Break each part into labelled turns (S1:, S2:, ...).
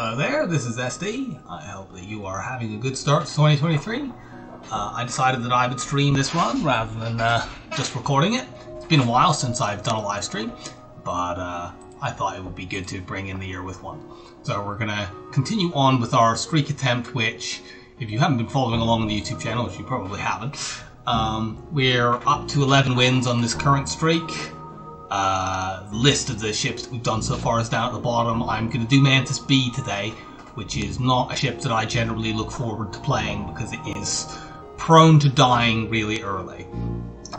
S1: Hello there, this is SD. I hope that you are having a good start to 2023. I decided that I would stream this run rather than just recording it. It's been a while since I've done a live stream, but I thought it would be good to bring in the year with one. So we're going to continue on with our streak attempt, which, if you haven't been following along on the YouTube channel, which you probably haven't, we're up to 11 wins on this current streak. The list of the ships that we've done so far is down at the bottom. I'm going to do Mantis B today, which is not a ship that I generally look forward to playing because it is prone to dying really early.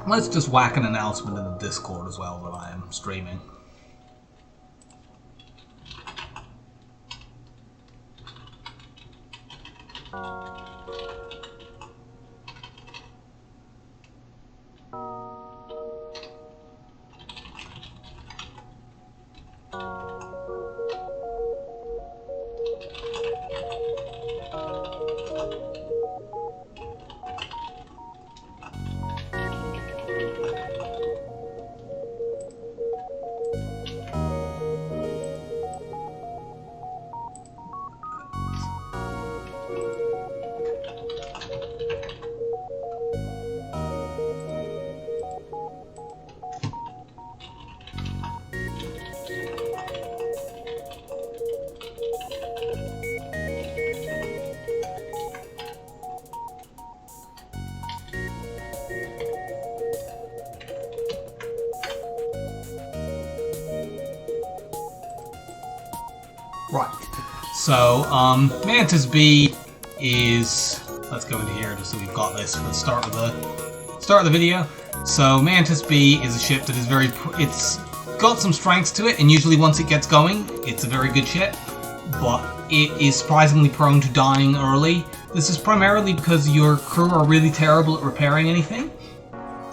S1: Let's just whack an announcement in the Discord as well that I am streaming. Right, so Mantis B is, let's go into here just so we've got this for the start of the video. So Mantis B is a ship that is it's got some strengths to it, and usually once it gets going, it's a very good ship, but it is surprisingly prone to dying early. This is primarily because your crew are really terrible at repairing anything.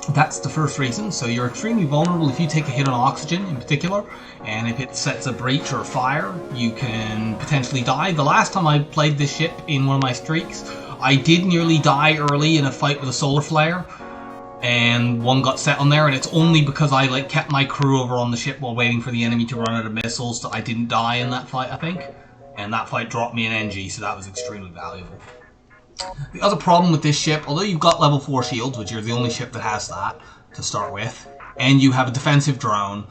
S1: That's the first reason. So you're extremely vulnerable if you take a hit on oxygen in particular, and if it sets a breach or a fire, you can potentially die. The last time I played this ship in one of my streaks, I did nearly die early in a fight with a solar flare, and one got set on there, and it's only because I kept my crew over on the ship while waiting for the enemy to run out of missiles that I didn't die in that fight, I think. And that fight dropped me an NG, so that was extremely valuable. The other problem with this ship, although you've got level 4 shields, which you're the only ship that has that to start with, and you have a defensive drone,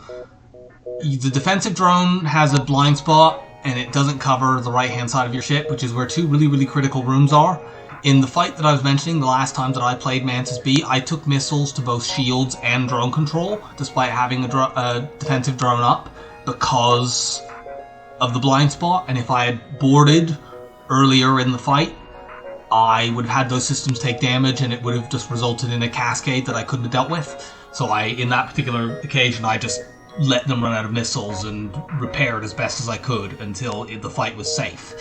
S1: the defensive drone has a blind spot and it doesn't cover the right hand side of your ship, which is where two really critical rooms are. In the fight that I was mentioning the last time that I played Mantis B, I took missiles to both shields and drone control, despite having a defensive drone up, because of the blind spot, and if I had boarded earlier in the fight, I would have had those systems take damage, and it would have just resulted in a cascade that I couldn't have dealt with. So in that particular occasion, I just let them run out of missiles and repaired as best as I could until the fight was safe.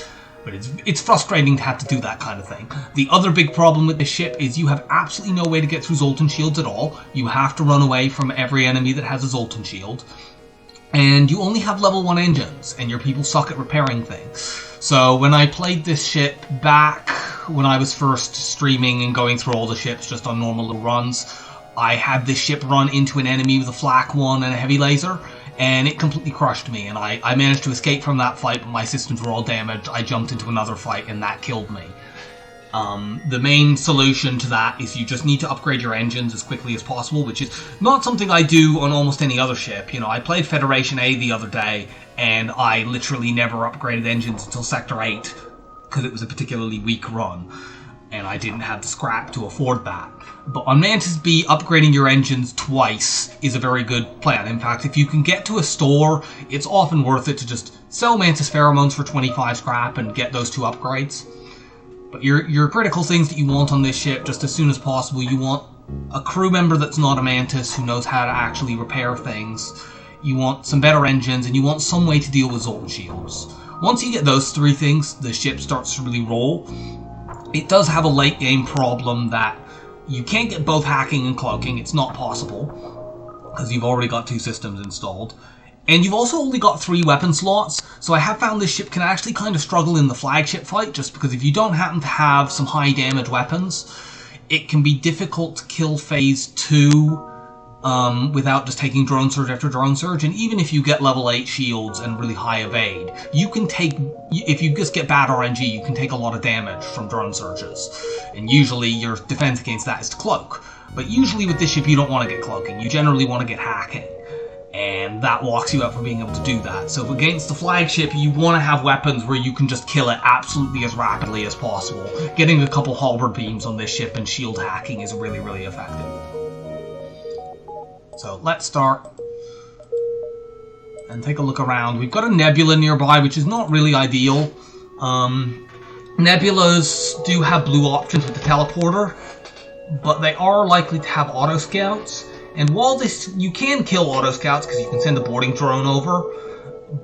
S1: But it's frustrating to have to do that kind of thing. The other big problem with this ship is you have absolutely no way to get through Zoltan shields at all. You have to run away from every enemy that has a Zoltan shield. And you only have level 1 engines, and your people suck at repairing things. So when I played this ship back when I was first streaming and going through all the ships just on normal little runs, I had this ship run into an enemy with a flak 1 and a heavy laser, and it completely crushed me, and I managed to escape from that fight, but my systems were all damaged. I jumped into another fight, and that killed me. The main solution to that is you just need to upgrade your engines as quickly as possible, which is not something I do on almost any other ship. You know, I played Federation A the other day, and I literally never upgraded engines until Sector 8, because it was a particularly weak run, and I didn't have the scrap to afford that. But on Mantis B, upgrading your engines twice is a very good plan. In fact, if you can get to a store, it's often worth it to just sell Mantis Pheromones for 25 scrap and get those 2 upgrades. But your critical things that you want on this ship, just as soon as possible, you want a crew member that's not a Mantis who knows how to actually repair things. You want some better engines, and you want some way to deal with Zoltan shields. Once you get those 3 things, the ship starts to really roll. It does have a late game problem that you can't get both hacking and cloaking. It's not possible, because you've already got 2 systems installed. And you've also only got 3 weapon slots, so I have found this ship can actually kind of struggle in the flagship fight, just because if you don't happen to have some high damage weapons, it can be difficult to kill phase 2 without just taking drone surge after drone surge. And even if you get level 8 shields and really high evade, you can take, if you just get bad RNG, you can take a lot of damage from drone surges. And usually your defense against that is to cloak. But usually with this ship you don't want to get cloaking, you generally want to get hacking. And that locks you out from being able to do that. So against the flagship, you want to have weapons where you can just kill it absolutely as rapidly as possible. Getting a couple halberd beams on this ship and shield hacking is really, really effective. So let's start and take a look around. We've got a nebula nearby, which is not really ideal. Nebulas do have blue options with the teleporter, but they are likely to have auto scouts. And while this, you can kill auto scouts because you can send a boarding drone over,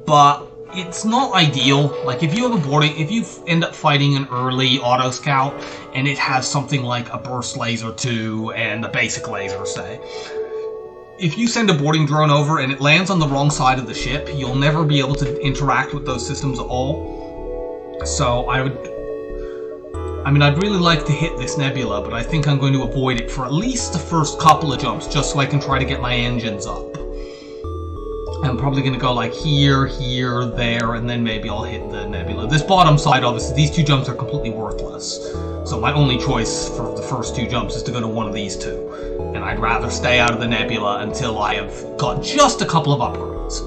S1: but it's not ideal. Like if you have if you end up fighting an early auto scout and it has something like a burst laser 2 and a basic laser, say, if you send a boarding drone over and it lands on the wrong side of the ship, you'll never be able to interact with those systems at all. So I'd really like to hit this nebula, but I think I'm going to avoid it for at least the first couple of jumps, just so I can try to get my engines up. I'm probably going to go like here, here, there, and then maybe I'll hit the nebula. This bottom side, obviously, these two jumps are completely worthless. So my only choice for the first two jumps is to go to one of these two. And I'd rather stay out of the nebula until I have got just a couple of upgrades.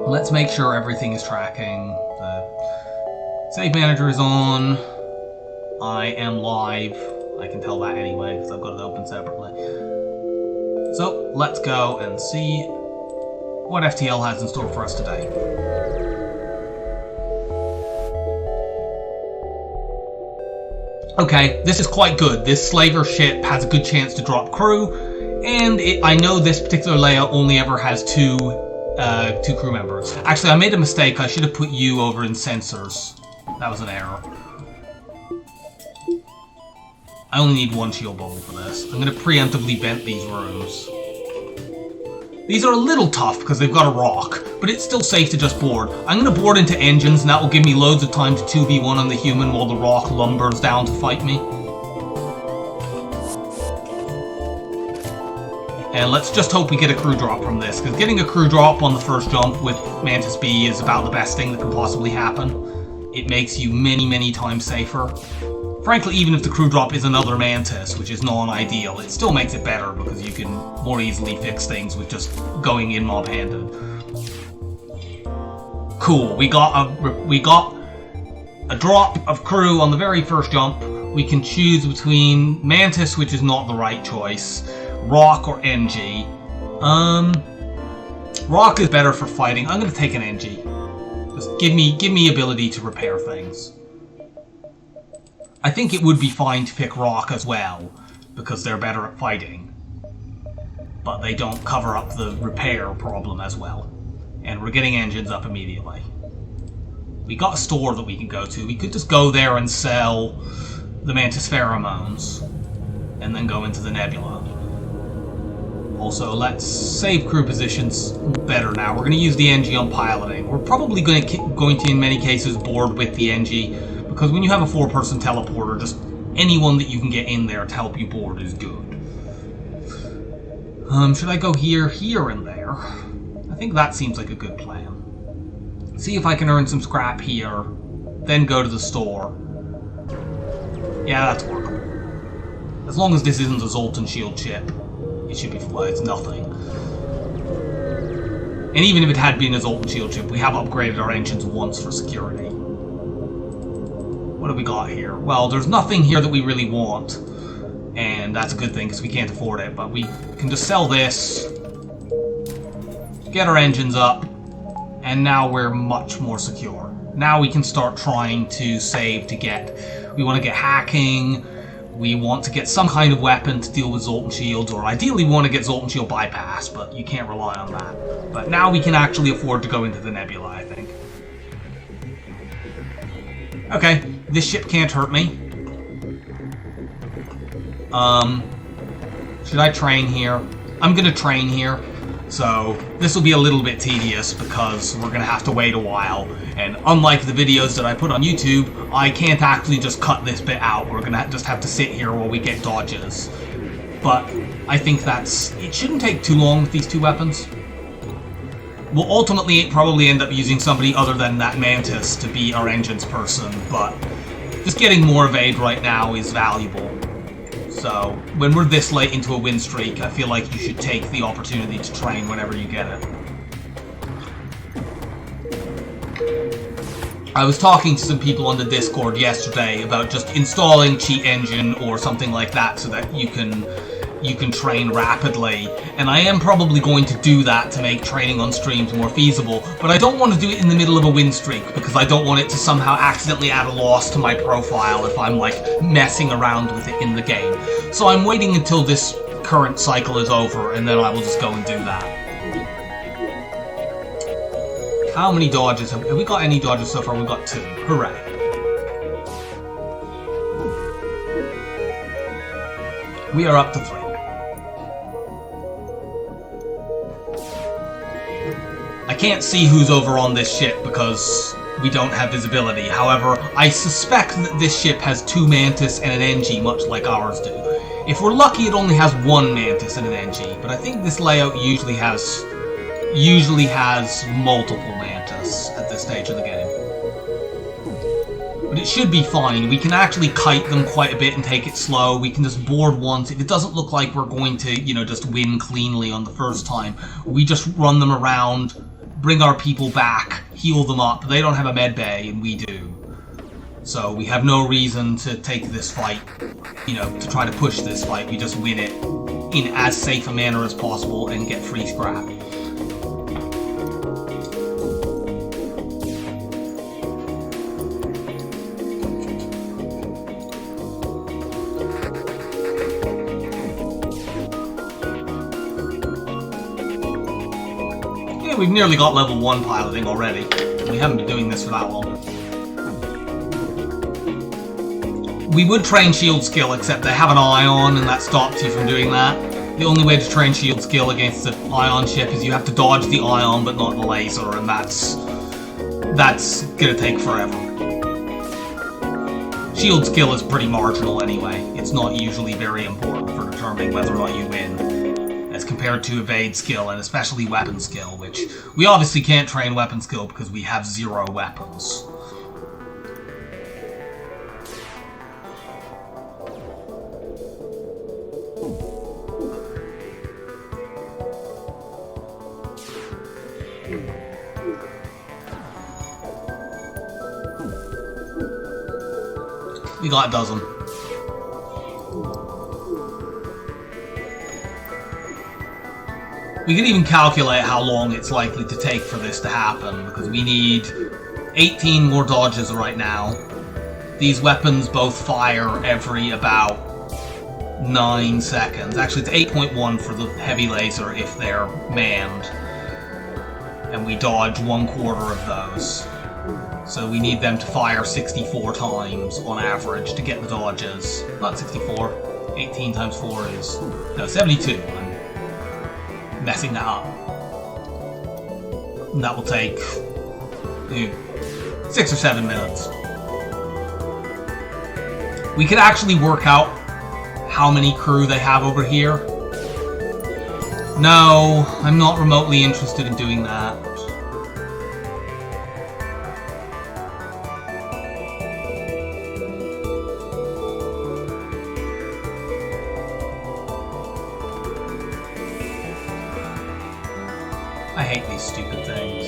S1: Let's make sure everything is tracking. The save manager is on. I am live. I can tell that anyway because I've got it open separately. So let's go and see what FTL has in store for us today. Okay, this is quite good. This slaver ship has a good chance to drop crew, and I know this particular layout only ever has two crew members. Actually, I made a mistake. I should have put you over in sensors. That was an error. I only need one shield bubble for this. I'm going to preemptively vent these rooms. These are a little tough because they've got a rock, but it's still safe to just board. I'm going to board into engines, and that will give me loads of time to 2v1 on the human while the rock lumbers down to fight me. And let's just hope we get a crew drop from this, because getting a crew drop on the first jump with Mantis B is about the best thing that can possibly happen. It makes you many, many times safer. Frankly, even if the crew drop is another Mantis, which is non-ideal, it still makes it better because you can more easily fix things with just going in mob-handed. Cool, we got a drop of crew on the very first jump. We can choose between Mantis, which is not the right choice, Rock or NG. Rock is better for fighting. I'm going to take an NG. Just give me ability to repair things. I think it would be fine to pick Rock as well, because they're better at fighting. But they don't cover up the repair problem as well. And we're getting engines up immediately. We got a store that we can go to. We could just go there and sell the Mantis pheromones, and then go into the nebula. Also, let's save crew positions better now. We're going to use the NG on piloting. We're probably going to, in many cases, board with the NG, because when you have a 4-person teleporter, just anyone that you can get in there to help you board is good. Should I go here, here, and there? I think that seems like a good plan. See if I can earn some scrap here, then go to the store. Yeah, that's workable. As long as this isn't a Zoltan shield chip, it should be fine. It's nothing. And even if it had been a Zoltan shield chip, we have upgraded our engines once for security. What do we got here? Well, there's nothing here that we really want, and that's a good thing because we can't afford it, but we can just sell this, get our engines up, and now we're much more secure. Now we can start trying to save to get, we want to get hacking, we want to get some kind of weapon to deal with Zoltan shields, or ideally we want to get Zoltan shield bypass, but you can't rely on that. But now we can actually afford to go into the nebula, I think. Okay, this ship can't hurt me. Should I train here? I'm gonna train here. So, this will be a little bit tedious because we're gonna have to wait a while. And unlike the videos that I put on YouTube, I can't actually just cut this bit out. We're gonna just have to sit here while we get dodges. but I think it shouldn't take too long with these two weapons. We'll ultimately probably end up using somebody other than that Mantis to be our engines person, but just getting more evade right now is valuable. So, when we're this late into a win streak, I feel like you should take the opportunity to train whenever you get it. I was talking to some people on the Discord yesterday about just installing Cheat Engine or something like that so that you can train rapidly, and I am probably going to do that to make training on streams more feasible, but I don't want to do it in the middle of a win streak because I don't want it to somehow accidentally add a loss to my profile if I'm like messing around with it in the game. So I'm waiting until this current cycle is over and then I will just go and do that. How many dodges have we got? Any dodges so far? We've got 2. Hooray. We are up to 3. I can't see who's over on this ship because we don't have visibility. However, I suspect that this ship has 2 Mantis and an NG, much like ours do. If we're lucky, it only has 1 Mantis and an NG, but I think this layout usually has multiple Mantis at this stage of the game. But it should be fine. We can actually kite them quite a bit and take it slow. We can just board once. If it doesn't look like we're going to, just win cleanly on the first time, we just run them around, bring our people back, heal them up. They don't have a med bay, and we do. So we have no reason to take this fight, to try to push this fight. We just win it in as safe a manner as possible and get free scrap. We've nearly got level 1 piloting already. We haven't been doing this for that long. We would train shield skill, except they have an ion and that stops you from doing that. The only way to train shield skill against the ion ship is you have to dodge the ion but not the laser, and that's gonna take forever. Shield skill is pretty marginal anyway. It's not usually very important for determining whether or not you win, as compared to evade skill, and especially weapon skill, which we obviously can't train weapon skill because we have 0 weapons. We got a dozen. We can even calculate how long it's likely to take for this to happen, because we need 18 more dodges right now. These weapons both fire every about 9 seconds. Actually, it's 8.1 for the heavy laser if they're manned. And we dodge 1/4 of those. So we need them to fire 64 times on average to get the dodges. Not 64. 18 times 4 is... No, 72. I'm messing that up. And that will take 6 or 7 minutes. We could actually work out how many crew they have over here. No, I'm not remotely interested in doing that. I hate these stupid things.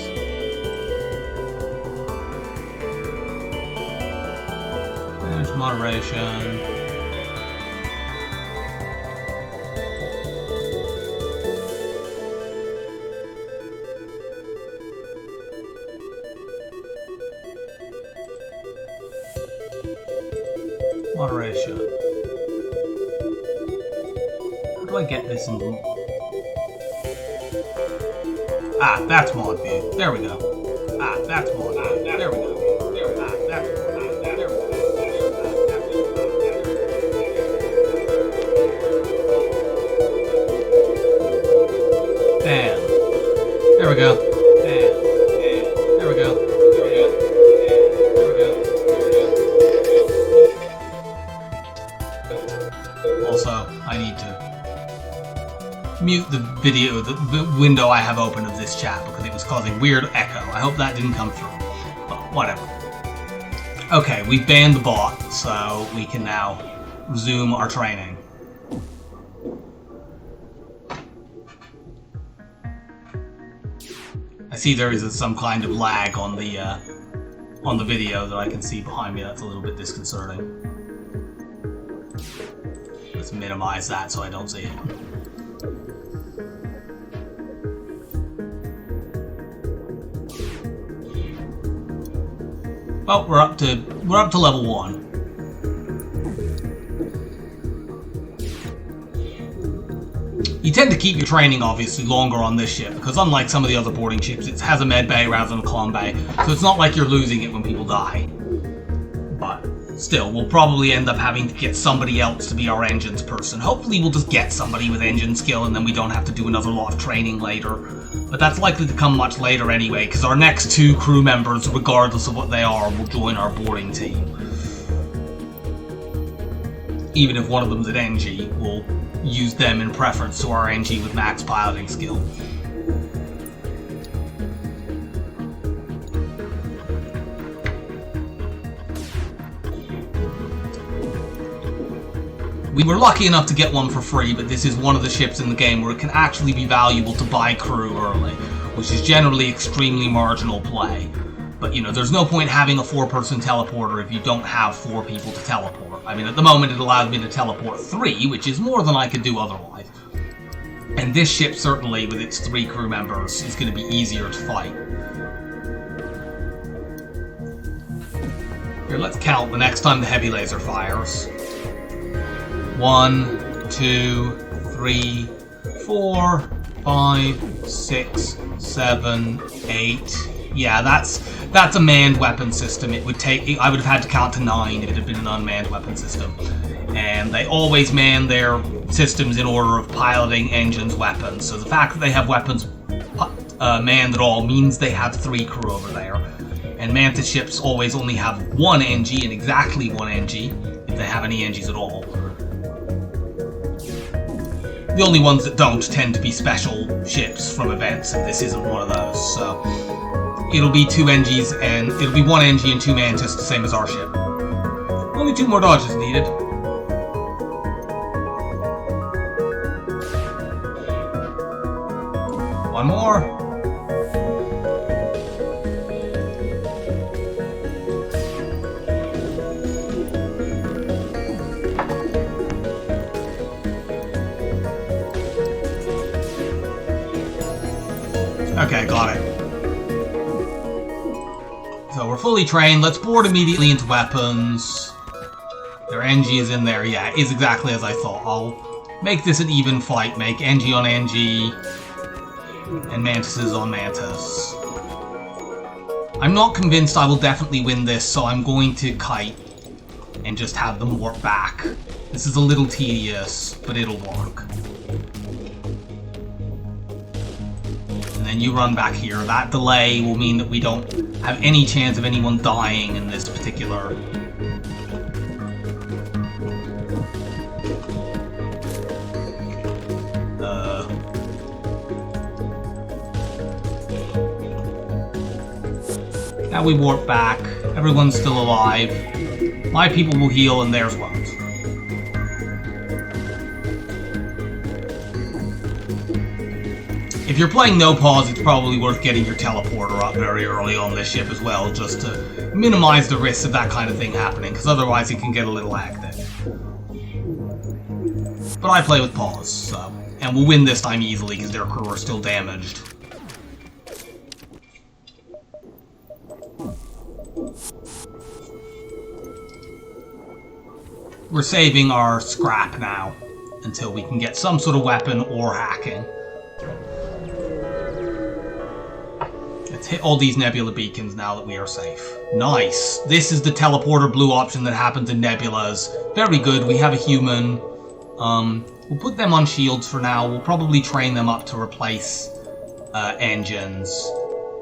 S1: There's moderation. Moderation. How do I get this in? Ah, that's mod view. There we go. Ah, that's mod. Ah, there we go. There we go. Ah, that's mod. Ah, there we go. Bam. There we go. Bam. Bam. There we go. There we go. There we go. Also, I need to mute the video, the window I have open of this chat because it was causing weird echo. I hope that didn't come through, but whatever. Okay, we've banned the bot, so we can now resume our training. I see there is some kind of lag on the video that I can see behind me. That's a little bit disconcerting. Let's minimize that so I don't see it. Well, we're up to level 1. You tend to keep your training obviously longer on this ship because unlike some of the other boarding ships, it has a med bay rather than a comm bay, so it's not like you're losing it when people die. But still, we'll probably end up having to get somebody else to be our engines person. Hopefully we'll just get somebody with engine skill and then we don't have to do another lot of training later. But that's likely to come much later anyway, because our next 2 crew members, regardless of what they are, will join our boarding team. Even if one of them's an NG, we'll use them in preference to our NG with max piloting skill. We were lucky enough to get one for free, but this is one of the ships in the game where it can actually be valuable to buy crew early, which is generally extremely marginal play. But, you know, there's no point having a 4-person teleporter if you don't have 4 people to teleport. I mean, at the moment it allows me to teleport 3, which is more than I could do otherwise. And this ship, certainly, with its 3 crew members, is going to be easier to fight. Here, let's count the next time the heavy laser fires. 1, 2, 3, 4, 5, 6, 7, 8. Yeah, that's a manned weapon system. It would take. I would have had to count to 9 if it had been an unmanned weapon system. And they always man their systems in order of piloting engines, weapons. So the fact that they have weapons manned at all means they have 3 crew over there. And Mantis ships always only have 1 NG and exactly 1 NG if they have any NGs at all. The only ones that don't tend to be special ships from events, and this isn't one of those, so it'll be 2 NGs and it'll be 1 NG and 2 Mantis, the same as our ship. Only 2 more dodges needed. One more. Okay, got it. So we're fully trained. Let's board immediately into weapons. Their NG is in there. Yeah, it is exactly as I thought. I'll make this an even fight. Make NG on NG and Mantises on Mantis. I'm not convinced I will definitely win this, so I'm going to kite and just have them warp back. This is a little tedious, but it'll work. And then you run back here. That delay will mean that we don't have any chance of anyone dying in this particular... Now we warp back. Everyone's still alive. My people will heal and theirs won't. If you're playing no pause, it's probably worth getting your teleporter up very early on this ship as well, just to minimize the risks of that kind of thing happening, because otherwise it can get a little hectic. But I play with pause, so... And we'll win this time easily, because their crew are still damaged. We're saving our scrap now, until we can get some sort of weapon or hacking. Let's hit all these nebula beacons now that we are safe. Nice! This is the teleporter blue option that happens in nebulas. Very good, we have a human. We'll put them on shields for now. We'll probably train them up to replace engines,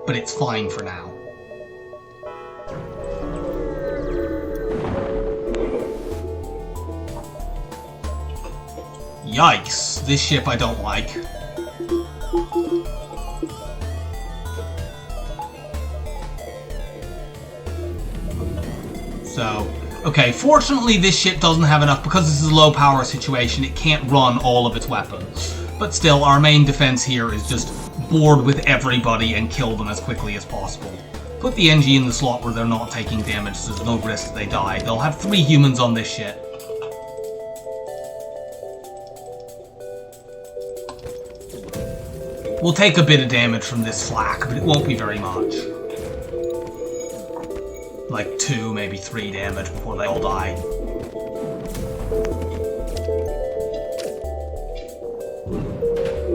S1: but it's fine for now. Yikes, this ship I don't like. So, okay, fortunately this ship doesn't have enough, because this is a low power situation, it can't run all of its weapons. But still, our main defense here is just board with everybody and kill them as quickly as possible. Put the NG in the slot where they're not taking damage, so there's no risk they die. They'll have 3 humans on this ship. We'll take a bit of damage from this flak, but it won't be very much. Like 2, maybe 3 damage before they all die.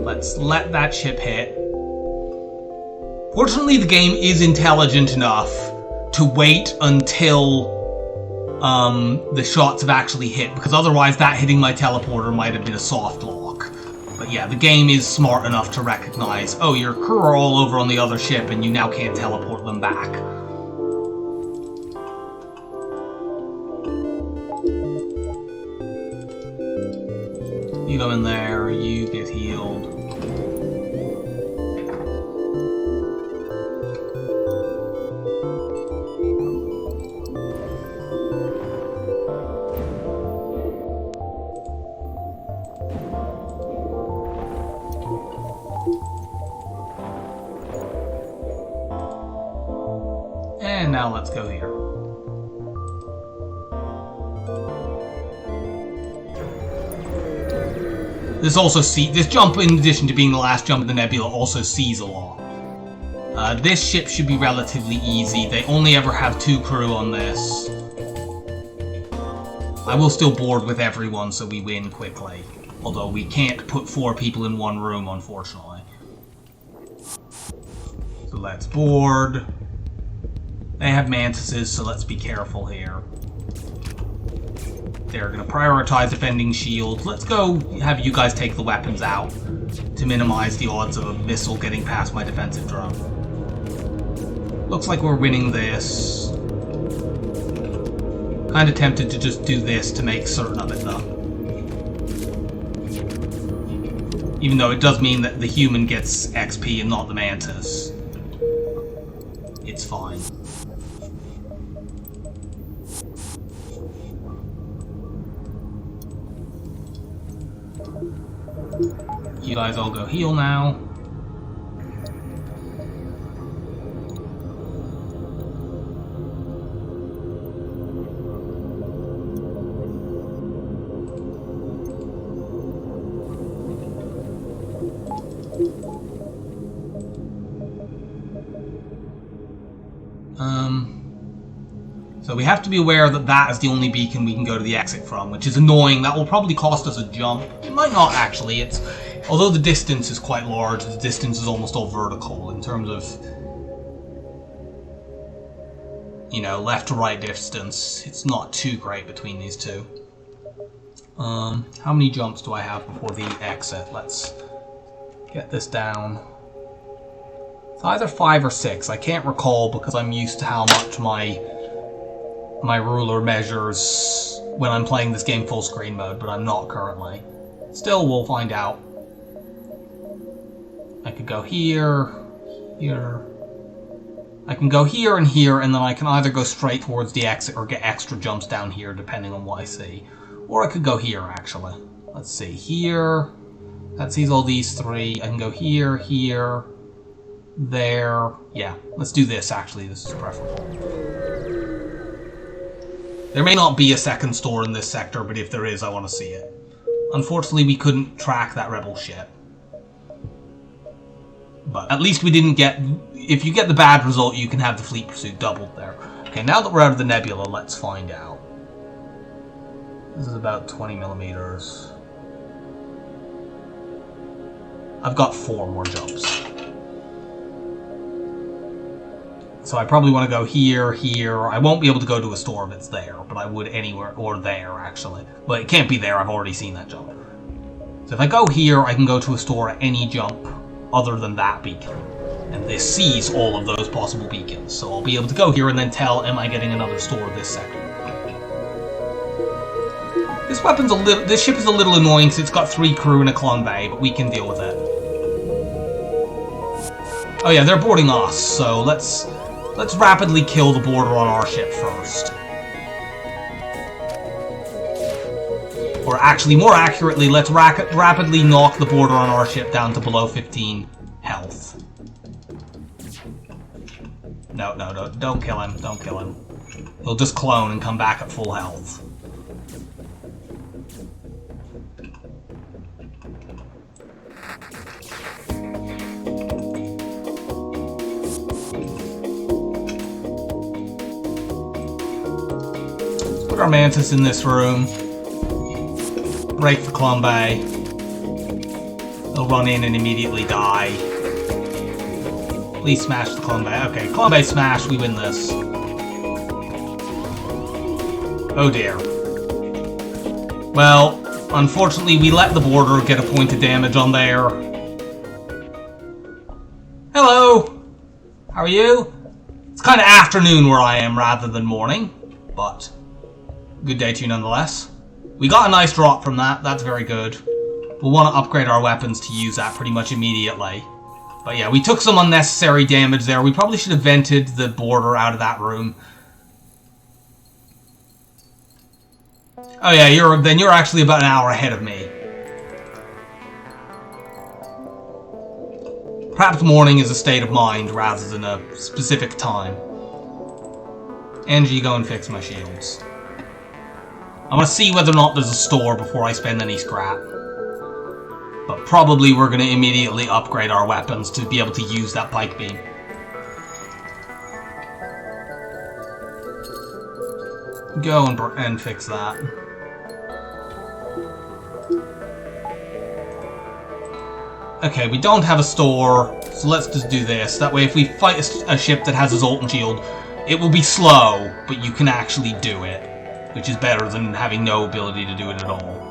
S1: Let's let that ship hit. Fortunately, the game is intelligent enough to wait until the shots have actually hit, because otherwise that hitting my teleporter might have been a soft lock. But yeah, the game is smart enough to recognize, oh, your crew are all over on the other ship and you now can't teleport them back. You go in there, you get healed. And now let's go here. This jump, in addition to being the last jump of the nebula, also sees a lot. This ship should be relatively easy. They only ever have 2 crew on this. I will still board with everyone so we win quickly. Although we can't put 4 people in one room, unfortunately. So let's board. They have mantises, so let's be careful here. They're going to prioritize defending shields. Let's go have you guys take the weapons out to minimize the odds of a missile getting past my defensive drone. Looks like we're winning this. Kind of tempted to just do this to make certain of it, though. Even though it does mean that the human gets XP and not the mantis. It's fine. You guys all go heal now. So we have to be aware that that is the only beacon we can go to the exit from, which is annoying. That will probably cost us a jump. It might not actually. Although the distance is quite large, the distance is almost all vertical in terms of, you know, left to right distance. It's not too great between these two. How many jumps do I have before the exit? Let's get this down. It's either 5 or 6. I can't recall because I'm used to how much my ruler measures when I'm playing this game full screen mode, but I'm not currently. Still, we'll find out. I could go here, here. I can go here, and then I can either go straight towards the exit or get extra jumps down here, depending on what I see. Or I could go here, actually. Let's see, here. That sees all these 3. I can go here, here, there. Yeah, let's do this, actually. This is preferable. There may not be a second store in this sector, but if there is, I want to see it. Unfortunately, we couldn't track that rebel ship. But at least we didn't get... If you get the bad result, you can have the fleet pursuit doubled there. Okay, now that we're out of the nebula, let's find out. This is about 20 millimeters. I've got 4 more jumps. So I probably want to go here, here. I won't be able to go to a store if it's there, but I would anywhere, or there, actually. But it can't be there, I've already seen that jump. So if I go here, I can go to a store at any jump other than that beacon. And this sees all of those possible beacons. So I'll be able to go here and then tell, am I getting another store this sector? This ship is a little annoying because it's got 3 crew and a Clun Bay, but we can deal with it. Oh yeah, they're boarding us, so let's rapidly kill the boarder on our ship first. Or actually, more accurately, let's rapidly knock the border on our ship down to below 15 health. No, don't kill him, don't kill him. He'll just clone and come back at full health. Let's put our Mantis in this room. Break the clone bay. They'll run in and immediately die. Please smash the clone bay. Okay, clone bay smash, we win this. Oh dear. Well, unfortunately we let the border get a point of damage on there. Hello! How are you? It's kind of afternoon where I am rather than morning, but good day to you nonetheless. We got a nice drop from that, that's very good. We'll want to upgrade our weapons to use that pretty much immediately. But yeah, we took some unnecessary damage there. We probably should have vented the border out of that room. Oh yeah, you're actually about an hour ahead of me. Perhaps morning is a state of mind rather than a specific time. Angie, go and fix my shields. I want to see whether or not there's a store before I spend any scrap. But probably we're going to immediately upgrade our weapons to be able to use that pike beam. Go and fix that. Okay, we don't have a store, so let's just do this. That way if we fight a ship that has a Zoltan shield, it will be slow, but you can actually do it. Which is better than having no ability to do it at all.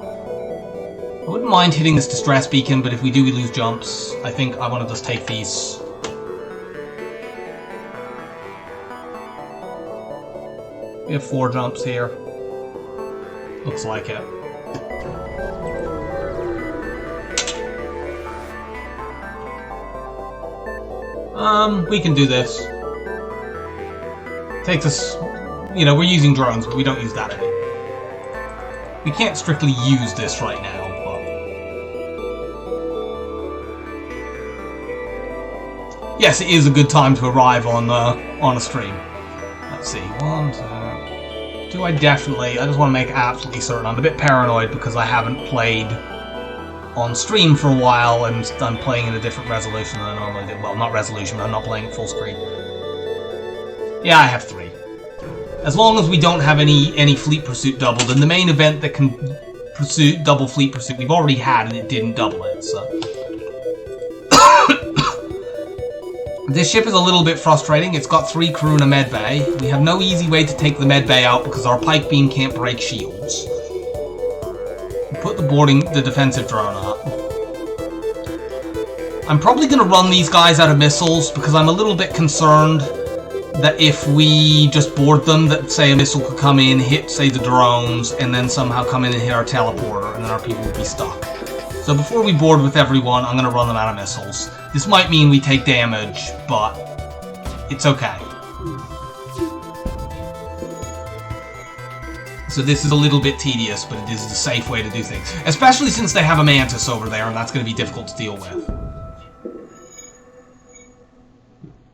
S1: I wouldn't mind hitting this distress beacon, but if we do, we lose jumps. I think I want to just take these. We have 4 jumps here. Looks like it. We can do this. Takes us... You know, we're using drones, but we don't use that at all. We can't strictly use this right now, but... Yes, it is a good time to arrive on a stream. Let's see, 1, 2... Do I definitely... I just want to make absolutely certain. I'm a bit paranoid because I haven't played on stream for a while, and I'm playing in a different resolution than I normally do. Well, not resolution, but I'm not playing at full screen. Yeah, I have 3. As long as we don't have any fleet pursuit doubled, and the main event that can double fleet pursuit we've already had and it didn't double it, so. This ship is a little bit frustrating. It's got 3 crew and a med bay. We have no easy way to take the med bay out because our pike beam can't break shields. Put the defensive drone up. I'm probably going to run these guys out of missiles because I'm a little bit concerned that if we just board them, that say a missile could come in, hit, say, the drones, and then somehow come in and hit our teleporter, and then our people would be stuck. So before we board with everyone, I'm going to run them out of missiles. This might mean we take damage, but it's okay. So this is a little bit tedious, but it is the safe way to do things. Especially since they have a Mantis over there, and that's going to be difficult to deal with.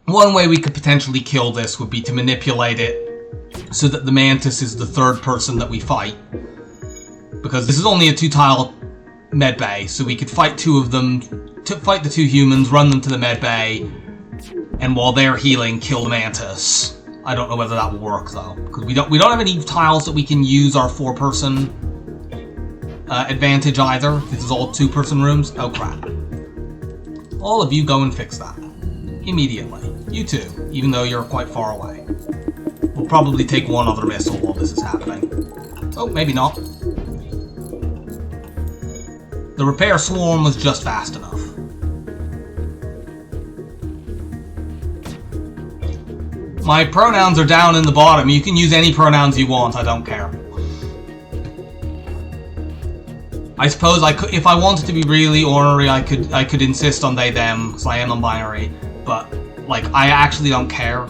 S1: One way we could potentially kill this would be to manipulate it so that the Mantis is the 3rd person that we fight. Because this is only a 2-tile med bay, so we could fight 2 of them, fight the 2 humans, run them to the med bay, and while they're healing, kill the Mantis. I don't know whether that will work though, because we don't have any tiles that we can use our 4-person advantage either. This is all 2-person rooms. Oh crap! All of you go and fix that immediately. You too, even though you're quite far away. We'll probably take 1 other missile while this is happening. Oh, maybe not. The repair swarm was just fast enough. My pronouns are down in the bottom. You can use any pronouns you want, I don't care. I suppose I could, if I wanted to be really ornery, I could insist on they, them, because I am non-binary, but, like, I actually don't care.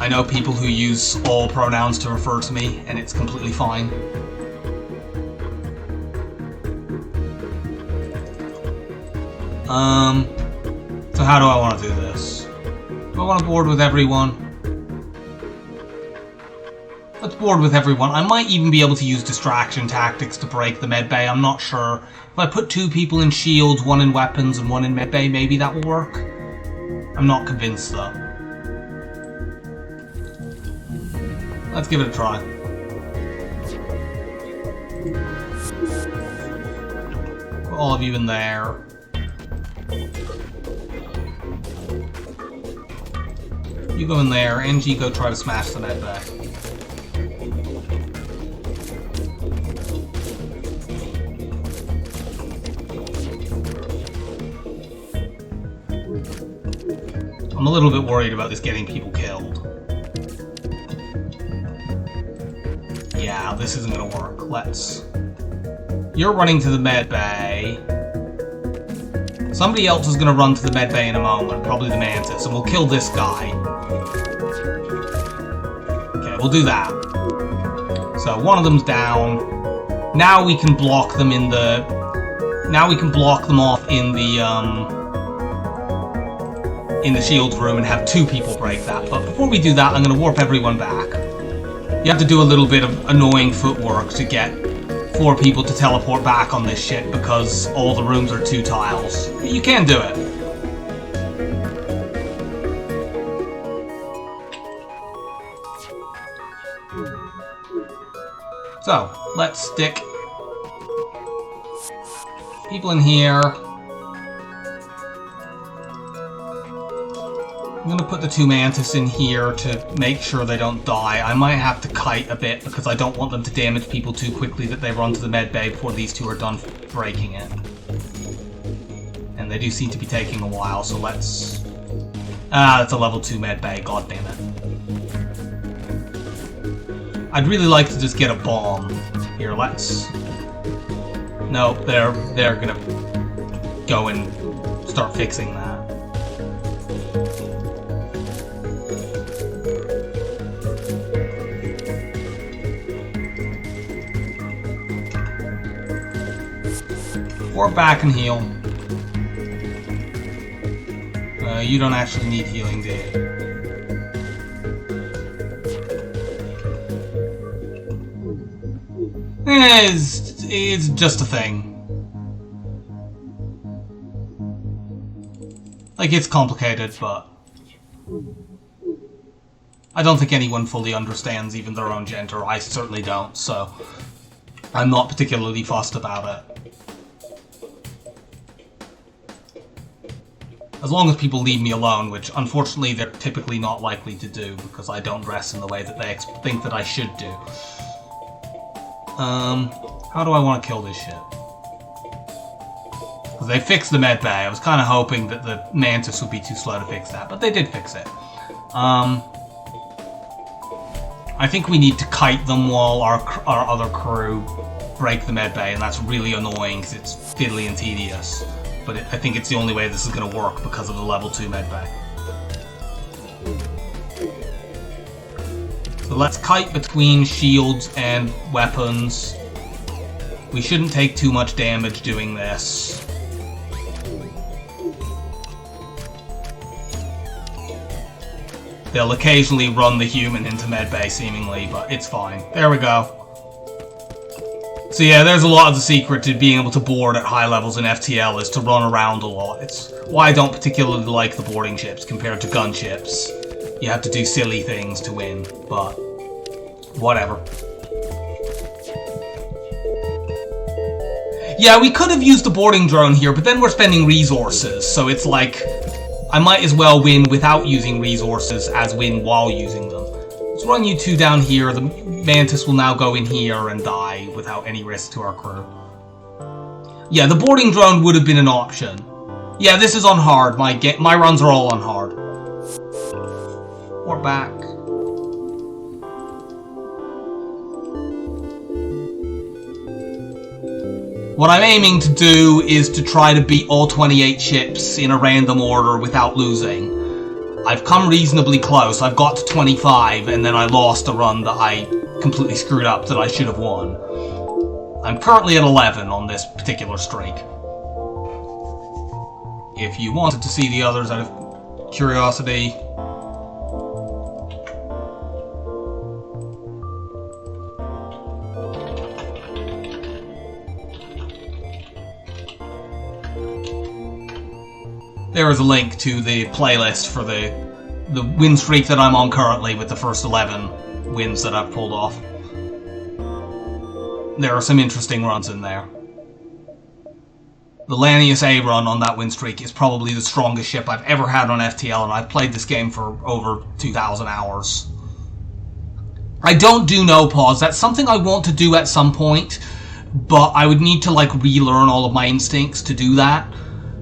S1: I know people who use all pronouns to refer to me, and it's completely fine. So how do I want to do this? Do I want to board with everyone? Let's board with everyone. I might even be able to use distraction tactics to break the medbay, I'm not sure. If I put 2 people in shields, 1 in weapons and 1 in medbay, maybe that will work? I'm not convinced though. Let's give it a try. Put all of you in there. You go in there, NG go try to smash the medbay. I'm a little bit worried about this getting people killed. Yeah, this isn't gonna work. Let's... You're running to the medbay. Somebody else is gonna run to the medbay in a moment, probably the Mantis, and we'll kill this guy. Okay, we'll do that. So one of them's down. Now we can block them in the... Now we can block them off in the shields room and have 2 people break that. But before we do that, I'm going to warp everyone back. You have to do a little bit of annoying footwork to get 4 people to teleport back on this shit because all the rooms are 2 tiles. You can do it. So, let's stick people in here. I'm gonna put the 2 Mantis in here to make sure they don't die. I might have to kite a bit because I don't want them to damage people too quickly that they run to the med bay before these 2 are done breaking it. And they do seem to be taking a while, so let's... that's a level 2 med bay, god damn it. I'd really like to just get a bomb. Here, let's... No, they're gonna go and start fixing that. Warp back and heal. You don't actually need healing, do you? It's just a thing. Like, it's complicated, but I don't think anyone fully understands even their own gender. I certainly don't, so I'm not particularly fussed about it. As long as people leave me alone, which unfortunately they're typically not likely to do because I don't dress in the way that they think that I should do. How do I want to kill this shit? Because they fixed the med bay. I was kind of hoping that the Mantis would be too slow to fix that, but they did fix it. I think we need to kite them while our other crew break the med bay, and that's really annoying because it's fiddly and tedious. But I think it's the only way this is going to work because of the level 2 medbay. So let's kite between shields and weapons. We shouldn't take too much damage doing this. They'll occasionally run the human into medbay seemingly, but it's fine. There we go. So yeah, there's a lot of the secret to being able to board at high levels in FTL is to run around a lot. It's why I don't particularly like the boarding ships compared to gunships. You have to do silly things to win, but whatever. Yeah, we could have used the boarding drone here, but then we're spending resources, so it's like I might as well win without using resources as win while using them. Let's run you 2 down here. The Mantis will now go in here and die without any risk to our crew. Yeah, the boarding drone would have been an option. Yeah, this is on hard. My runs are all on hard. Or back. What I'm aiming to do is to try to beat all 28 ships in a random order without losing. I've come reasonably close. I've got to 25, and then I lost a run that I completely screwed up that I should have won. I'm currently at 11 on this particular streak. If you wanted to see the others out of curiosity... there is a link to the playlist for the win streak that I'm on currently with the first 11 wins that I've pulled off. There are some interesting runs in there. The Lanius A run on that win streak is probably the strongest ship I've ever had on FTL, and I've played this game for over 2,000 hours. I don't do no pause. That's something I want to do at some point, but I would need to like relearn all of my instincts to do that.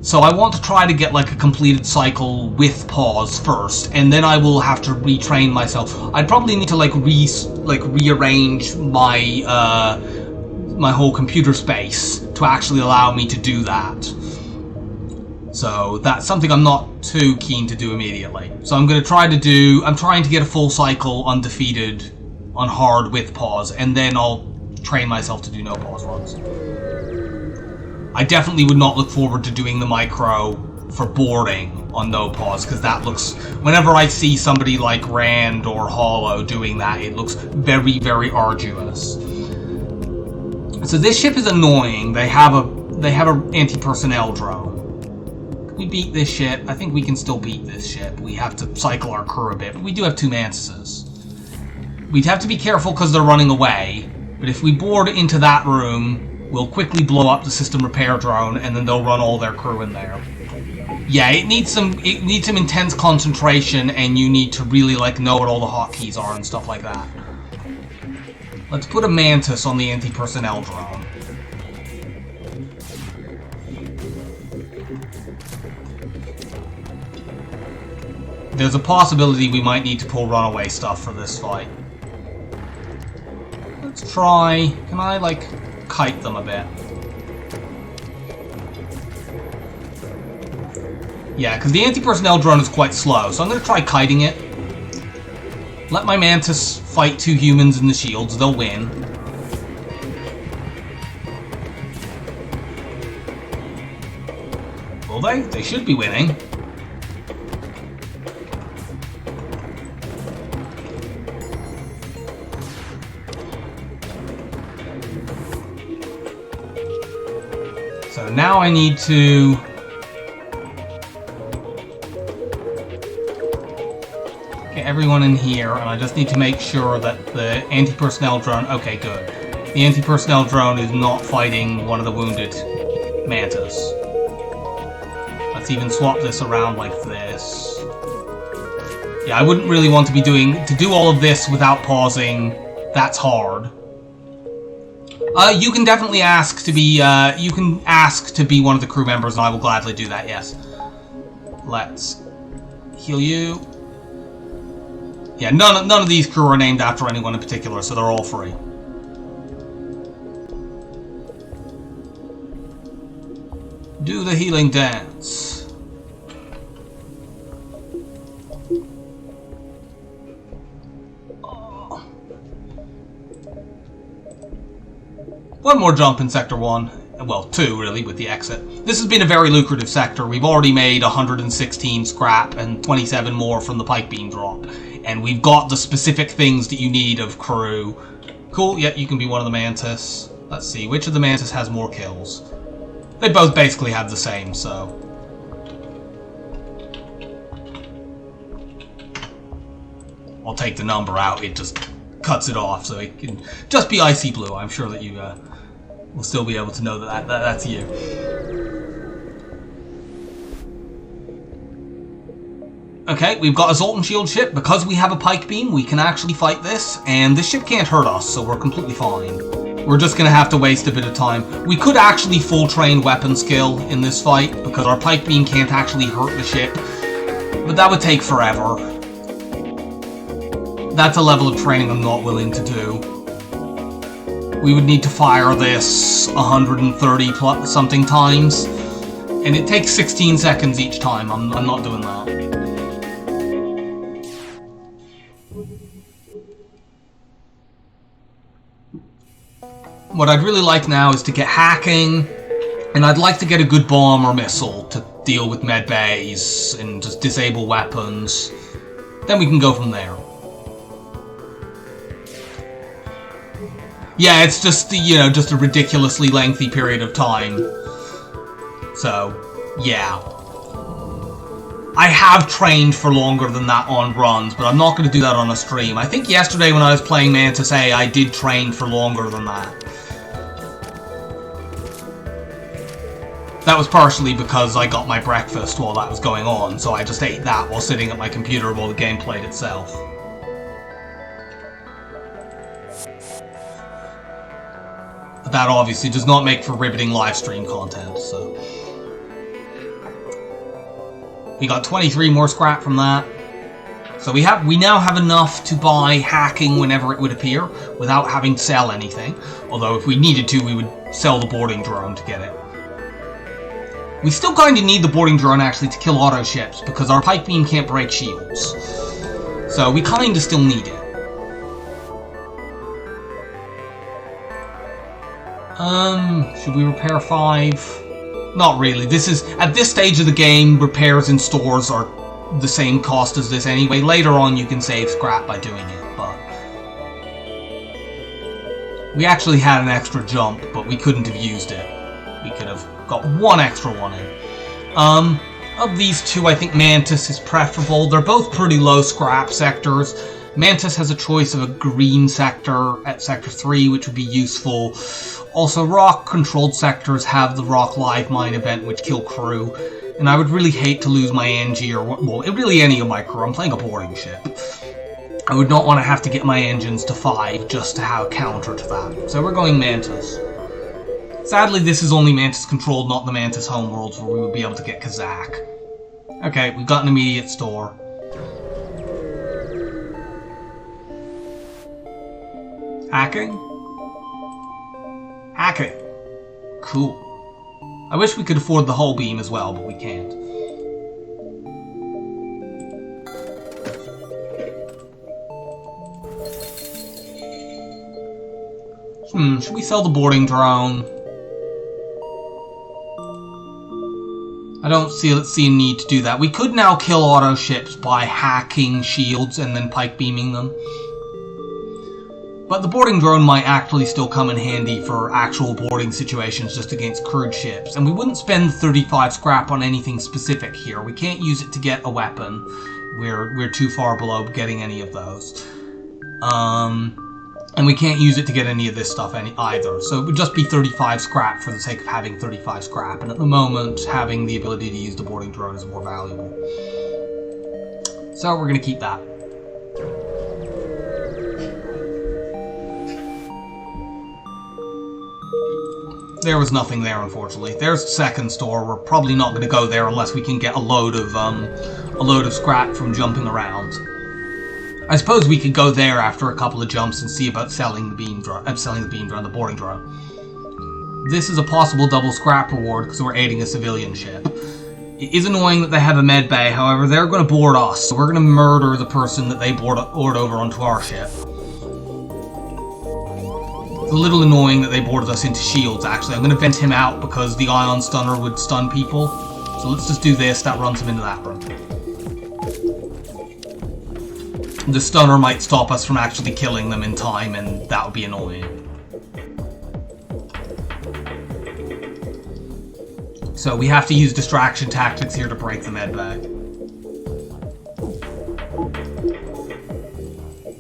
S1: So I want to try to get like a completed cycle with pause first, and then I will have to retrain myself. I'd probably need to like rearrange my my whole computer space to actually allow me to do that. So that's something I'm not too keen to do immediately. So I'm going to try to do... I'm trying to get a full cycle undefeated on hard with pause, and then I'll train myself to do no pause runs. I definitely would not look forward to doing the micro for boarding on no pause, because that looks... Whenever I see somebody like Rand or Hollow doing that, it looks very, very arduous. So this ship is annoying. They have a anti-personnel drone. Can we beat this ship? I think we can still beat this ship. We have to cycle our crew a bit, but we do have 2 Mantises. We'd have to be careful because they're running away, but if we board into that room, we'll quickly blow up the system repair drone, and then they'll run all their crew in there. Yeah, it needs some intense concentration, and you need to really like know what all the hotkeys are and stuff like that. Let's put a Mantis on the anti-personnel drone. There's a possibility we might need to pull runaway stuff for this fight. Let's try... Can I, like, kite them a bit? Yeah, because the anti-personnel drone is quite slow, so I'm going to try kiting it. Let my Mantis fight 2 humans in the shields, they'll win. Will they? They should be winning. So now I need to... everyone in here, and I just need to make sure that the anti-personnel drone... Okay, good. The anti-personnel drone is not fighting one of the wounded Mantis. Let's even swap this around like this. Yeah, I wouldn't really want to be to do all of this without pausing. That's hard. You can definitely ask to be, you can ask to be one of the crew members, and I will gladly do that, yes. Let's heal you. Yeah, none of these crew are named after anyone in particular, so they're all free. Do the healing dance. Oh. One more jump in Sector 1. Well, 2, really, with the exit. This has been a very lucrative sector. We've already made 116 scrap and 27 more from the pike beam drop. And we've got the specific things that you need of crew. Cool, yeah, you can be one of the Mantis. Let's see, which of the Mantis has more kills? They both basically have the same, so... I'll take the number out, it just cuts it off, so it can just be icy blue. I'm sure that you will still be able to know that that's you. Okay, we've got a Zoltan Shield ship. Because we have a pike beam, we can actually fight this, and this ship can't hurt us, so we're completely fine. We're just gonna have to waste a bit of time. We could actually full train weapon skill in this fight, because our pike beam can't actually hurt the ship, but that would take forever. That's a level of training I'm not willing to do. We would need to fire this 130 plus something times, and it takes 16 seconds each time. I'm not doing that. What I'd really like now is to get hacking, and I'd like to get a good bomb or missile to deal with med bays and just disable weapons. Then we can go from there. Yeah, it's just, you know, just a ridiculously lengthy period of time. So, yeah. I have trained for longer than that on runs, but I'm not going to do that on a stream. I think yesterday when I was playing Mantis A, I did train for longer than that. That was partially because I got my breakfast while that was going on, so I just ate that while sitting at my computer while the game played itself. But that obviously does not make for riveting live stream content, so... We got 23 more scrap from that. So we now have enough to buy hacking whenever it would appear, without having to sell anything. Although if we needed to, we would sell the boarding drone to get it. We still kind of need the boarding drone, actually, to kill auto ships, because our pike beam can't break shields. So we kind of still need it. Should we repair 5? Not really. This is, at this stage of the game, repairs in stores are the same cost as this anyway. Later on you can save scrap by doing it, but... We actually had an extra jump, but we couldn't have used it. We could have got one extra one in. Of these two, I think Mantis is preferable. They're both pretty low scrap sectors. Mantis has a choice of a green sector at Sector 3, which would be useful. Also, rock-controlled sectors have the Rock Live Mine event, which kill crew. And I would really hate to lose my NG or, well, really any of my crew. I'm playing a boarding ship. I would not want to have to get my engines to 5 just to have a counter to that. So we're going Mantis. Sadly, this is only Mantis-controlled, not the Mantis homeworlds, where we would be able to get Kazakh. Okay, we've got an immediate store. Hacking? Hacking. Cool. I wish we could afford the hull beam as well, but we can't. Should we sell the boarding drone? I don't see a need to do that. We could now kill auto ships by hacking shields and then pike beaming them. But the boarding drone might actually still come in handy for actual boarding situations just against crewed ships. And we wouldn't spend 35 scrap on anything specific here. We can't use it to get a weapon. We're too far below getting any of those. And we can't use it to get any of this stuff either. So it would just be 35 scrap for the sake of having 35 scrap. And at the moment, having the ability to use the boarding drone is more valuable. So we're going to keep that. There was nothing there, unfortunately. There's the second store. We're probably not going to go there unless we can get a load of scrap from jumping around. I suppose we could go there after a couple of jumps and see about selling the beam drone, the boarding drone. This is a possible double scrap reward because we're aiding a civilian ship. It is annoying that they have a med bay, however, they're going to board us, so we're going to murder the person that they board over onto our ship. It's a little annoying that they boarded us into shields, actually. I'm going to vent him out because the ion stunner would stun people. So let's just do this, that runs him into that room. The stunner might stop us from actually killing them in time, and that would be annoying. So we have to use distraction tactics here to break the med bag.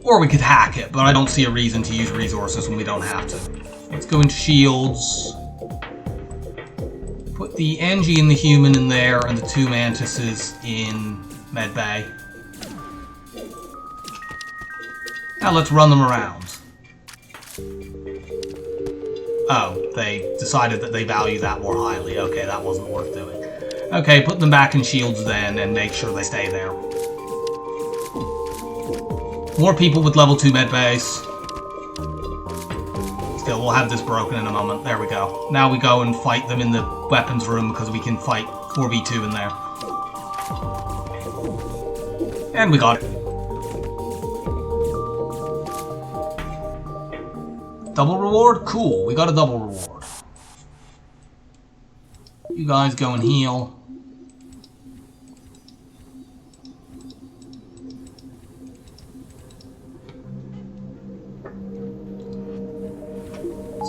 S1: Or we could hack it, but I don't see a reason to use resources when we don't have to. Let's go into shields. Put the NG and the human in there, and the 2 mantises in med bay. Now let's run them around. Oh, they decided that they value that more highly. Okay, that wasn't worth doing. Okay, put them back in shields then, and make sure they stay there. More people with level 2 med base. Still, we'll have this broken in a moment. There we go. Now we go and fight them in the weapons room because we can fight 4v2 in there. And we got it. Double reward? Cool, we got a double reward. You guys go and heal.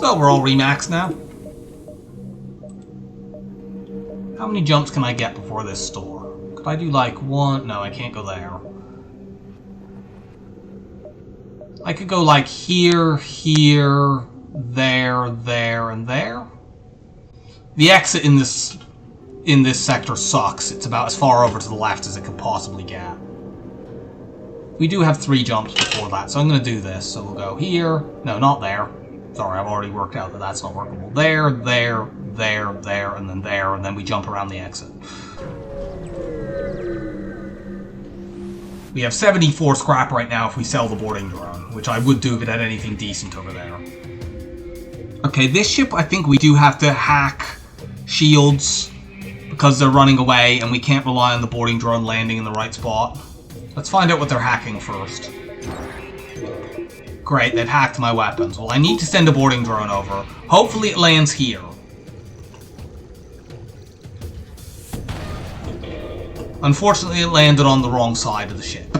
S1: So we're all remaxed now. How many jumps can I get before this store? Could I do like one? No, I can't go there. I could go like here, here, there, there, and there. The exit in this sector sucks. It's about as far over to the left as it could possibly get. We do have 3 jumps before that, so I'm going to do this. So we'll go here. No, not there. Sorry, I've already worked out that that's not workable. There, there, there, there, and then we jump around the exit. We have 74 scrap right now if we sell the boarding drone, which I would do if it had anything decent over there. Okay, this ship, I think we do have to hack shields because they're running away and we can't rely on the boarding drone landing in the right spot. Let's find out what they're hacking first. Great, they've hacked my weapons. Well, I need to send a boarding drone over. Hopefully it lands here. Unfortunately, it landed on the wrong side of the ship.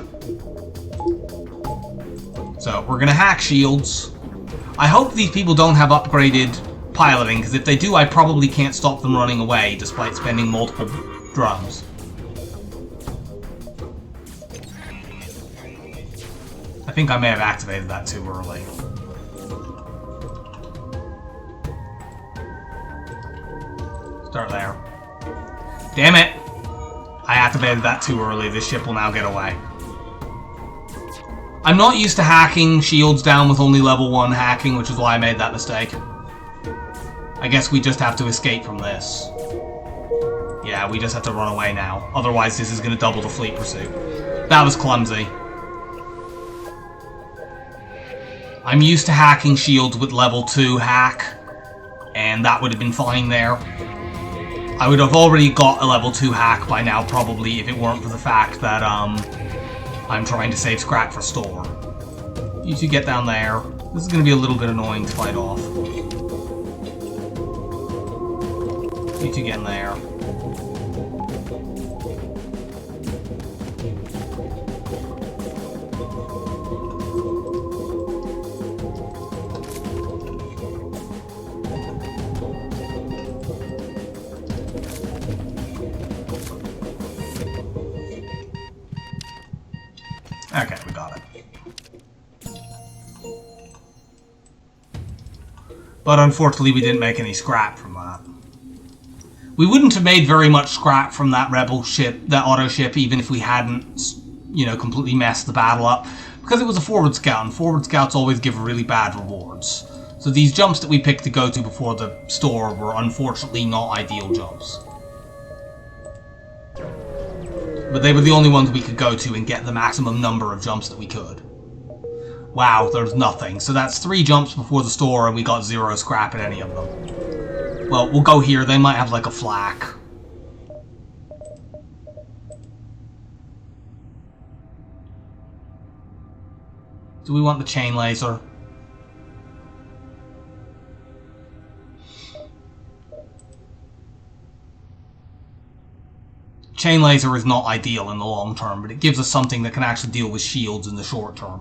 S1: So, we're gonna hack shields. I hope these people don't have upgraded piloting, because if they do, I probably can't stop them running away, despite spending multiple drones. I think I may have activated that too early. Start there. Damn it! I activated that too early. This ship will now get away. I'm not used to hacking shields down with only level 1 hacking, which is why I made that mistake. I guess we just have to escape from this. Yeah, we just have to run away now. Otherwise, this is going to double the fleet pursuit. That was clumsy. I'm used to hacking shields with level 2 hack, and that would have been fine there. I would have already got a level 2 hack by now, probably, if it weren't for the fact that, I'm trying to save scrap for store. You two get down there. This is going to be a little bit annoying to fight off. You two get in there. Okay, we got it. But unfortunately, we didn't make any scrap from that. We wouldn't have made very much scrap from that rebel ship, that auto ship, even if we hadn't, you know, completely messed the battle up, because it was a forward scout, and forward scouts always give really bad rewards. So these jumps that we picked to go to before the store were unfortunately not ideal jumps. But they were the only ones we could go to and get the maximum number of jumps that we could. Wow, there's nothing. So that's 3 jumps before the store and we got 0 scrap at any of them. Well, we'll go here. They might have like a flak. Do we want the chain laser? Chain laser is not ideal in the long term, but it gives us something that can actually deal with shields in the short term.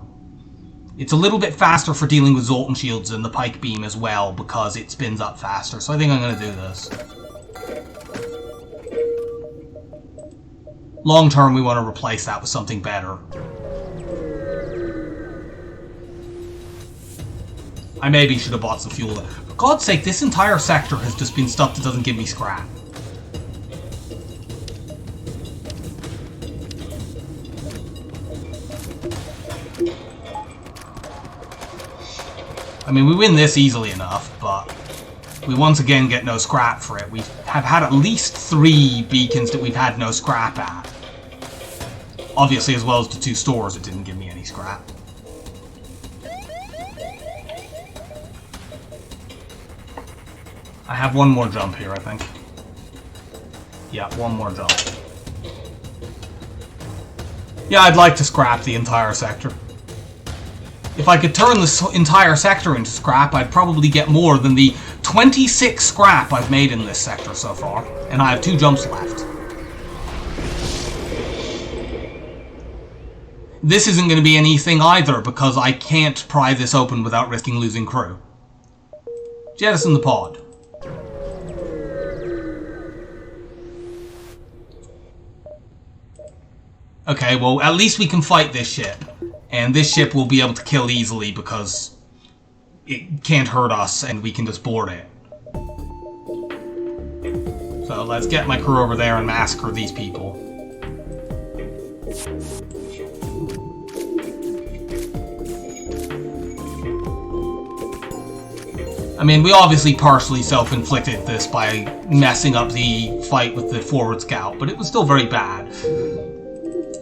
S1: It's a little bit faster for dealing with Zoltan shields than the pike beam as well, because it spins up faster, so I think I'm going to do this. Long term, we want to replace that with something better. I maybe should have bought some fuel. For God's sake, this entire sector has just been stuff that doesn't give me scrap. I mean, we win this easily enough, but we once again get no scrap for it. We have had at least 3 beacons that we've had no scrap at. Obviously, as well as the 2 stores, it didn't give me any scrap. I have one more jump here, I think. Yeah, one more jump. Yeah, I'd like to scrap the entire sector. If I could turn this entire sector into scrap, I'd probably get more than the 26 scrap I've made in this sector so far. And I have 2 jumps left. This isn't going to be anything either, because I can't pry this open without risking losing crew. Jettison the pod. Okay, well, at least we can fight this ship. And this ship will be able to kill easily because it can't hurt us and we can just board it. So let's get my crew over there and massacre these people. I mean, we obviously partially self-inflicted this by messing up the fight with the forward scout, but it was still very bad.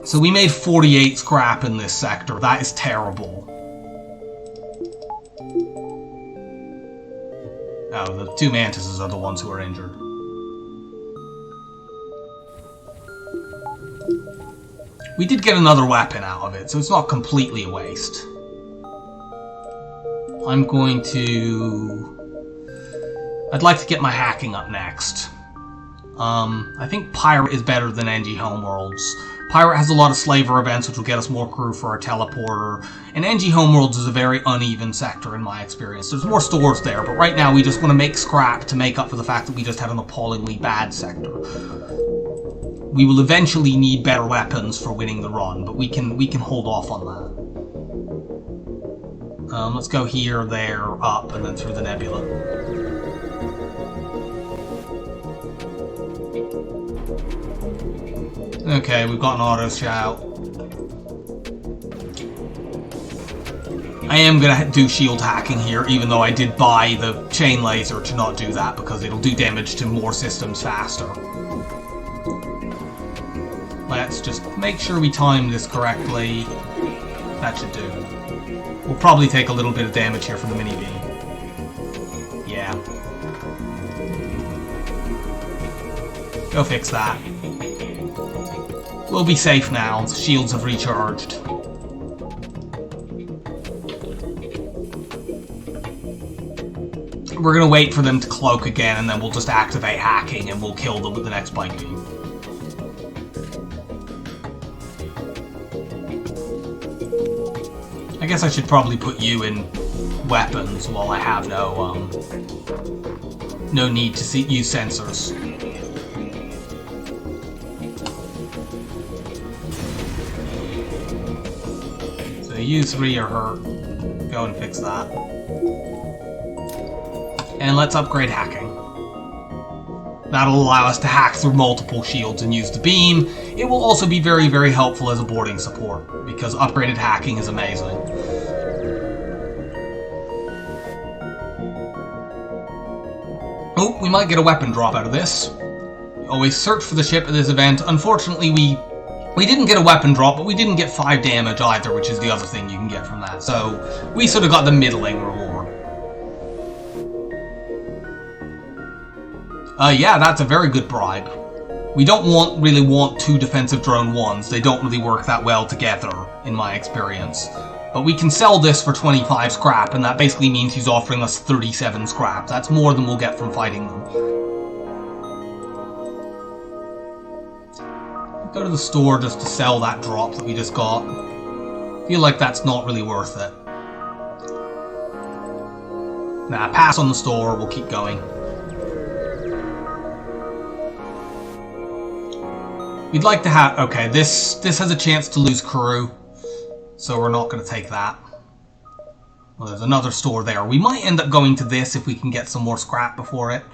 S1: So we made 48 scrap in this sector. That is terrible. Oh, the 2 mantises are the ones who are injured. We did get another weapon out of it, so it's not completely a waste. I'm going to... I'd like to get my hacking up next. I think Pirate is better than NG Homeworlds. Pirate has a lot of slaver events, which will get us more crew for our teleporter. And NG Homeworlds is a very uneven sector in my experience. There's more stores there, but right now we just want to make scrap to make up for the fact that we just had an appallingly bad sector. We will eventually need better weapons for winning the run, but we can hold off on that. Let's go here, there, up, and then through the nebula. Okay, we've got an auto shout. I am going to do shield hacking here, even though I did buy the chain laser to not do that, because it'll do damage to more systems faster. Let's just make sure we time this correctly. That should do. We'll probably take a little bit of damage here from the mini-B. Yeah. Go fix that. We'll be safe now. The shields have recharged. We're gonna wait for them to cloak again, and then we'll just activate hacking, and we'll kill them with the next bike beam. I guess I should probably put you in weapons while I have no need to use sensors. So you 3 are hurt. Go and fix that. And let's upgrade hacking. That'll allow us to hack through multiple shields and use the beam. It will also be very, very helpful as a boarding support, because upgraded hacking is amazing. Oh, we might get a weapon drop out of this. Always search for the ship at this event. Unfortunately, we didn't get a weapon drop, but we didn't get 5 damage either, which is the other thing you can get from that. So we sort of got the middling reward. Yeah, that's a very good bribe. We don't really want 2 defensive drone 1s. They don't really work that well together, in my experience. But we can sell this for 25 scrap, and that basically means he's offering us 37 scrap. That's more than we'll get from fighting them. Go to the store just to sell that drop that we just got. Feel like that's not really worth it. Nah, pass on the store, we'll keep going. We'd like to have... Okay, this has a chance to lose crew, so we're not going to take that. Well, there's another store there. We might end up going to this if we can get some more scrap before it.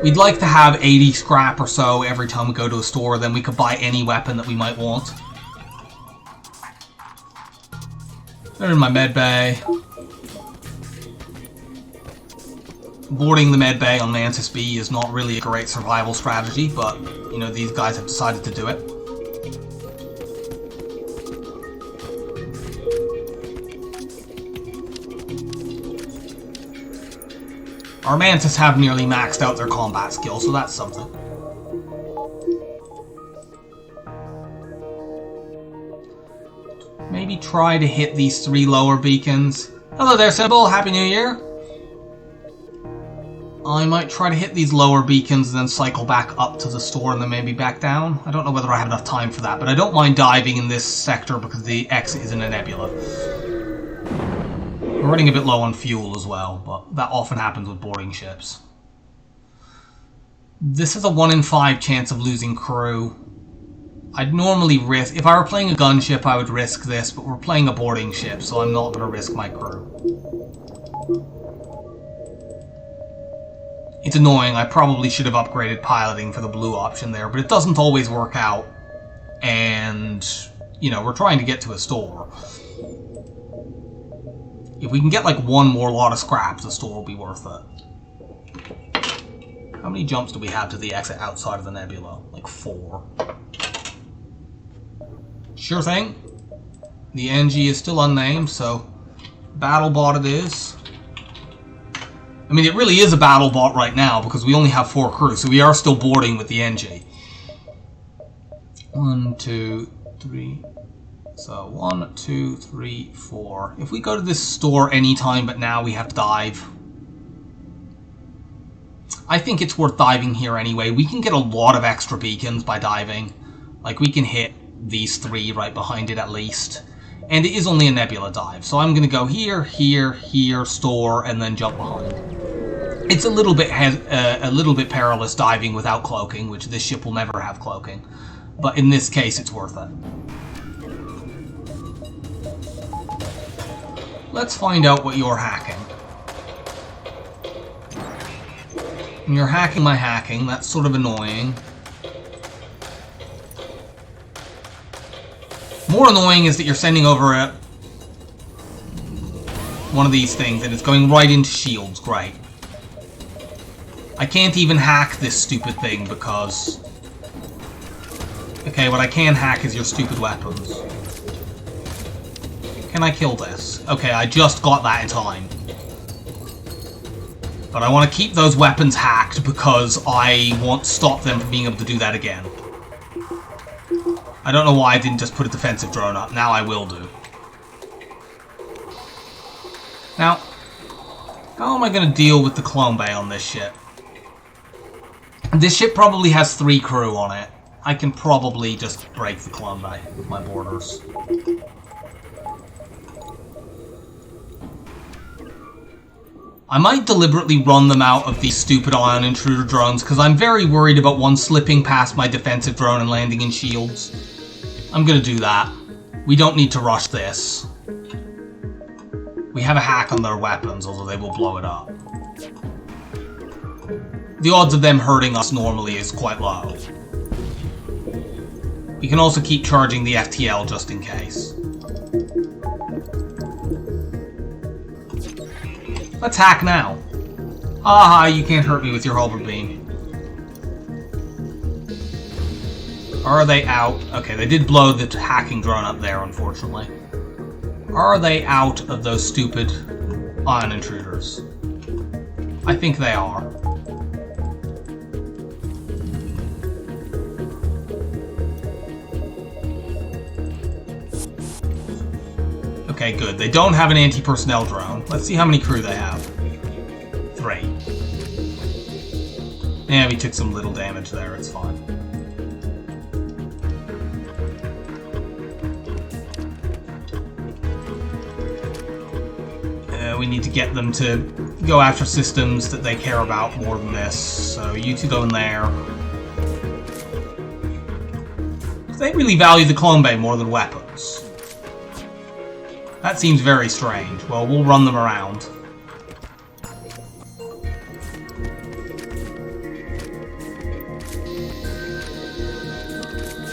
S1: We'd like to have 80 scrap or so every time we go to a store, then we could buy any weapon that we might want. They're in my med bay. Boarding the med bay on Mantis B is not really a great survival strategy, but, you know, these guys have decided to do it. Our Mantis have nearly maxed out their combat skill, so that's something. maybe try to hit these 3 lower beacons. Hello there, Sybil. Happy New Year. I might try to hit these lower beacons and then cycle back up to the store and then maybe back down. I don't know whether I have enough time for that, but I don't mind diving in this sector because the exit is in a nebula. We're running a bit low on fuel as well, but that often happens with boarding ships. This is a 1 in 5 chance of losing crew. I'd normally risk... If I were playing a gunship, I would risk this, but we're playing a boarding ship, so I'm not going to risk my crew. It's annoying. I probably should have upgraded piloting for the blue option there, but it doesn't always work out. And, you know, we're trying to get to a store. If we can get, like, 1 more lot of scrap, the store will be worth it. How many jumps do we have to the exit outside of the nebula? Like 4. Sure thing. The NG is still unnamed, so BattleBot it is. I mean, it really is a BattleBot right now because we only have 4 crew, so we are still boarding with the NG. 1, 2, 3. So 1, 2, 3, 4. If we go to this store anytime but now, we have to dive. I think it's worth diving here anyway. We can get a lot of extra beacons by diving. Like, we can hit these 3 right behind it at least. And it is only a nebula dive, so I'm going to go here, here, here, store, and then jump behind. It's a little bit perilous diving without cloaking, which this ship will never have cloaking. But in this case, it's worth it. Let's find out what you're hacking. And you're hacking my hacking. That's sort of annoying. More annoying is that you're sending over one of these things and it's going right into shields. Great. I can't even hack this stupid thing because... Okay, what I can hack is your stupid weapons. Can I kill this? Okay, I just got that in time. But I want to keep those weapons hacked because I want to stop them from being able to do that again. I don't know why I didn't just put a defensive drone up. Now I will do. Now, how am I going to deal with the clone bay on this ship? This ship probably has 3 crew on it. I can probably just break the clone bay with my boarders. I might deliberately run them out of these stupid ion intruder drones because I'm very worried about one slipping past my defensive drone and landing in shields. I'm gonna do that. We don't need to rush this. We have a hack on their weapons, although they will blow it up. The odds of them hurting us normally is quite low. We can also keep charging the FTL just in case. Let's hack now. Haha, you can't hurt me with your halberd beam. Are they out? Okay, they did blow the hacking drone up there, unfortunately. Are they out of those stupid ion intruders? I think they are. Okay, good. They don't have an anti-personnel drone. Let's see how many crew they have. 3. Yeah, we took some little damage there. It's fine. We need to get them to go after systems that they care about more than this. So you two go in there. They really value the clone bay more than weapons. That seems very strange. Well, we'll run them around.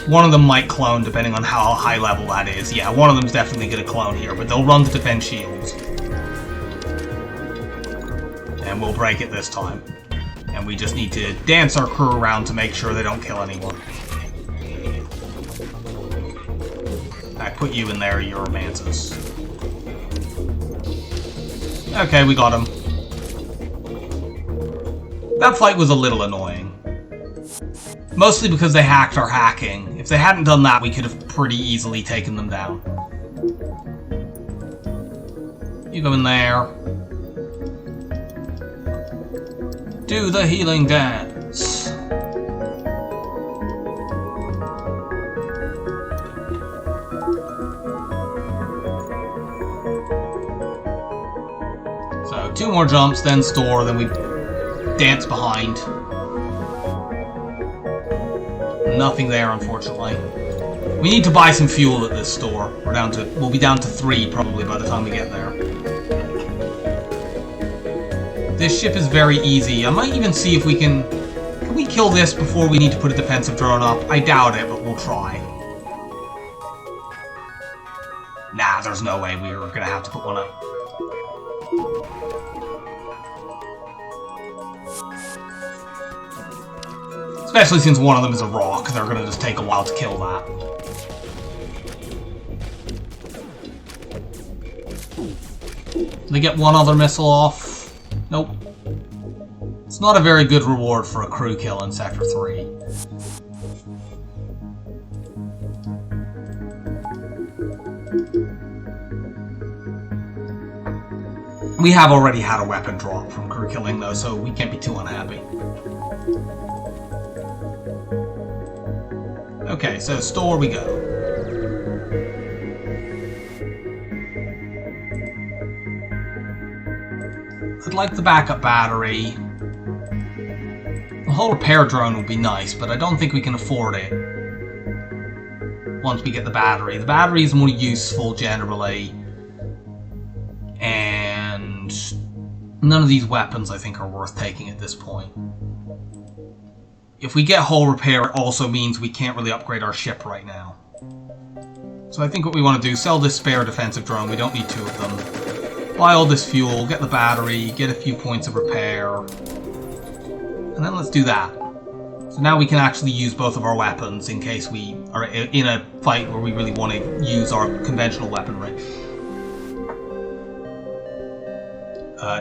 S1: One of them might clone, depending on how high level that is. Yeah, one of them's definitely going to clone here, but they'll run to defend shields. And we'll break it this time. And we just need to dance our crew around to make sure they don't kill anyone. I put you in there, you're a Mantis. Okay, we got him. That fight was a little annoying. Mostly because they hacked our hacking. If they hadn't done that, we could have pretty easily taken them down. You go in there. Do the healing dance. So 2 more jumps, then store, then we dance behind. Nothing there, unfortunately. We need to buy some fuel at this store. We'll be down to 3 probably by the time we get there. This ship is very easy. I might even see if we can we kill this before we need to put a defensive drone up? I doubt it, but we'll try. Nah, there's no way we were gonna have to put one up. Especially since one of them is a rock, they're gonna just take a while to kill that. Did they get one other missile off? Nope. It's not a very good reward for a crew kill in Sector 3. We have already had a weapon drop from crew killing though, so we can't be too unhappy. Okay, so store we go. I'd like the backup battery. The whole repair drone would be nice, but I don't think we can afford it once we get the battery. The battery is more useful generally, and none of these weapons I think are worth taking at this point. If we get hull repair, it also means we can't really upgrade our ship right now. So I think what we want to do, sell this spare defensive drone, we don't need 2 of them. Buy all this fuel, get the battery, get a few points of repair, and then let's do that. So now we can actually use both of our weapons in case we are in a fight where we really want to use our conventional weaponry.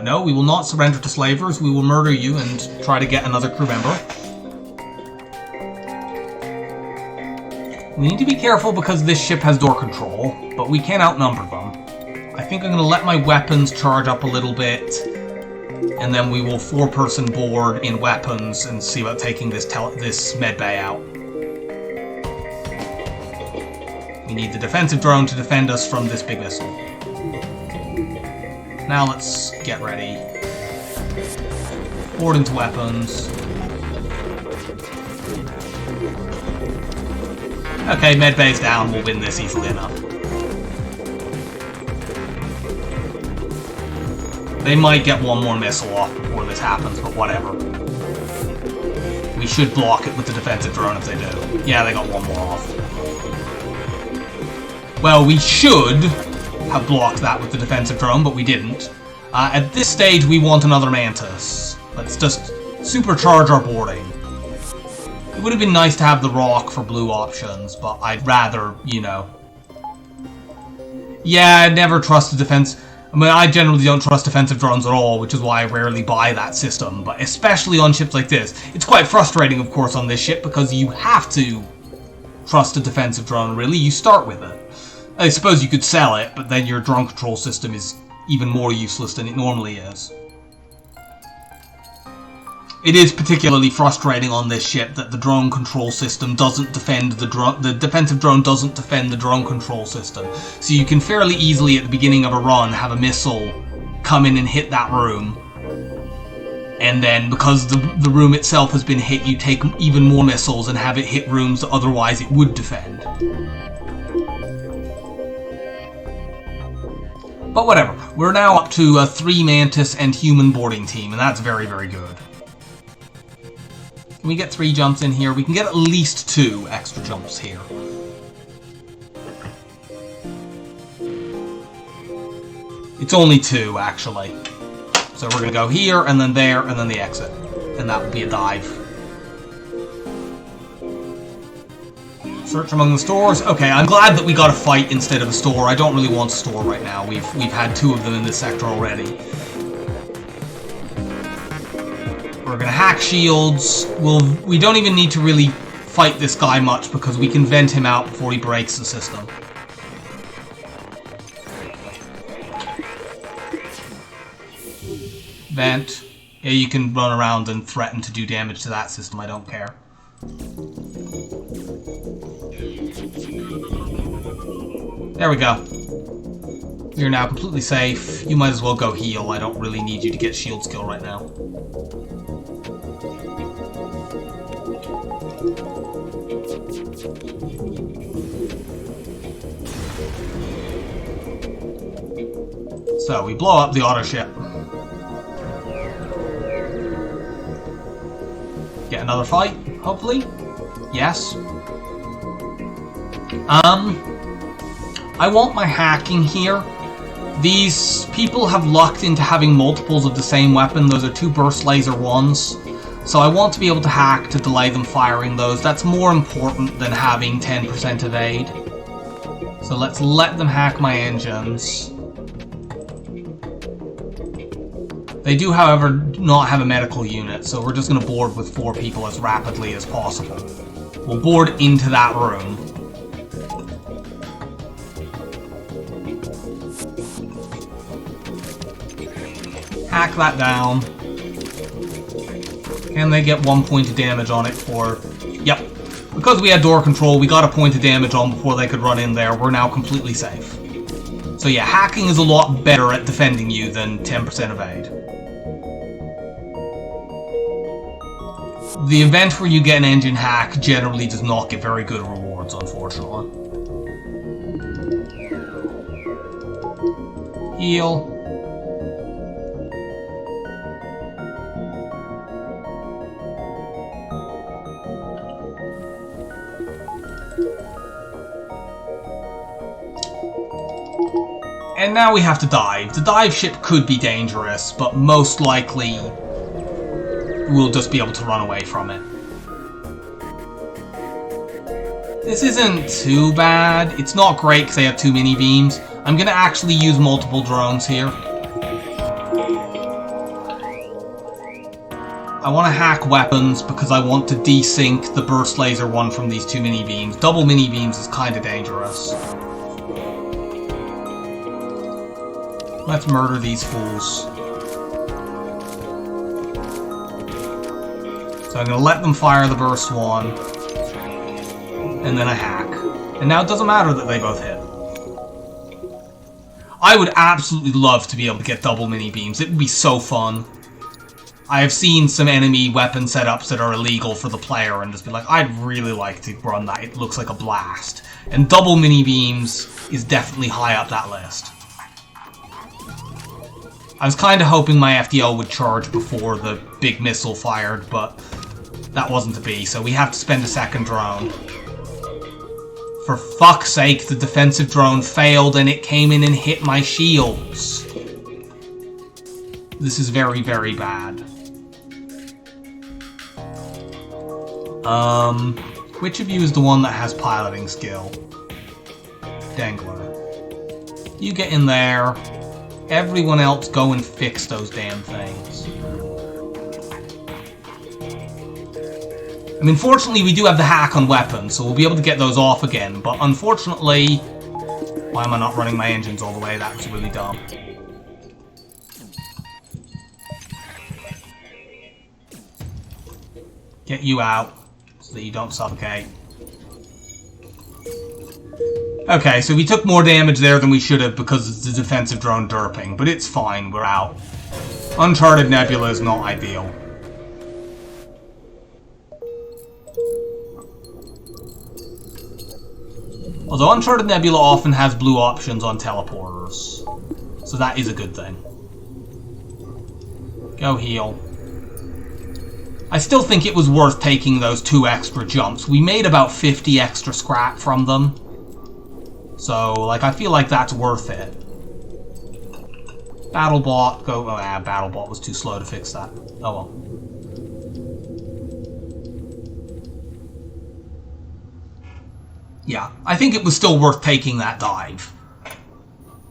S1: No, we will not surrender to slavers. We will murder you and try to get another crew member. We need to be careful because this ship has door control, but we can outnumber them. I think I'm going to let my weapons charge up a little bit, and then we will 4-person board in weapons and see about taking this medbay out. We need the defensive drone to defend us from this big missile. Now let's get ready. Board into weapons. Okay, medbay's down, we'll win this easily enough. They might get one more missile off before this happens, but whatever. We should block it with the defensive drone if they do. Yeah, they got one more off. Well, we should have blocked that with the defensive drone, but we didn't. At this stage, we want another Mantis. Let's just supercharge our boarding. It would have been nice to have the rock for blue options, but I'd rather, you know... Yeah, I never trust the defense... I mean, I generally don't trust defensive drones at all, which is why I rarely buy that system, but especially on ships like this. It's quite frustrating, of course, on this ship, because you have to trust a defensive drone, really. You start with it. I suppose you could sell it, but then your drone control system is even more useless than it normally is. It is particularly frustrating on this ship that the drone control system doesn't defend the defensive drone doesn't defend the drone control system. So you can fairly easily at the beginning of a run have a missile come in and hit that room. And then because the room itself has been hit, you take even more missiles and have it hit rooms that otherwise it would defend. But whatever, we're now up to a 3 Mantis and human boarding team, and that's very, very good. Can we get 3 jumps in here? We can get at least 2 extra jumps here. It's only 2, actually. So we're going to go here, and then there, and then the exit. And that will be a dive. Search among the stores. Okay, I'm glad that we got a fight instead of a store. I don't really want a store right now. We've had 2 of them in this sector already. We're gonna hack shields. We don't even need to really fight this guy much because we can vent him out before he breaks the system. Vent. Yeah, you can run around and threaten to do damage to that system, I don't care. There we go. You're now completely safe. You might as well go heal. I don't really need you to get shield skill right now. So, we blow up the auto ship. Get another fight, hopefully. Yes. I want my hacking here. These people have lucked into having multiples of the same weapon. Those are 2 burst laser ones. So I want to be able to hack to delay them firing those. That's more important than having 10% evade. So let's let them hack my engines. They do, however, not have a medical unit, so we're just going to board with 4 people as rapidly as possible. We'll board into that room. Hack that down. Can they get 1 point of damage on it for... Yep. Because we had door control, we got a point of damage on before they could run in there. We're now completely safe. So yeah, hacking is a lot better at defending you than 10% evade. The event where you get an engine hack generally does not get very good rewards, unfortunately. Heal. And now we have to dive. The dive ship could be dangerous, but most likely we'll just be able to run away from it. This isn't too bad. It's not great because they have 2 mini beams. I'm going to actually use multiple drones here. I want to hack weapons because I want to desync the burst laser one from these 2 mini beams. Double mini beams is kind of dangerous. Let's murder these fools. So I'm going to let them fire the burst one. And then I hack. And now it doesn't matter that they both hit. I would absolutely love to be able to get double mini beams. It would be so fun. I have seen some enemy weapon setups that are illegal for the player and just be like, I'd really like to run that. It looks like a blast. And double mini beams is definitely high up that list. I was kind of hoping my FTL would charge before the big missile fired, but that wasn't to be, so we have to spend a second drone. For fuck's sake, the defensive drone failed and it came in and hit my shields. This is very, very bad. Which of you is the one that has piloting skill? Dangler. You get in there. Everyone else go and fix those damn things. I mean, fortunately we do have the hack on weapons, so we'll be able to get those off again, but unfortunately... Why am I not running my engines all the way? That was really dumb. Get you out, so that you don't suffocate. Okay, so we took more damage there than we should have because it's the defensive drone derping, but it's fine, we're out. Uncharted Nebula is not ideal. Although Uncharted Nebula often has blue options on teleporters, so that is a good thing. Go heal. I still think it was worth taking those 2 extra jumps. We made about 50 extra scrap from them. So, like, I feel like that's worth it. BattleBot, go... Oh, yeah, BattleBot was too slow to fix that. Oh well. Yeah, I think it was still worth taking that dive.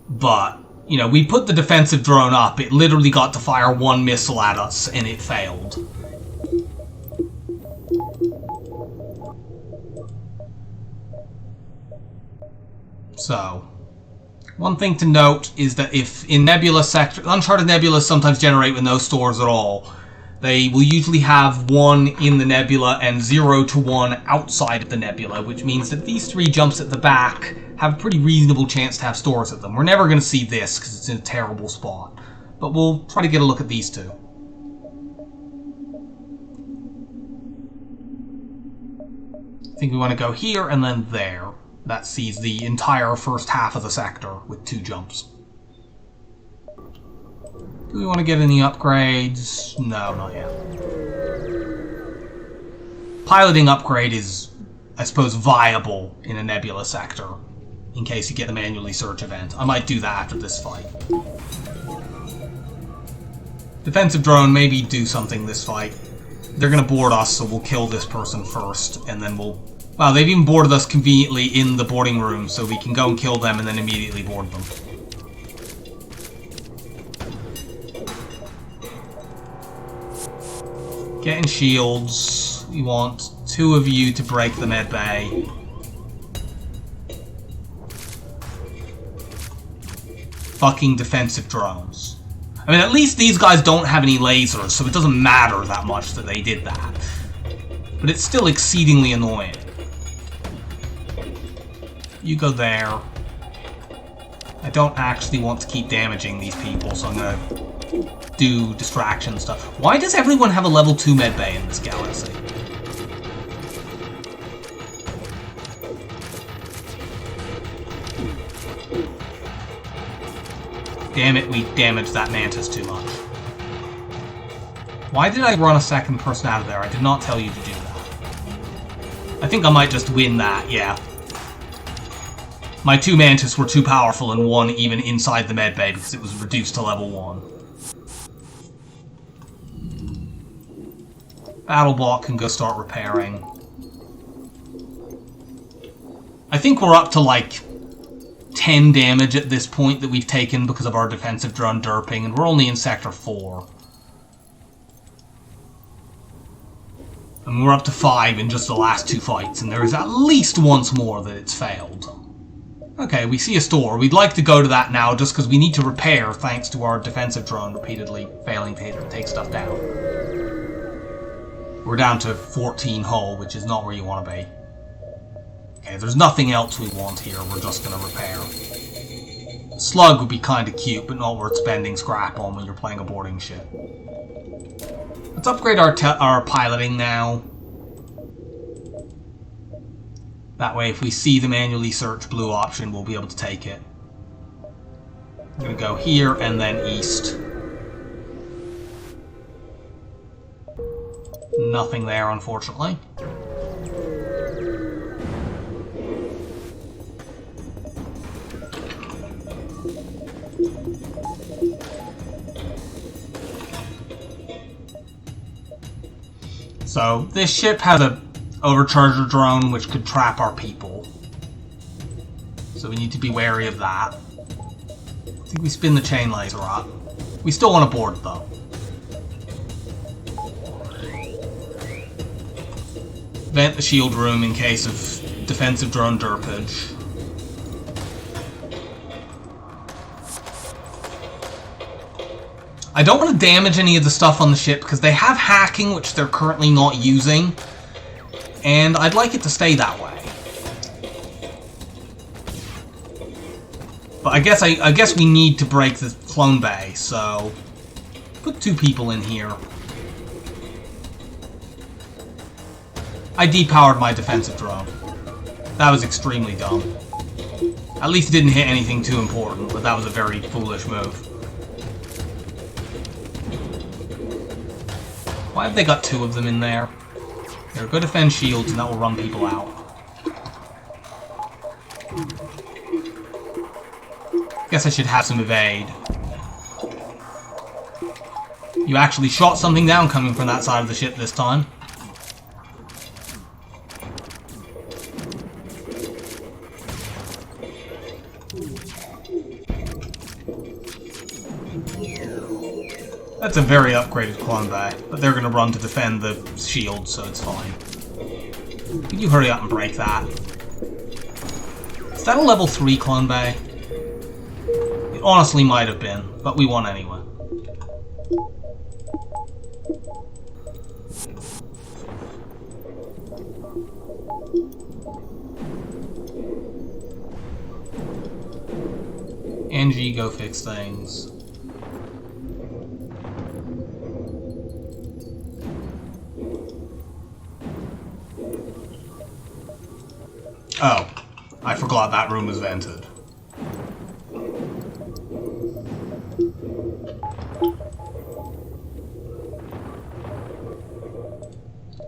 S1: But, you know, we put the defensive drone up, it literally got to fire 1 missile at us, and it failed. So, One thing to note is that if in nebula sector, uncharted nebulas sometimes generate with no stores at all. They will usually have 1 in the nebula and 0 to 1 outside of the nebula, which means that these 3 jumps at the back have a pretty reasonable chance to have stores at them. We're never going to see this because it's in a terrible spot, but we'll try to get a look at these 2. I think we want to go here and then there. That sees the entire first half of the sector with 2 jumps. Do we want to get any upgrades? No, not yet. Piloting upgrade is, I suppose, viable in a nebula sector, in case you get a manually search event. I might do that after this fight. Defensive drone, maybe do something this fight. They're going to board us, so we'll kill this person first, and then we'll... Wow, they've even boarded us conveniently in the boarding room, so we can go and kill them and then immediately board them. Getting shields. We want 2 of you to break the med bay. Fucking defensive drones. I mean, at least these guys don't have any lasers, so it doesn't matter that much that they did that. But it's still exceedingly annoying. You go there. I don't actually want to keep damaging these people, so I'm gonna do distraction stuff. Why does everyone have a level 2 medbay in this galaxy? Damn it, we damaged that Mantis too much. Why did I run a second person out of there? I did not tell you to do that. I think I might just win that, yeah. My 2 Mantis were too powerful and won even inside the medbay because it was reduced to level 1. Battlebot can go start repairing. I think we're up to like 10 damage at this point that we've taken because of our defensive drone derping, and we're only in Sector 4. And we're up to 5 in just the last 2 fights, and there is at least once more that it's failed. Okay, we see a store. We'd like to go to that now just because we need to repair thanks to our defensive drone repeatedly failing to take stuff down. We're down to 14 hull, which is not where you want to be. Okay, there's nothing else we want here. We're just going to repair. Slug would be kind of cute, but not worth spending scrap on when you're playing a boarding ship. Let's upgrade our piloting now. That way, if we see the manually search blue option, we'll be able to take it. I'm going to go here and then east. Nothing there, unfortunately. So, this ship has a overcharger drone which could trap our people. So we need to be wary of that. I think we spin the chain laser up. We still want to board though. Vent the shield room in case of defensive drone derpage. I don't want to damage any of the stuff on the ship because they have hacking which they're currently not using. And I'd like it to stay that way. But I guess we need to break the clone bay, so put 2 people in here. I depowered my defensive drone. That was extremely dumb. At least it didn't hit anything too important, but that was a very foolish move. Why have they got 2 of them in there? They're good defend shields, and that will run people out. Guess I should have some evade. You actually shot something down coming from that side of the ship this time. That's a very upgraded clone bay, but they're going to run to defend the shield, so it's fine. Can you hurry up and break that? Is that a level 3 clone bay? honestly might have been, but we won anyway. NG, go fix things. Oh, I forgot that room was vented.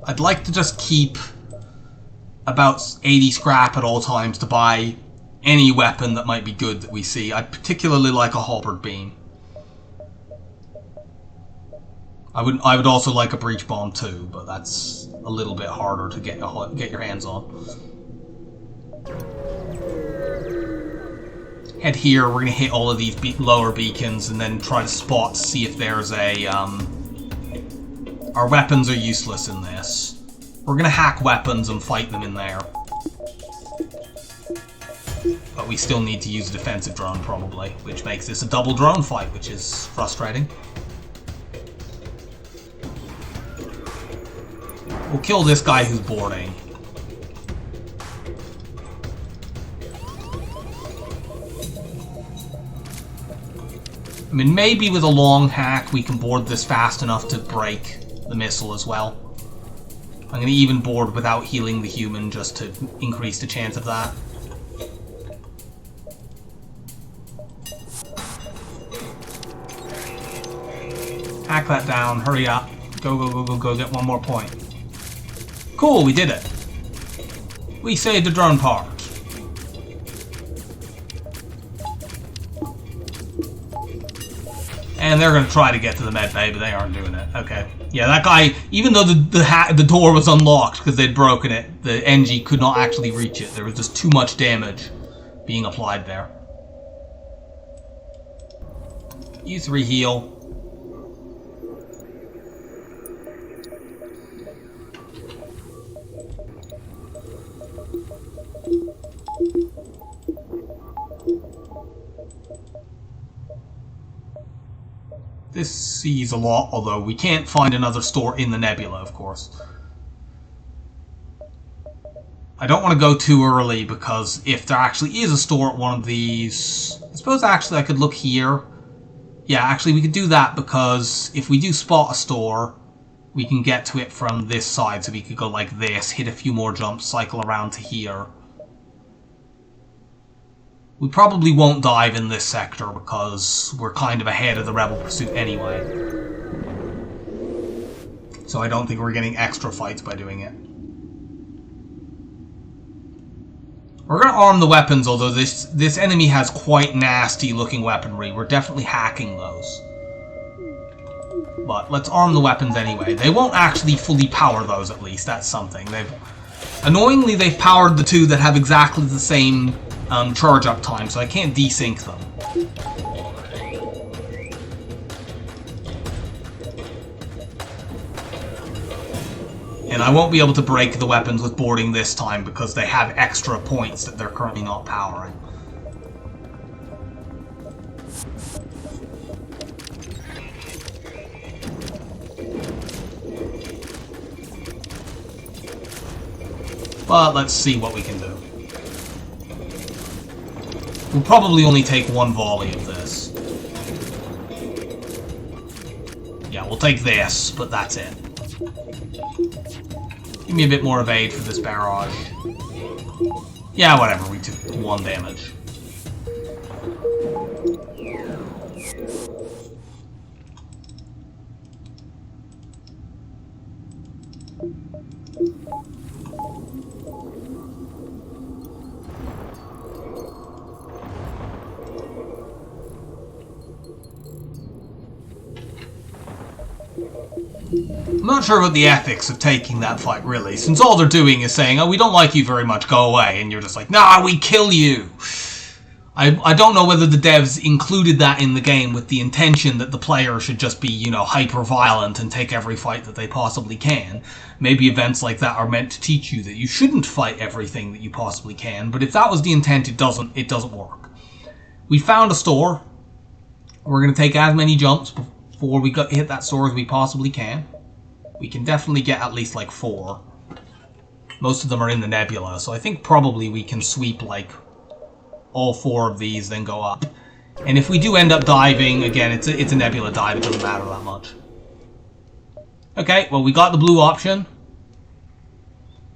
S1: I'd like to just keep about 80 scrap at all times to buy any weapon that might be good that we see. I'd particularly like a halberd beam. I would also like a breach bomb too, but that's a little bit harder to get your hands on. Head here, we're gonna hit all of these lower beacons and then try to spot to see if there's a our weapons are useless in this. We're gonna hack weapons and fight them in there. But we still need to use a defensive drone probably, which makes this a double drone fight, which is frustrating. We'll kill this guy who's boarding. I mean, maybe with a long hack we can board this fast enough to break the missile as well. I'm going to even board without healing the human just to increase the chance of that. Hack that down, hurry up. Go, go, go, go, go, get one more point. Cool, we did it. We saved the drone park. And they're going to try to get to the med bay, but they aren't doing it. Okay. Yeah, that guy, even though the door was unlocked because they'd broken it, the NG could not actually reach it. There was just too much damage being applied there. You 3 heal. This sees a lot, although we can't find another store in the nebula, of course. I don't want to go too early, because if there actually is a store at one of these... I suppose actually I could look here. Yeah, actually we could do that, because if we do spot a store, we can get to it from this side, so we could go like this, hit a few more jumps, cycle around to here. We probably won't dive in this sector because we're kind of ahead of the rebel pursuit anyway. So I don't think we're getting extra fights by doing it. We're going to arm the weapons, although this enemy has quite nasty looking weaponry. We're definitely hacking those. But let's arm the weapons anyway. They won't actually fully power those, at least. That's something. Annoyingly, they've powered the two that have exactly the same charge up time, so I can't desync them. And I won't be able to break the weapons with boarding this time because they have extra points that they're currently not powering. But let's see what we can do. We'll probably only take one volley of this. Yeah, we'll take this, but that's it. Give me a bit more evade for this barrage. Yeah, whatever, we took 1 damage. I'm not sure about the ethics of taking that fight, really, since all they're doing is saying, oh, we don't like you very much, go away, and you're just like, nah, we kill you! I don't know whether the devs included that in the game with the intention that the player should just be, you know, hyper-violent and take every fight that they possibly can. Maybe events like that are meant to teach you that you shouldn't fight everything that you possibly can, but if that was the intent, it doesn't work. We found a store. We're going to take as many jumps before we hit that store as we possibly can. We can definitely get at least like 4. Most of them are in the nebula, so I think probably we can sweep like all 4 of these, then go up. And if we do end up diving, again, it's a nebula dive, it doesn't matter that much. Okay, well, we got the blue option.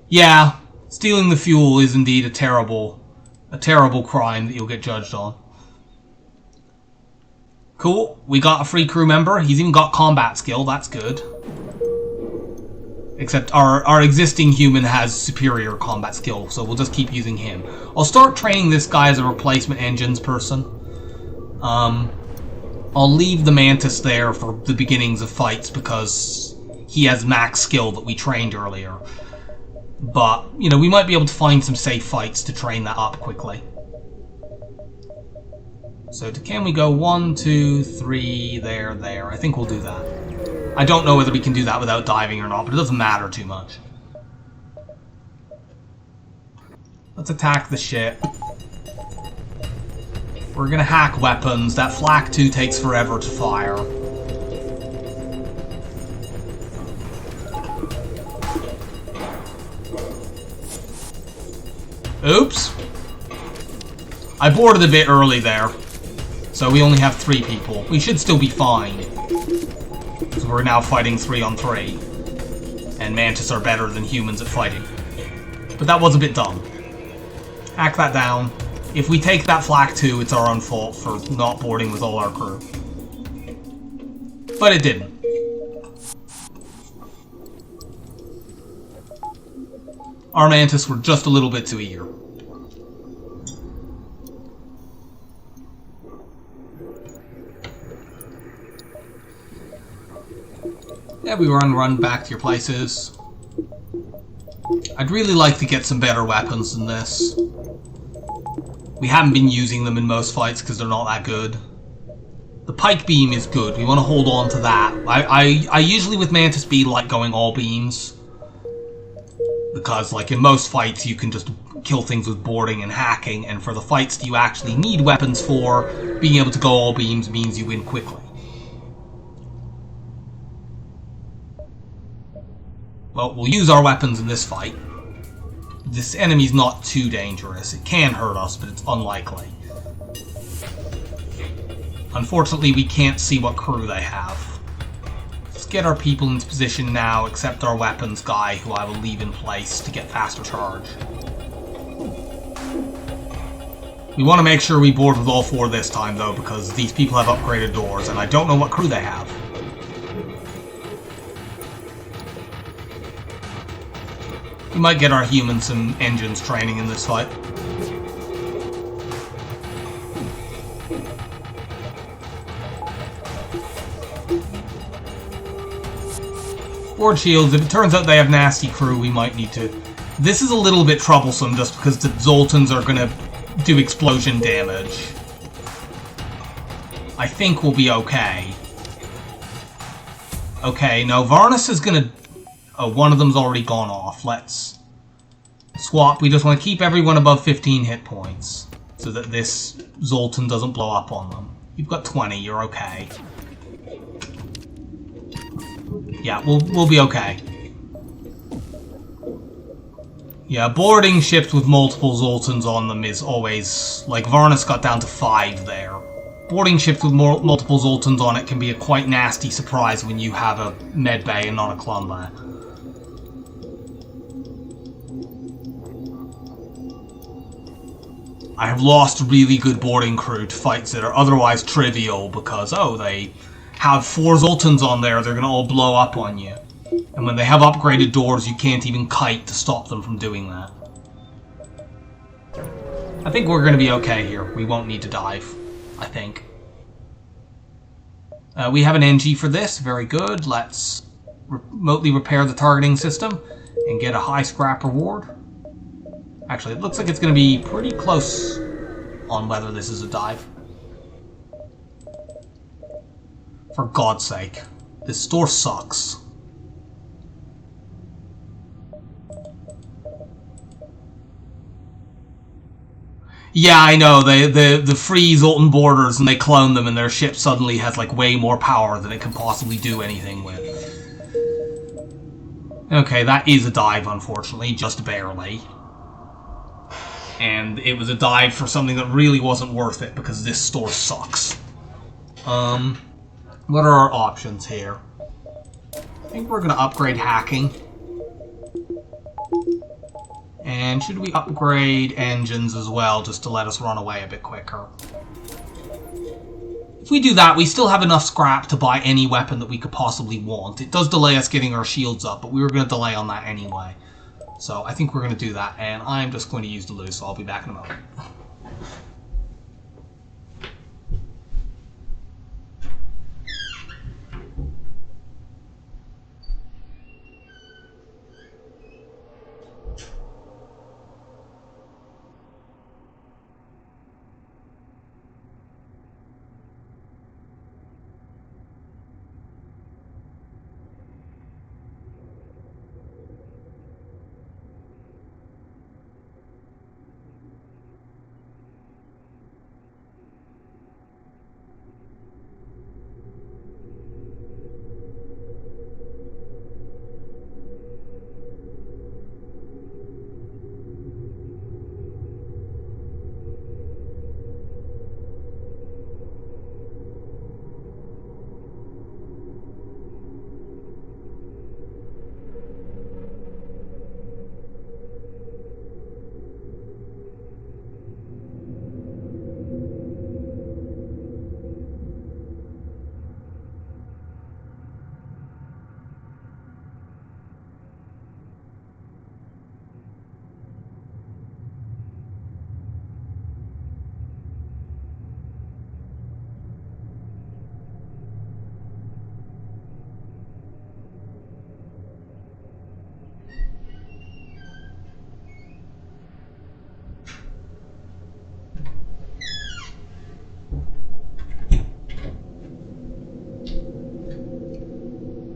S1: Yeah, stealing the fuel is indeed a terrible crime that you'll get judged on. Cool, we got a free crew member. He's even got combat skill, that's good. Except our existing human has superior combat skill, so we'll just keep using him. I'll start training this guy as a replacement engines person. I'll leave the Mantis there for the beginnings of fights because he has max skill that we trained earlier. But, you know, we might be able to find some safe fights to train that up quickly. So can we go 1, 2, 3, there? I think we'll do that. I don't know whether we can do that without diving or not, but it doesn't matter too much. Let's attack the ship. We're gonna hack weapons. That Flak 2 takes forever to fire. Oops. I boarded a bit early there. So we only have 3 people. We should still be fine. Because we're now fighting 3 on 3. And Mantis are better than humans at fighting. But that was a bit dumb. Hack that down. If we take that Flak 2, it's our own fault for not boarding with all our crew. But it didn't. Our Mantis were just a little bit too eager. Everyone run back to your places. I'd really like to get some better weapons than this. We haven't been using them in most fights because they're not that good. The pike beam is good. We want to hold on to that. I usually with Mantis B like going all beams. Because like in most fights you can just kill things with boarding and hacking, and for the fights that you actually need weapons for, being able to go all beams means you win quickly. Well, we'll use our weapons in this fight. This enemy's not too dangerous. It can hurt us, but it's unlikely. Unfortunately, we can't see what crew they have. Let's get our people into position now, except our weapons guy, who I will leave in place to get faster charge. We want to make sure we board with all 4 this time, though, because these people have upgraded doors, and I don't know what crew they have. We might get our humans some engines training in this fight. Board shields. If it turns out they have nasty crew, we might need to... This is a little bit troublesome just because the Zoltans are going to do explosion damage. I think we'll be okay. Okay, now Varnus is going to... Oh, one of them's already gone off. Let's swap. We just want to keep everyone above 15 hit points so that this Zoltan doesn't blow up on them. You've got 20. You're okay. Yeah, we'll be okay. Yeah, boarding ships with multiple Zoltans on them is always... Like, Varnus got down to 5 there. Boarding ships with multiple Zoltans on it can be a quite nasty surprise when you have a medbay and not a Clumba. I have lost really good boarding crew to fights that are otherwise trivial because, oh, they have 4 Zoltans on there, they're going to all blow up on you. And when they have upgraded doors, you can't even kite to stop them from doing that. I think we're going to be okay here. We won't need to dive, I think. We have an NG for this, very good. Let's remotely repair the targeting system and get a high scrap reward. Actually, it looks like it's going to be pretty close on whether this is a dive. For God's sake, this store sucks. Yeah, I know. The free Zoltan borders and they clone them, and their ship suddenly has like way more power than it can possibly do anything with. Okay, that is a dive, unfortunately, just barely. And it was a dive for something that really wasn't worth it because this store sucks. What are our options here? I think we're going to upgrade hacking. And should we upgrade engines as well, just to let us run away a bit quicker? If we do that, we still have enough scrap to buy any weapon that we could possibly want. It does delay us getting our shields up, but we were going to delay on that anyway. So I think we're going to do that, and I'm just going to use the loot, so I'll be back in a moment.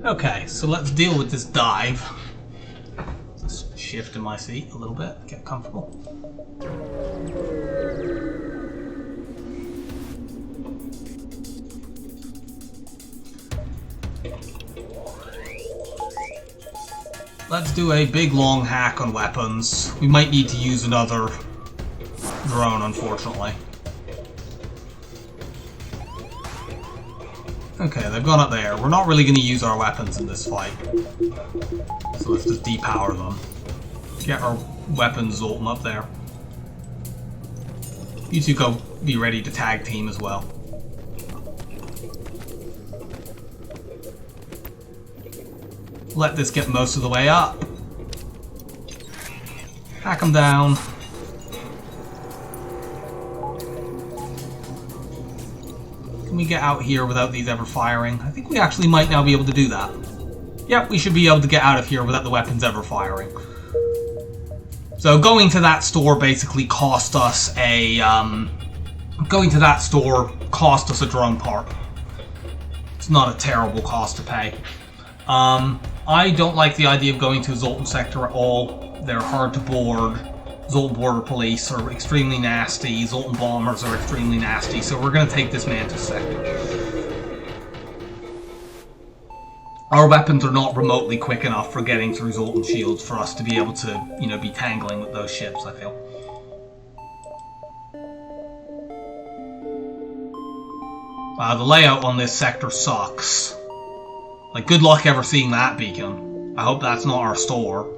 S1: Okay, so let's deal with this dive. Just shift in my seat a little bit, get comfortable. Let's do a big long hack on weapons. We might need to use another drone, unfortunately. Okay, they've gone up there. We're not really going to use our weapons in this fight. So let's just depower them. Get our weapons Zoltan up there. You two go be ready to tag team as well. Let this get most of the way up. Hack them down. Can we get out here without these ever firing? I think we actually might now be able to do that. Yep, we should be able to get out of here without the weapons ever firing. So going to that store basically cost us a... going to that store cost us a drone part. It's not a terrible cost to pay. I don't like the idea of going to a Zoltan sector at all. They're hard to board. Zoltan border police are extremely nasty. Zoltan bombers are extremely nasty. So we're going to take this Mantis sector. Our weapons are not remotely quick enough for getting through Zoltan shields for us to be able to, you know, be tangling with those ships, I feel. The layout on this sector sucks. Like, good luck ever seeing that beacon. I hope that's not our store.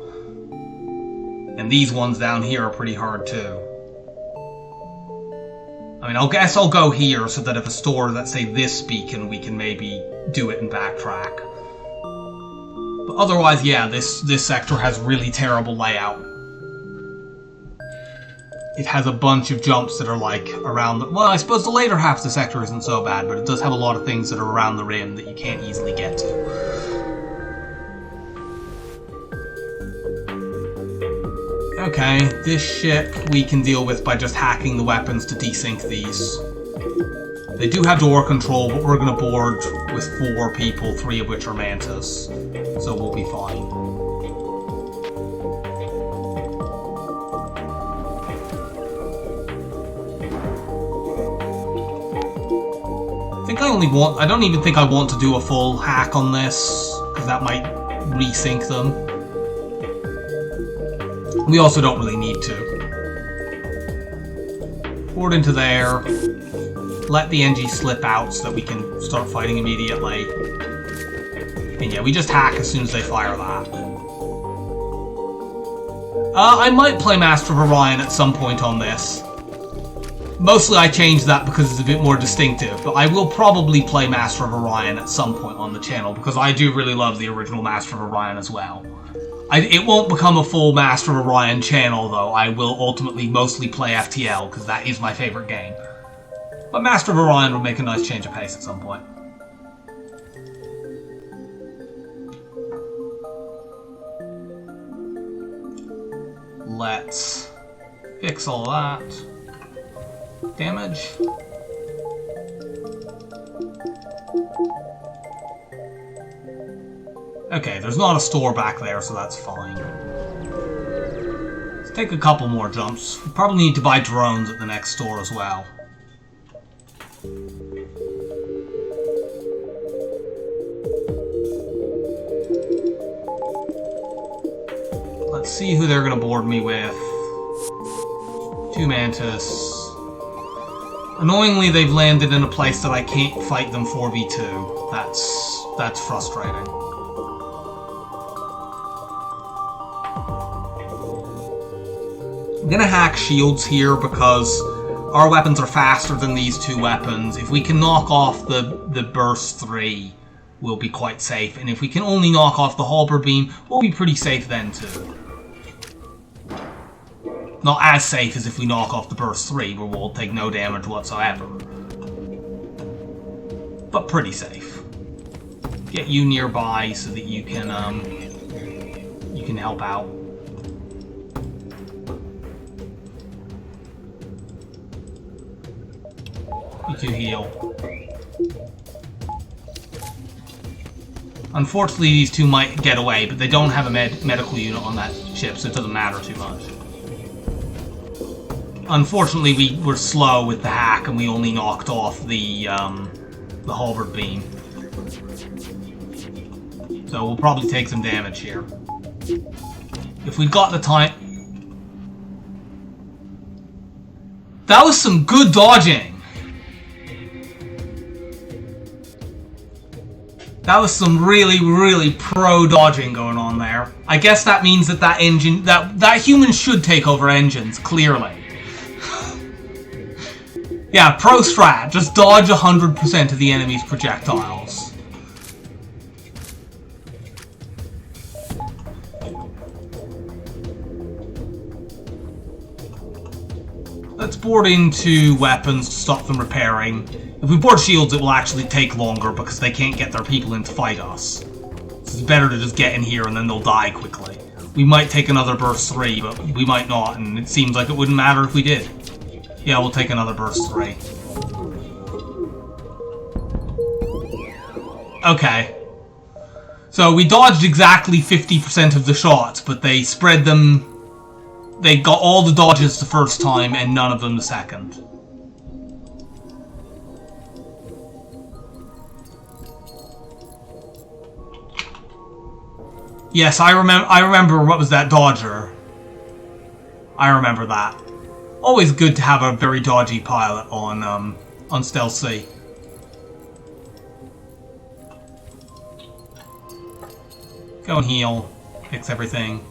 S1: And these ones down here are pretty hard too. I mean, I guess I'll go here so that if a store, let's say this beacon, we can maybe do it and backtrack. But otherwise, yeah, this sector has really terrible layout. It has a bunch of jumps that are like around the... Well, I suppose the later half of the sector isn't so bad, but it does have a lot of things that are around the rim that you can't easily get to. Okay, this ship we can deal with by just hacking the weapons to desync these. They do have door control, but we're going to board with 4 people, 3 of which are Mantis. So we'll be fine. I don't even think I want to do a full hack on this, because that might resync them. We also don't really need to. Forward into there. Let the NG slip out so that we can start fighting immediately. And yeah, we just hack as soon as they fire that. I might play Master of Orion at some point on this. Mostly I changed that because it's a bit more distinctive, but I will probably play Master of Orion at some point on the channel, because I do really love the original Master of Orion as well. It won't become a full Master of Orion channel, though. I will ultimately mostly play FTL, because that is my favorite game. But Master of Orion would make a nice change of pace at some point. Let's fix all that. Damage. Okay, there's not a store back there, so that's fine. Let's take a couple more jumps. We probably need to buy drones at the next store as well. Let's see who they're going to board me with. 2 Mantis. Annoyingly, they've landed in a place that I can't fight them 4v2. That's frustrating. I'm gonna hack shields here because our weapons are faster than these 2 weapons. If we can knock off the burst 3, we'll be quite safe. And if we can only knock off the halberd beam, we'll be pretty safe then too. Not as safe as if we knock off the burst 3, where we'll take no damage whatsoever. But pretty safe. Get you nearby so that you can help out. You two heal. Unfortunately, these 2 might get away, but they don't have a medical unit on that ship, so it doesn't matter too much. Unfortunately, we were slow with the hack, and we only knocked off the halberd beam. So we'll probably take some damage here. If we got the time... That was some good dodging! That was some really, really pro dodging going on there. I guess that means that engine... That human should take over engines, clearly. Yeah, pro strat. Just dodge 100% of the enemy's projectiles. Let's board into weapons to stop them repairing. If we board shields, it will actually take longer because they can't get their people in to fight us. So it's better to just get in here and then they'll die quickly. We might take another burst 3, but we might not, and it seems like it wouldn't matter if we did. Yeah, we'll take another burst 3. Okay. So we dodged exactly 50% of the shots, but they spread them... They got all the dodges the first time and none of them the second. Yes, I remember what was that dodger. I remember that. Always good to have a very dodgy pilot on Stealth C. Go and heal. Fix everything.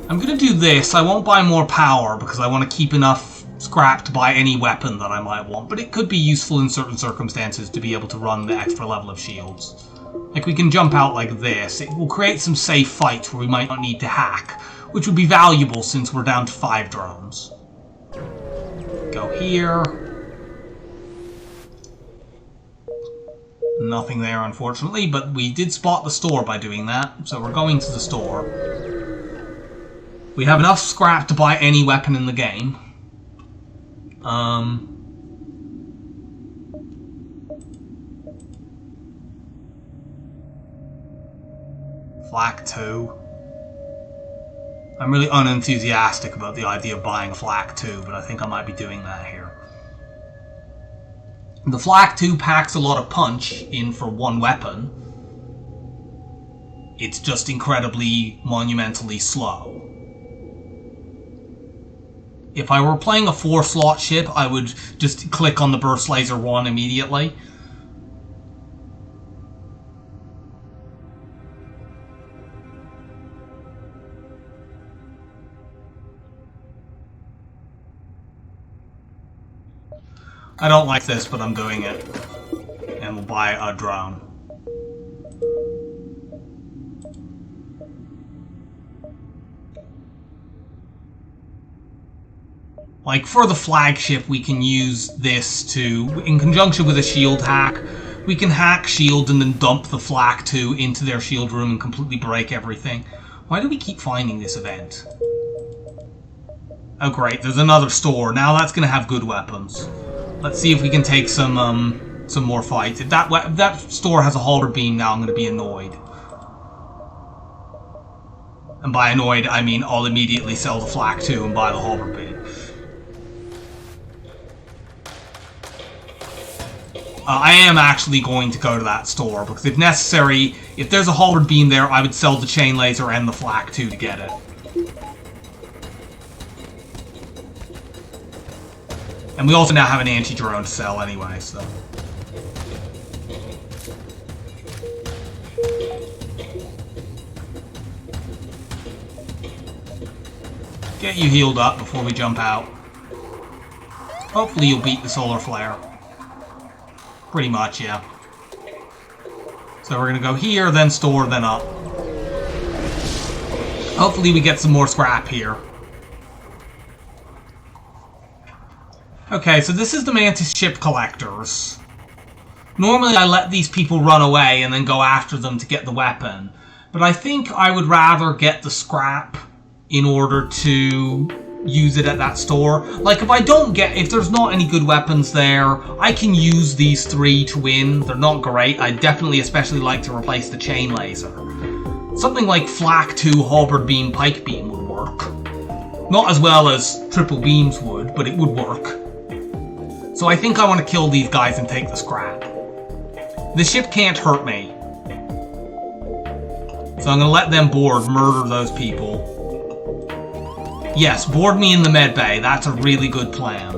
S1: I'm gonna do this. I won't buy more power because I want to keep enough scrap to buy any weapon that I might want, but it could be useful in certain circumstances to be able to run the extra level of shields. Like, we can jump out like this. It will create some safe fights where we might not need to hack, which would be valuable since we're down to 5 drones. Go here. Nothing there, unfortunately, but we did spot the store by doing that, so we're going to the store. We have enough scrap to buy any weapon in the game. Flak 2. I'm really unenthusiastic about the idea of buying a Flak 2, but I think I might be doing that here. The Flak 2 packs a lot of punch in for one weapon. It's just incredibly, monumentally slow. If I were playing a 4-slot ship, I would just click on the Burst Laser 1 immediately. I don't like this, but I'm doing it. And we'll buy a drone. Like, for the flagship, we can use this to, in conjunction with a shield hack, we can hack shield and then dump the Flak 2 into their shield room and completely break everything. Why do we keep finding this event? Oh great, there's another store. Now that's going to have good weapons. Let's see if we can take some more fights. If that store has a halberd beam now, I'm going to be annoyed. And by annoyed, I mean I'll immediately sell the Flak 2 and buy the halberd beam. I am actually going to go to that store, because if necessary, if there's a halberd beam there, I would sell the chain laser and the Flak 2 to get it. And we also now have an anti-drone to sell anyway, so... Get you healed up before we jump out. Hopefully you'll beat the solar flare. Pretty much, yeah. So we're gonna go here, then store, then up. Hopefully we get some more scrap here. Okay, so this is the Mantis ship collectors. Normally I let these people run away and then go after them to get the weapon. But I think I would rather get the scrap in order to use it at that store. Like, if there's not any good weapons there, I can use these 3 to win. They're not great. I'd definitely especially like to replace the chain laser. Something like Flak 2, halberd beam, pike beam would work. Not as well as triple beams would, but it would work. So I think I want to kill these guys and take the scrap. The ship can't hurt me. So I'm going to let them board, murder those people. Yes, board me in the med bay. That's a really good plan.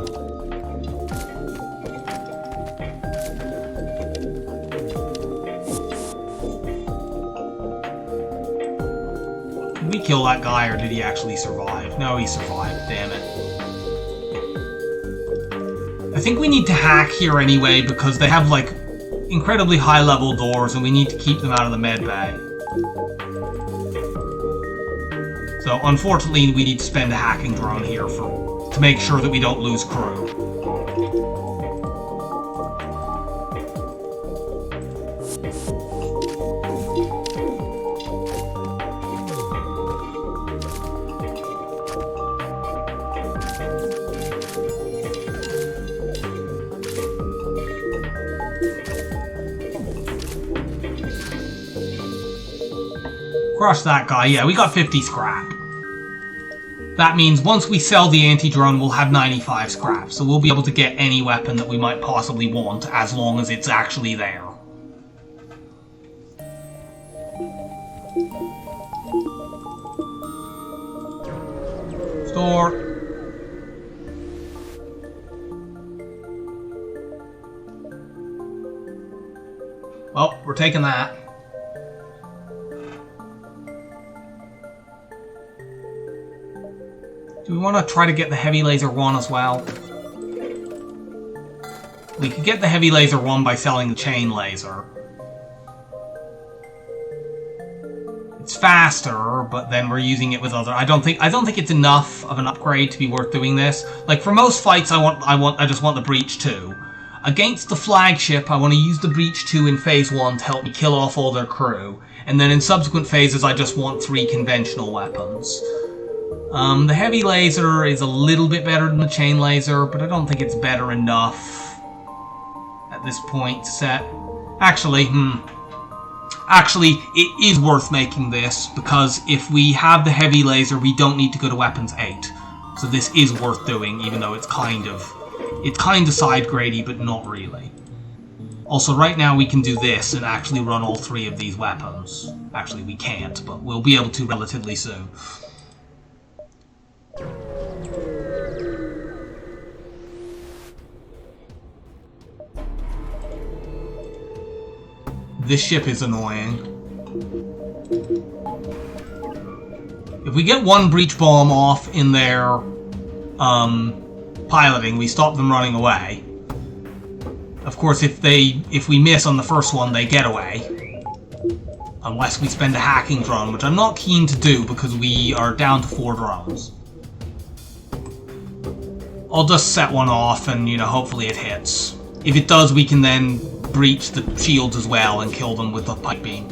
S1: Did we kill that guy, or did he actually survive? No, he survived. Damn it. I think we need to hack here anyway, because they have, like, incredibly high-level doors, and we need to keep them out of the med bay. So, unfortunately, we need to spend a hacking drone here to make sure that we don't lose crew. Crush that guy. Yeah, we got 50 scrap. That means once we sell the anti-drone, we'll have 95 scrap. So we'll be able to get any weapon that we might possibly want, as long as it's actually there. Store. Well, we're taking that. Do we want to try to get the heavy laser 1 as well? We could get the heavy laser 1 by selling the chain laser. It's faster, but then we're using it with other. I don't think it's enough of an upgrade to be worth doing this. Like, for most fights, I just want the Breach 2. Against the flagship, I want to use the Breach 2 in phase 1 to help me kill off all their crew. And then in subsequent phases, I just want 3 conventional weapons. The heavy laser is a little bit better than the chain laser, but I don't think it's better enough at this point to set. Actually, Actually, it is worth making this, because if we have the heavy laser, we don't need to go to weapons 8. So this is worth doing, even though it's kind of side grady, but not really. Also, right now we can do this and actually run all 3 of these weapons. Actually, we can't, but we'll be able to relatively soon. This ship is annoying. If we get one breach bomb off in their piloting, we stop them running away. Of course, if we miss on the first one, they get away. Unless we spend a hacking drone, which I'm not keen to do because we are down to 4 drones. I'll just set one off and, you know, hopefully it hits. If it does, we can then breach the shields as well and kill them with the pipe beam.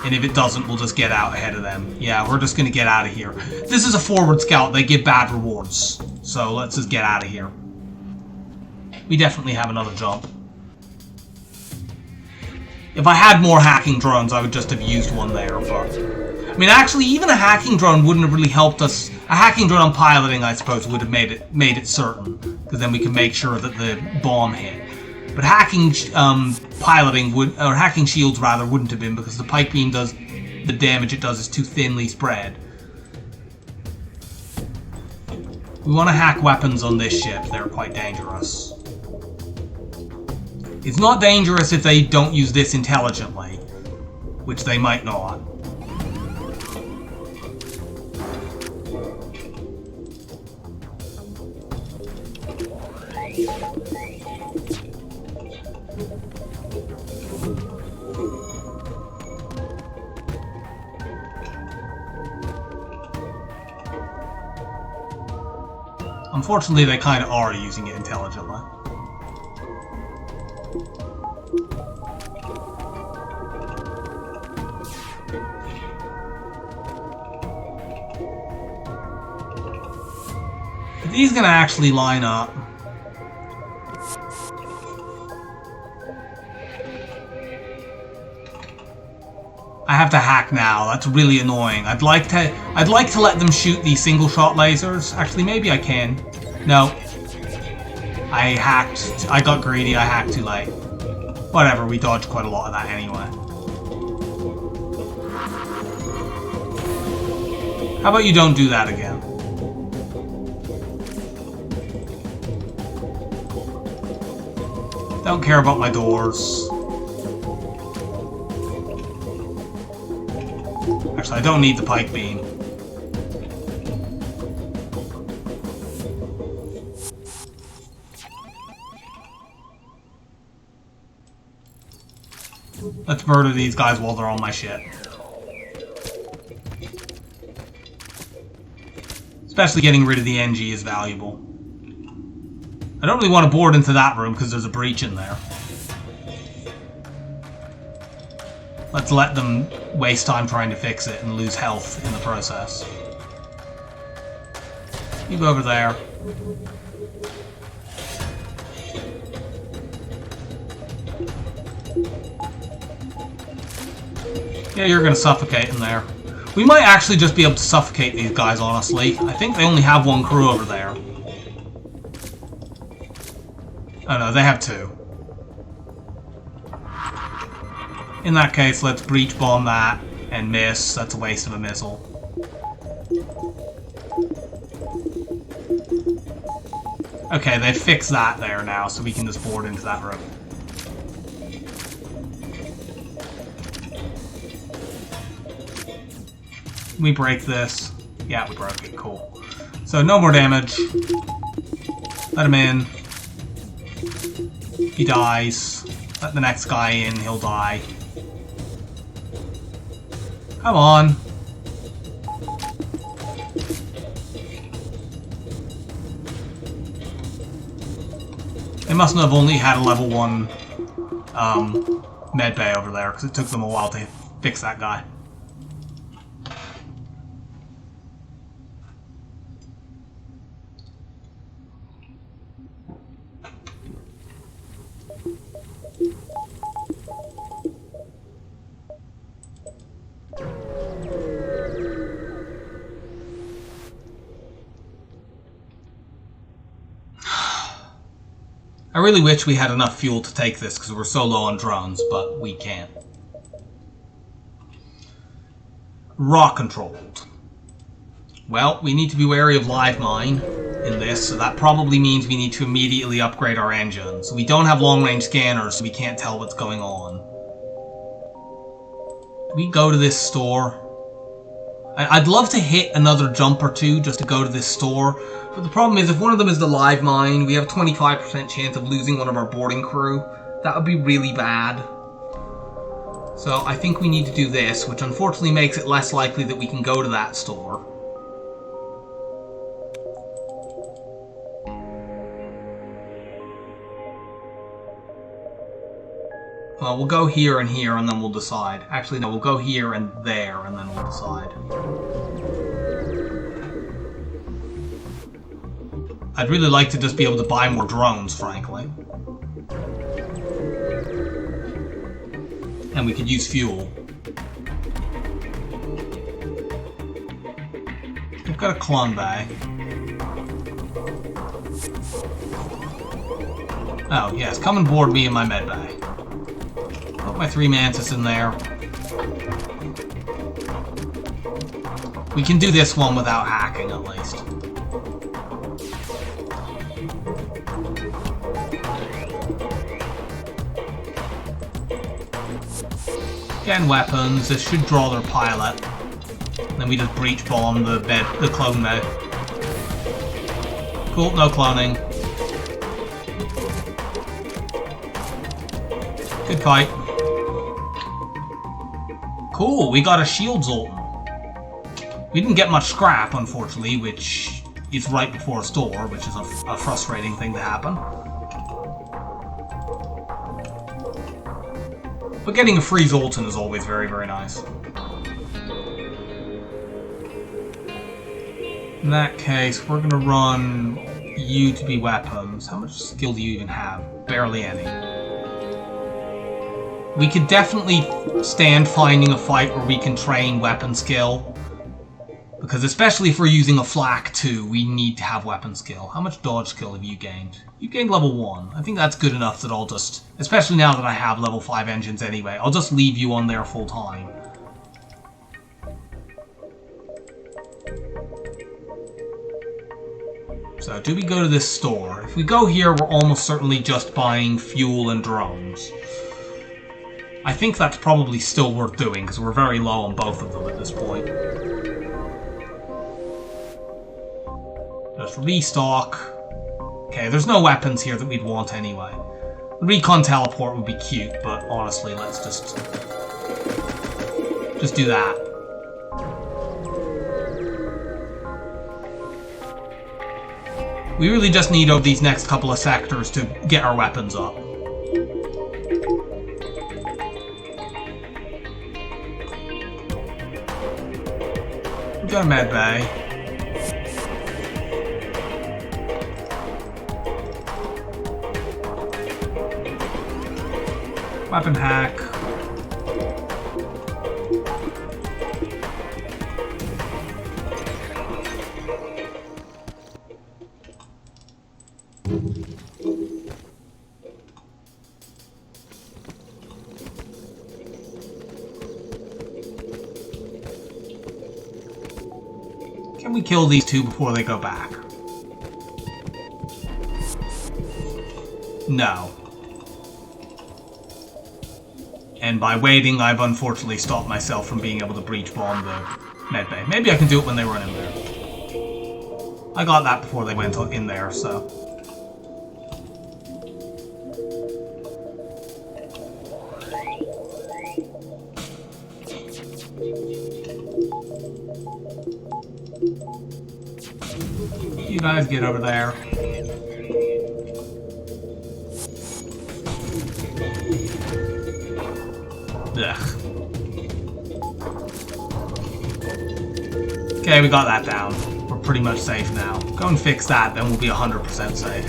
S1: And if it doesn't, we'll just get out ahead of them. Yeah, we're just gonna get out of here. This is a forward scout, they give bad rewards. So let's just get out of here. We definitely have another jump. If I had more hacking drones, I would just have used one there, but... I mean, actually, even a hacking drone wouldn't have really helped us. A hacking drone on piloting, I suppose, would have made it certain, because then we can make sure that the bomb hit. But hacking piloting would, or hacking shields rather, wouldn't have been, because the pike beam does the damage it does is too thinly spread. We want to hack weapons on this ship. They're quite dangerous. It's not dangerous if they don't use this intelligently, which they might not. Unfortunately, they kind of are using it intelligently. Are these gonna actually line up? I have to hack now. That's really annoying. I'd like to let them shoot these single shot lasers. Actually, maybe I can. No. I hacked. I got greedy. I hacked too late. Whatever. We dodged quite a lot of that anyway. How about you don't do that again? Don't care about my doors. Actually, I don't need the pike beam. Let's murder these guys while they're on my ship. Especially getting rid of the NG is valuable. I don't really want to board into that room because there's a breach in there. Let's let them waste time trying to fix it and lose health in the process. You go over there. Yeah, you're gonna suffocate in there. We might actually just be able to suffocate these guys, honestly. I think they only have 1 crew over there. Oh no, they have 2. In that case, let's breach bomb that and miss. That's a waste of a missile. Okay, they've fixed that there now, so we can just board into that room. We break this. Yeah, we broke it. Cool. So no more damage. Let him in. He dies. Let the next guy in. He'll die. Come on. They mustn't have only had a level 1 med bay over there, because it took them a while to fix that guy. really wish we had enough fuel to take this because we're so low on drones, but we can't. Rock controlled. Well, we need to be wary of live mine in this, so that probably means we need to immediately upgrade our engines. We don't have long-range scanners, so we can't tell what's going on. We go to this store. I'd love to hit another jump or two just to go to this store, but the problem is if one of them is the live mine, we have a 25% chance of losing one of our boarding crew. That would be really bad. So I think we need to do this, which unfortunately makes it less likely that we can go to that store. Well, we'll go here, and then we'll decide. Actually, no, we'll go here and there, and then we'll decide. I'd really like to just be able to buy more drones, frankly. And we could use fuel. We've got a clone bag. Oh, yes, come and board me in my med bay. Put my 3 Mantis in there. We can do this one without hacking, at least. Again, weapons. This should draw their pilot. Then we just breach bomb the clone bed. Cool, no cloning. Good fight. Cool, we got a shield Zoltan. We didn't get much scrap, unfortunately, which is right before a store, which is a frustrating thing to happen. But getting a free Zoltan is always very, very nice. In that case, we're gonna run you to be weapons. How much skill do you even have? Barely any. We could definitely stand finding a fight where we can train weapon skill. Because especially if we're using a flak too, we need to have weapon skill. How much dodge skill have you gained? You gained level 1. I think that's good enough that I'll just... Especially now that I have level 5 engines anyway, I'll just leave you on there full time. So, do we go to this store? If we go here, we're almost certainly just buying fuel and drones. I think that's probably still worth doing, because we're very low on both of them at this point. Just restock. Okay, there's no weapons here that we'd want anyway. The recon teleport would be cute, but honestly, let's just do that. We really just need over these next couple of sectors to get our weapons up. We've got a med bay. Weapon hack. Can we kill these two before they go back? No. And by waiting, I've unfortunately stopped myself from being able to breach bomb the medbay. Maybe I can do it when they run in there. I got that before they went in there, so... You guys get over there. Ugh. Okay, we got that down. We're pretty much safe now. Go and fix that, then we'll be 100% safe.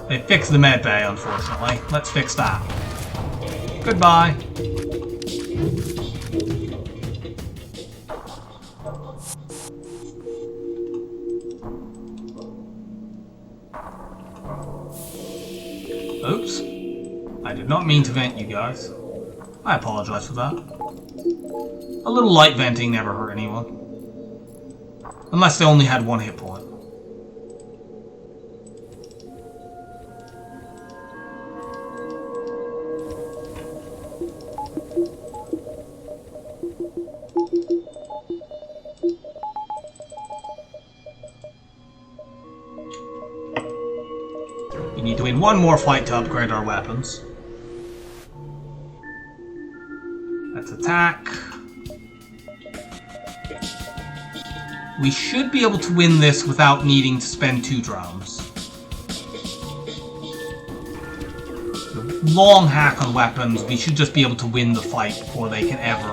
S1: They fixed the med bay, unfortunately. Let's fix that. Goodbye. Oops. I did not mean to vent you guys. I apologize for that. A little light venting never hurt anyone. Unless they only had one hit point. We need to win one more fight to upgrade our weapons. Let's attack. We should be able to win this without needing to spend 2 drones. The long hack on weapons, we should just be able to win the fight before they can ever,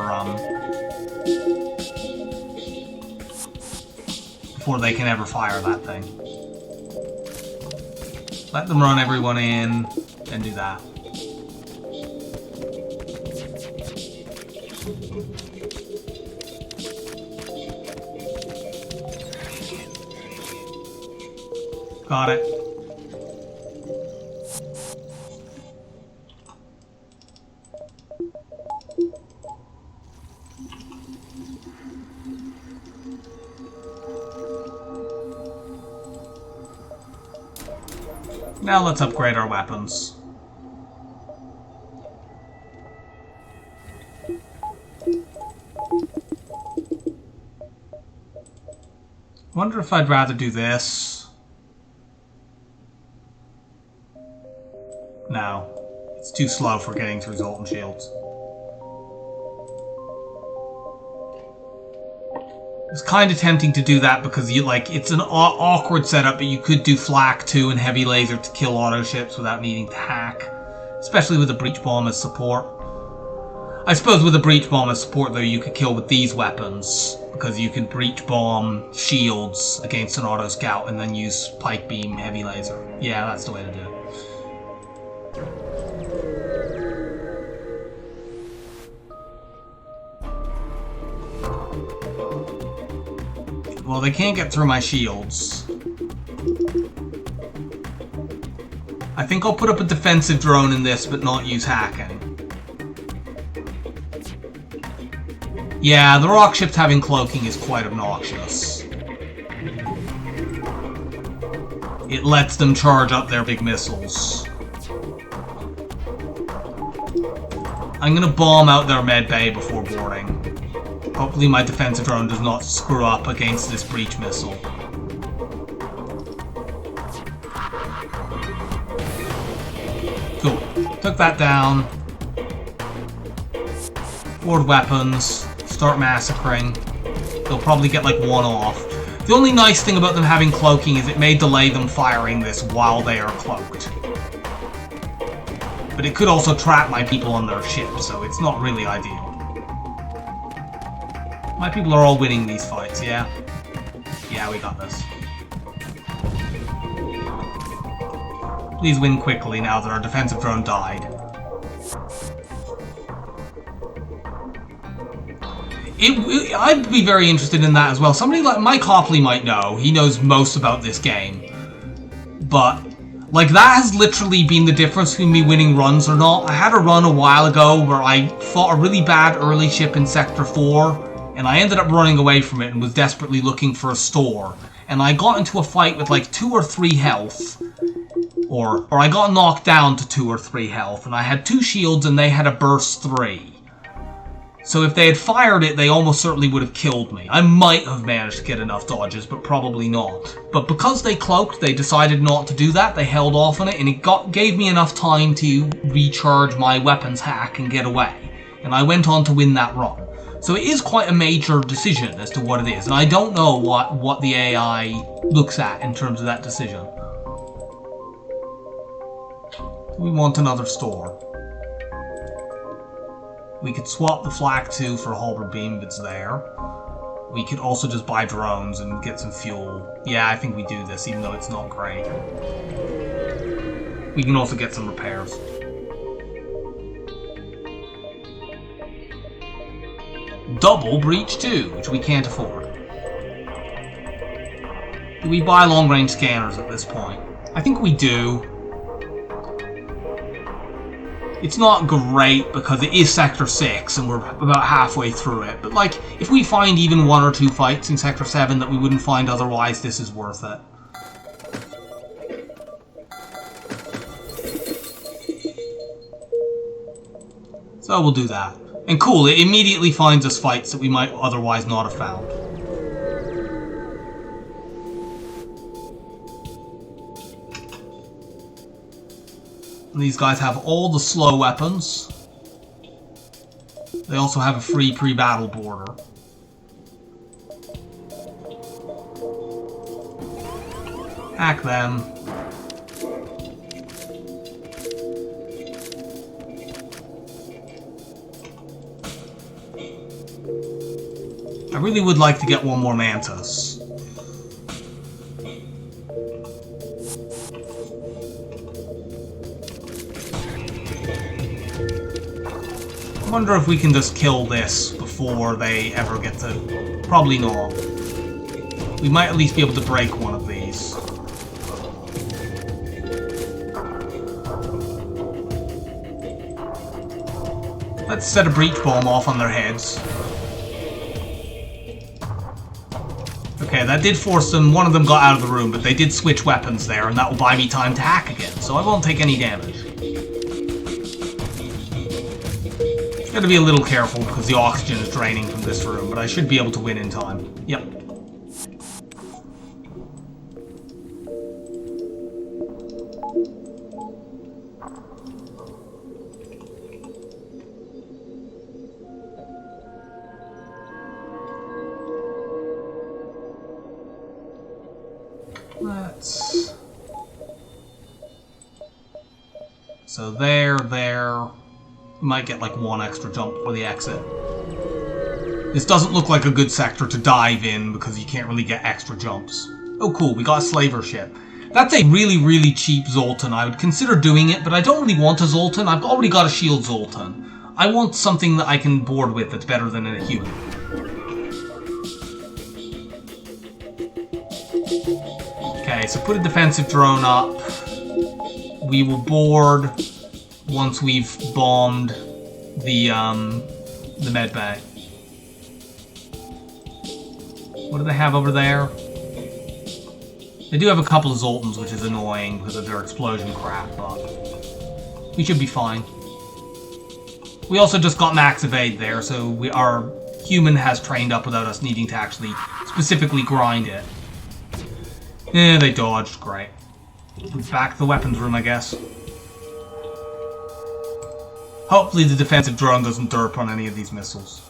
S1: fire that thing. Let them run everyone in, then do that. Got it. Now let's upgrade our weapons. Wonder if I'd rather do this. No. It's too slow for getting to resultant shields. It's kind of tempting to do that because it's an awkward setup, but you could do flak 2 and heavy laser to kill auto ships without needing to hack, especially with a breach bomb as support. I suppose with a breach bomb as support though, you could kill with these weapons because you can breach bomb shields against an auto scout and then use pike beam heavy laser. Yeah, that's the way to do it. Well, they can't get through my shields. I think I'll put up a defensive drone in this, but not use hacking. Yeah, the rock ships having cloaking is quite obnoxious. It lets them charge up their big missiles. I'm gonna bomb out their med bay before boarding. Hopefully my defensive drone does not screw up against this breach missile. Cool. Took that down. Board weapons. Start massacring. They'll probably get like 1 off. The only nice thing about them having cloaking is it may delay them firing this while they are cloaked. But it could also trap my people on their ship, so it's not really ideal. My people are all winning these fights, yeah? Yeah, we got this. Please win quickly now that our defensive drone died. I'd be very interested in that as well. Somebody like Mike Hopley might know. He knows most about this game. But, like, that has literally been the difference between me winning runs or not. I had a run a while ago where I fought a really bad early ship in Sector 4. And I ended up running away from it and was desperately looking for a store. And I got into a fight with like 2 or 3 health. Or I got knocked down to 2 or 3 health. And I had 2 shields and they had a burst 3. So if they had fired it, they almost certainly would have killed me. I might have managed to get enough dodges, but probably not. But because they cloaked, they decided not to do that. They held off on it, and it gave me enough time to recharge my weapons hack and get away. And I went on to win that run. So it is quite a major decision as to what it is, and I don't know what the AI looks at in terms of that decision. We want another store. We could swap the flak 2 for a halberd beam if it's there. We could also just buy drones and get some fuel. Yeah, I think we do this, even though it's not great. We can also get some repairs. Double breach 2, which we can't afford. Do we buy long-range scanners at this point? I think we do. It's not great because it is Sector 6 and we're about halfway through it. But like, if we find even 1 or 2 fights in Sector 7 that we wouldn't find otherwise, this is worth it. So we'll do that. And cool, it immediately finds us fights that we might otherwise not have found. And these guys have all the slow weapons. They also have a free pre-battle border. Hack them. I really would like to get one more Mantis. I wonder if we can just kill this before they ever get to... Probably not. We might at least be able to break one of these. Let's set a breach bomb off on their heads. Okay, that did force them... One of them got out of the room, but they did switch weapons there, and that will buy me time to hack again, so I won't take any damage. Gotta be a little careful because the oxygen is draining from this room, but I should be able to win in time. Yep. Let's... So there. We might get like 1 extra jump for the exit. This doesn't look like a good sector to dive in because you can't really get extra jumps. Oh cool, we got a slaver ship. That's a really, really cheap Zoltan. I would consider doing it, but I don't really want a Zoltan. I've already got a shield Zoltan. I want something that I can board with that's better than a human. Okay, so put a defensive drone up. We will board once we've bombed the med bay. What do they have over there? They do have a couple of Zoltans, which is annoying because of their explosion crap, but we should be fine. We also just got max evade there, so our human has trained up without us needing to actually specifically grind it. Yeah, they dodged. Great. Back to the weapons room, I guess. Hopefully the defensive drone doesn't derp on any of these missiles.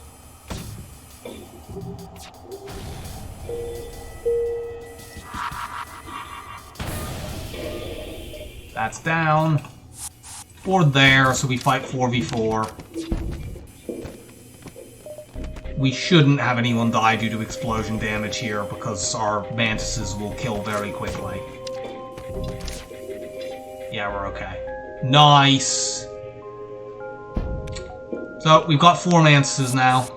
S1: That's down. Board there, so we fight 4v4. We shouldn't have anyone die due to explosion damage here because our mantises will kill very quickly. Yeah, we're okay. Nice! So, we've got 4 mantises now.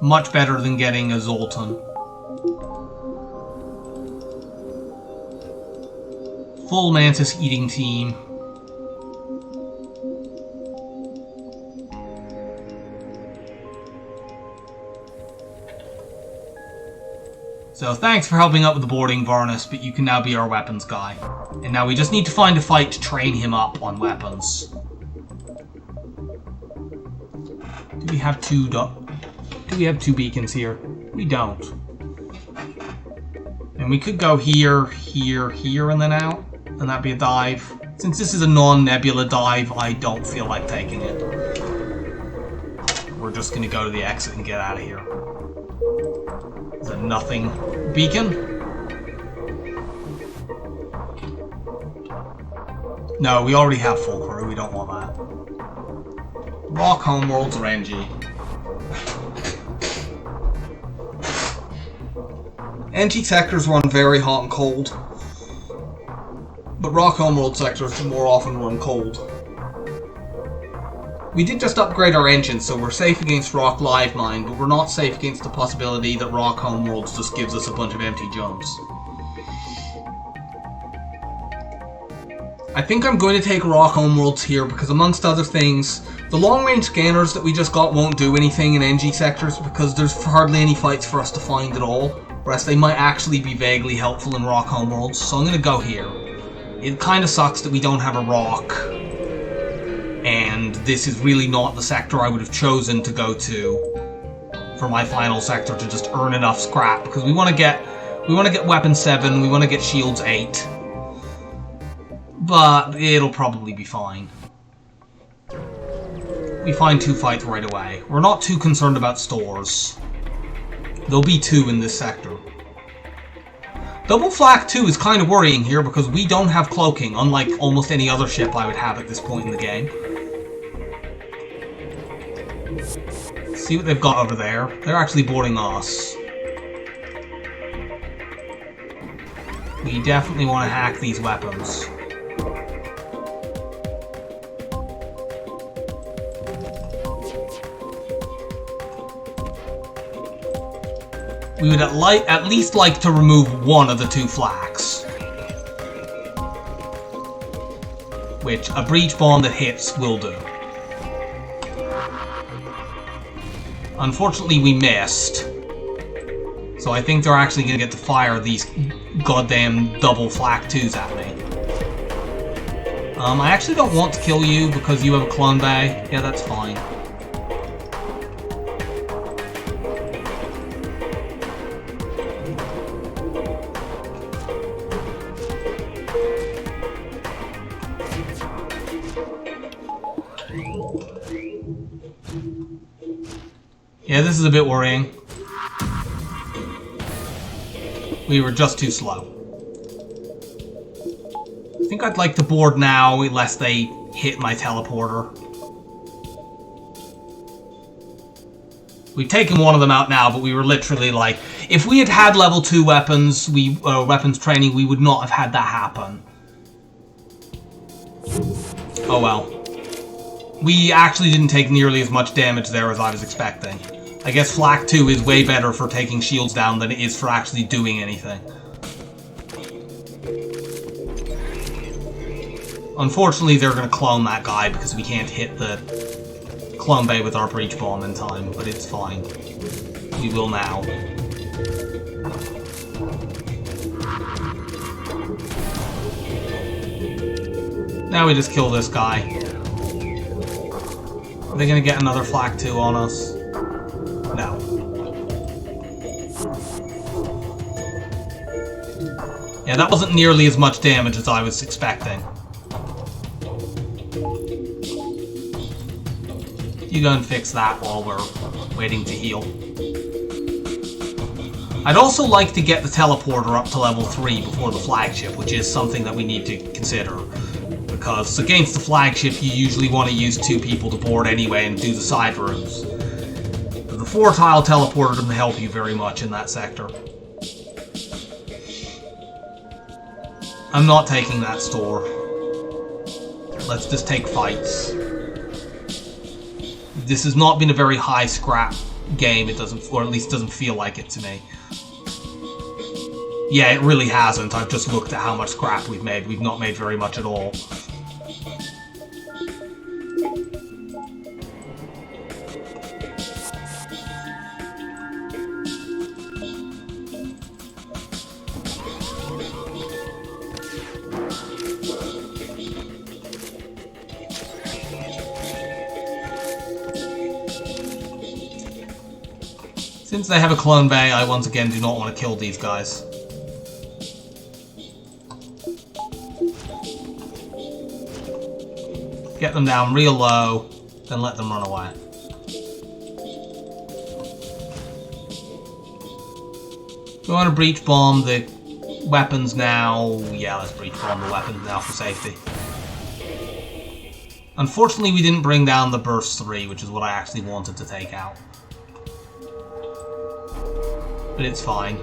S1: Much better than getting a Zoltan. Full mantis eating team. So thanks for helping out with the boarding, Varnus, but you can now be our weapons guy. And now we just need to find a fight to train him up on weapons. Do we have two beacons here? We don't. And we could go here, here, here, and then out. And that'd be a dive. Since this is a non-nebula dive, I don't feel like taking it. We're just gonna go to the exit and get out of here. Is that nothing? Beacon? No, we already have full crew. We don't want that. Rock Homeworlds or NG. NG sectors run very hot and cold. But Rock Homeworld sectors more often run cold. We did just upgrade our engine, so we're safe against Rock Live Mine, but we're not safe against the possibility that Rock Homeworlds just gives us a bunch of empty jumps. I think I'm going to take Rock Homeworlds here because, amongst other things, the long-range scanners that we just got won't do anything in NG sectors because there's hardly any fights for us to find at all, whereas they might actually be vaguely helpful in Rock Homeworlds, so I'm going to go here. It kind of sucks that we don't have a rock, and this is really not the sector I would have chosen to go to for my final sector to just earn enough scrap, because we want to get weapon 7, we want to get shields 8. But it'll probably be fine. We find 2 fights right away. We're not too concerned about stores. There'll be 2 in this sector. Double Flak 2 is kind of worrying here because we don't have cloaking, unlike almost any other ship I would have at this point in the game. Let's see what they've got over there. They're actually boarding us. We definitely want to hack these weapons. We would at least like to remove one of the 2 flaks. Which a breach bomb that hits will do. Unfortunately, we missed. So I think they're actually going to get to fire these goddamn double flak 2s at me. I actually don't want to kill you because you have a clone bay. Yeah, that's fine. Yeah, this is a bit worrying. We were just too slow. I think I'd like to board now, unless they hit my teleporter. We've taken one of them out now, but we were literally like... If we had had level 2 weapons, weapons training, we would not have had that happen. Oh well. We actually didn't take nearly as much damage there as I was expecting. I guess Flak 2 is way better for taking shields down than it is for actually doing anything. Unfortunately, they're going to clone that guy because we can't hit the clone bay with our breach bomb in time, but it's fine. We will now. Now we just kill this guy. Are they going to get another Flak 2 on us? No. Yeah, that wasn't nearly as much damage as I was expecting. You go and fix that while we're waiting to heal. I'd also like to get the teleporter up to level 3 before the flagship, which is something that we need to consider. Because against the flagship, you usually want to use 2 people to board anyway and do the side rooms. The 4-tile teleporter doesn't help you very much in that sector. I'm not taking that store. Let's just take fights. This has not been a very high scrap game, it doesn't, or at least doesn't feel like it to me. Yeah, it really hasn't. I've just looked at how much scrap we've made. We've not made very much at all. Since they have a clone bay, I once again do not want to kill these guys. Get them down real low, then let them run away. We want to breach bomb the weapons now. Yeah, let's breach bomb the weapons now for safety. Unfortunately, we didn't bring down the burst 3, which is what I actually wanted to take out. But it's fine.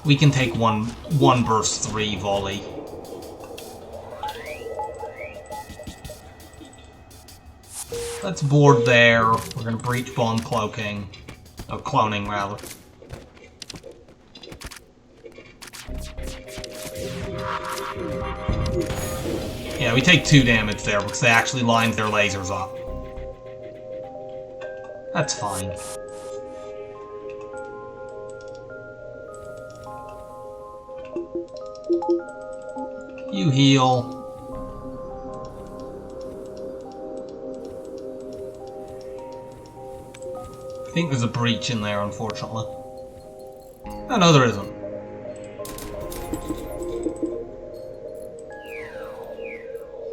S1: We can take one burst 3 volley. Let's board there. We're gonna breach bomb cloaking. Oh, cloning rather. Yeah, we take 2 damage there because they actually lined their lasers up. That's fine. You heal. I think there's a breach in there, unfortunately. Oh, no, there isn't.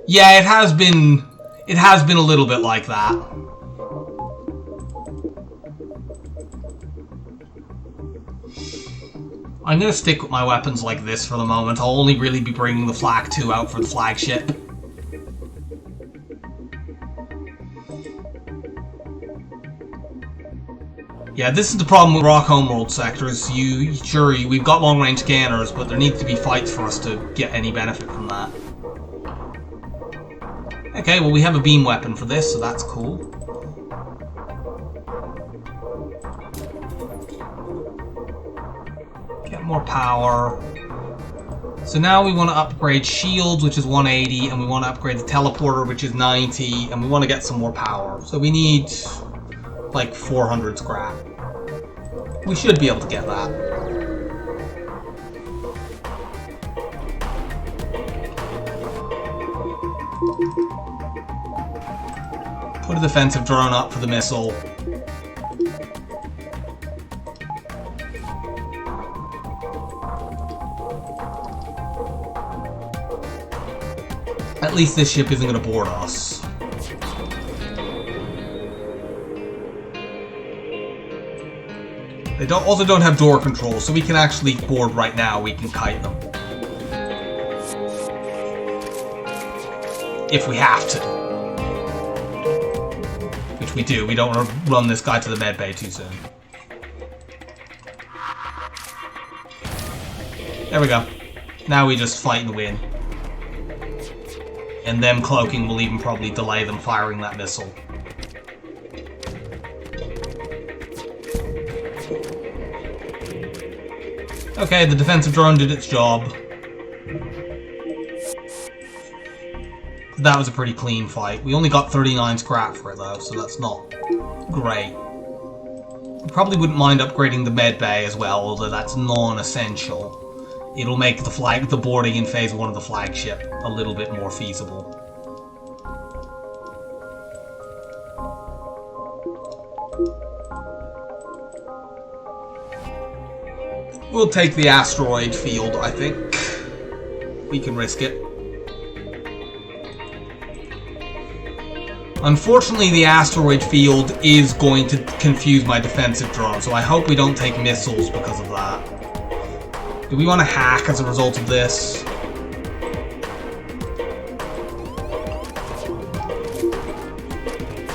S1: Yeah, it has been a little bit like that. I'm gonna stick with my weapons like this for the moment. I'll only really be bringing the Flag 2 out for the flagship. Yeah, this is the problem with Rock Homeworld sectors. Sure, we've got long-range scanners, but there needs to be fights for us to get any benefit from that. Okay, well we have a beam weapon for this, so that's cool. Get more power. So now we want to upgrade shields, which is 180, and we want to upgrade the teleporter, which is 90, and we want to get some more power. So we need like 400 scrap. We should be able to get that. Put a defensive drone up for the missile. At least this ship isn't going to board us. They also don't have door control, so we can actually board right now. We can kite them. If we have to. Which we do. We don't want to run this guy to the med bay too soon. There we go. Now we just fight and win. And them cloaking will even probably delay them firing that missile. Okay, the defensive drone did its job. That was a pretty clean fight. We only got 39 scrap for it though, so that's not great. We probably wouldn't mind upgrading the med bay as well, although that's non-essential. It'll make the boarding in phase 1 of the flagship a little bit more feasible. We'll take the asteroid field, I think. We can risk it. Unfortunately, the asteroid field is going to confuse my defensive drone, so I hope we don't take missiles because of that. Do we want to hack as a result of this?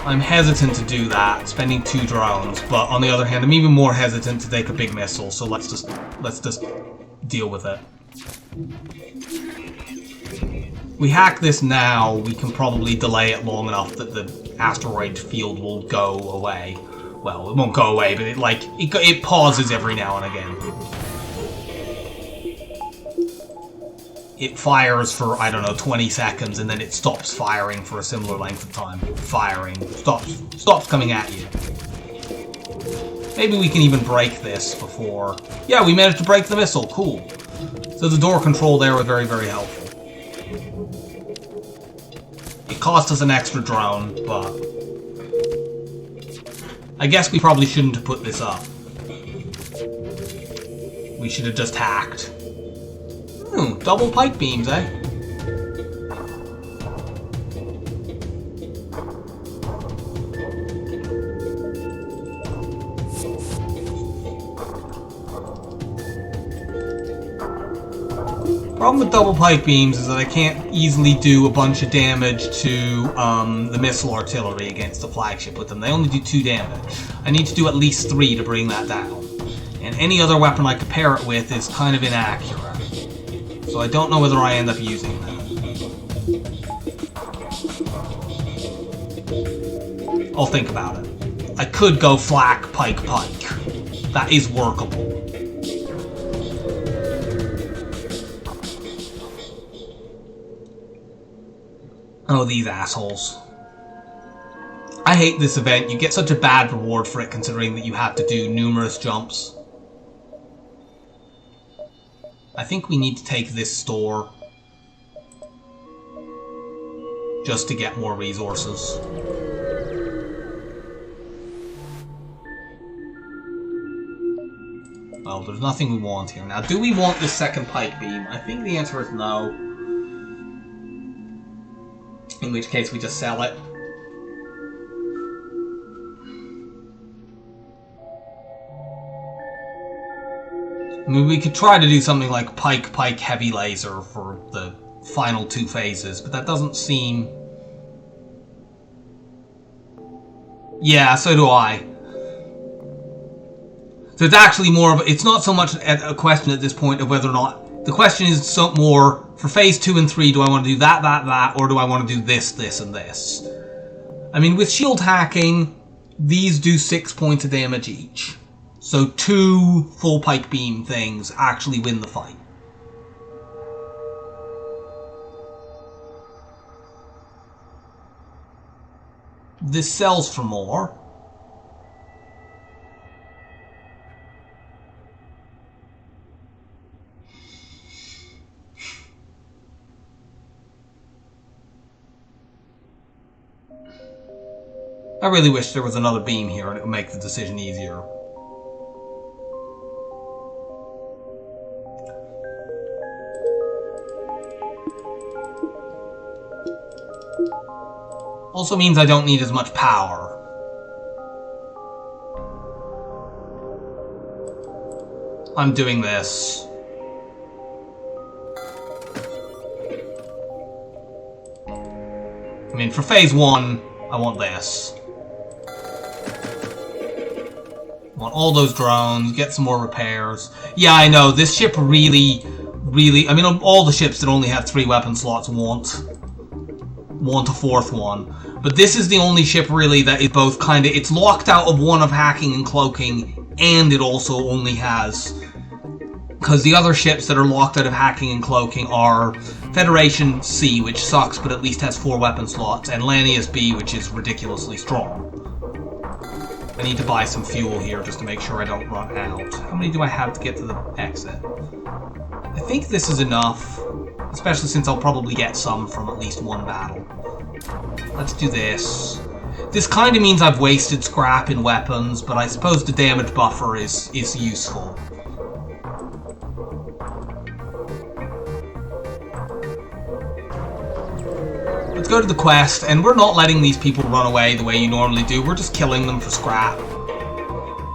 S1: I'm hesitant to do that, spending 2 drones, but on the other hand, I'm even more hesitant to take a big missile, so let's just deal with it. We hack this now, we can probably delay it long enough that the asteroid field will go away. Well, it won't go away, but it pauses every now and again. It fires for, I don't know, 20 seconds, and then it stops firing for a similar length of time. Stops coming at you. Maybe we can even break this before... Yeah, we managed to break the missile. Cool. So the door control there was very, very helpful. It cost us an extra drone, but... I guess we probably shouldn't have put this up. We should have just hacked. Double pike beams, eh? Problem with double pike beams is that I can't easily do a bunch of damage to the missile artillery against the flagship with them. They only do 2 damage. I need to do at least 3 to bring that down. And any other weapon I could pair it with is kind of inaccurate. So I don't know whether I end up using that. I'll think about it. I could go flak, pike, pike. That is workable. Oh, these assholes. I hate this event. You get such a bad reward for it, considering that you have to do numerous jumps. I think we need to take this store just to get more resources. Well, there's nothing we want here. Now, do we want this second pike beam? I think the answer is no. In which case, we just sell it. I mean, we could try to do something like pike heavy laser for the final 2 phases, but that doesn't seem... Yeah, so do I. So it's actually more of... It's not so much a question at this point of whether or not... The question is so more, for phase 2 and 3, do I want to do that, or do I want to do this, and this? I mean, with shield hacking, these do 6 points of damage each. So 2 full pike beam things actually win the fight. This sells for more. I really wish there was another beam here and it would make the decision easier. Also means I don't need as much power. I'm doing this. I mean, for phase 1, I want this. I want all those drones, get some more repairs. Yeah, I know, this ship really... I mean, all the ships that only have 3 weapon slots want a 4th one. But this is the only ship, really, that is both kind of... It's locked out of one of hacking and cloaking, and it also only has... Because the other ships that are locked out of hacking and cloaking are Federation C, which sucks, but at least has 4 weapon slots, and Mantis B, which is ridiculously strong. I need to buy some fuel here just to make sure I don't run out. How many do I have to get to the exit? I think this is enough, especially since I'll probably get some from at least one battle. Let's do this. This kind of means I've wasted scrap in weapons, but I suppose the damage buffer is useful. Let's go to the quest, and we're not letting these people run away the way you normally do. We're just killing them for scrap.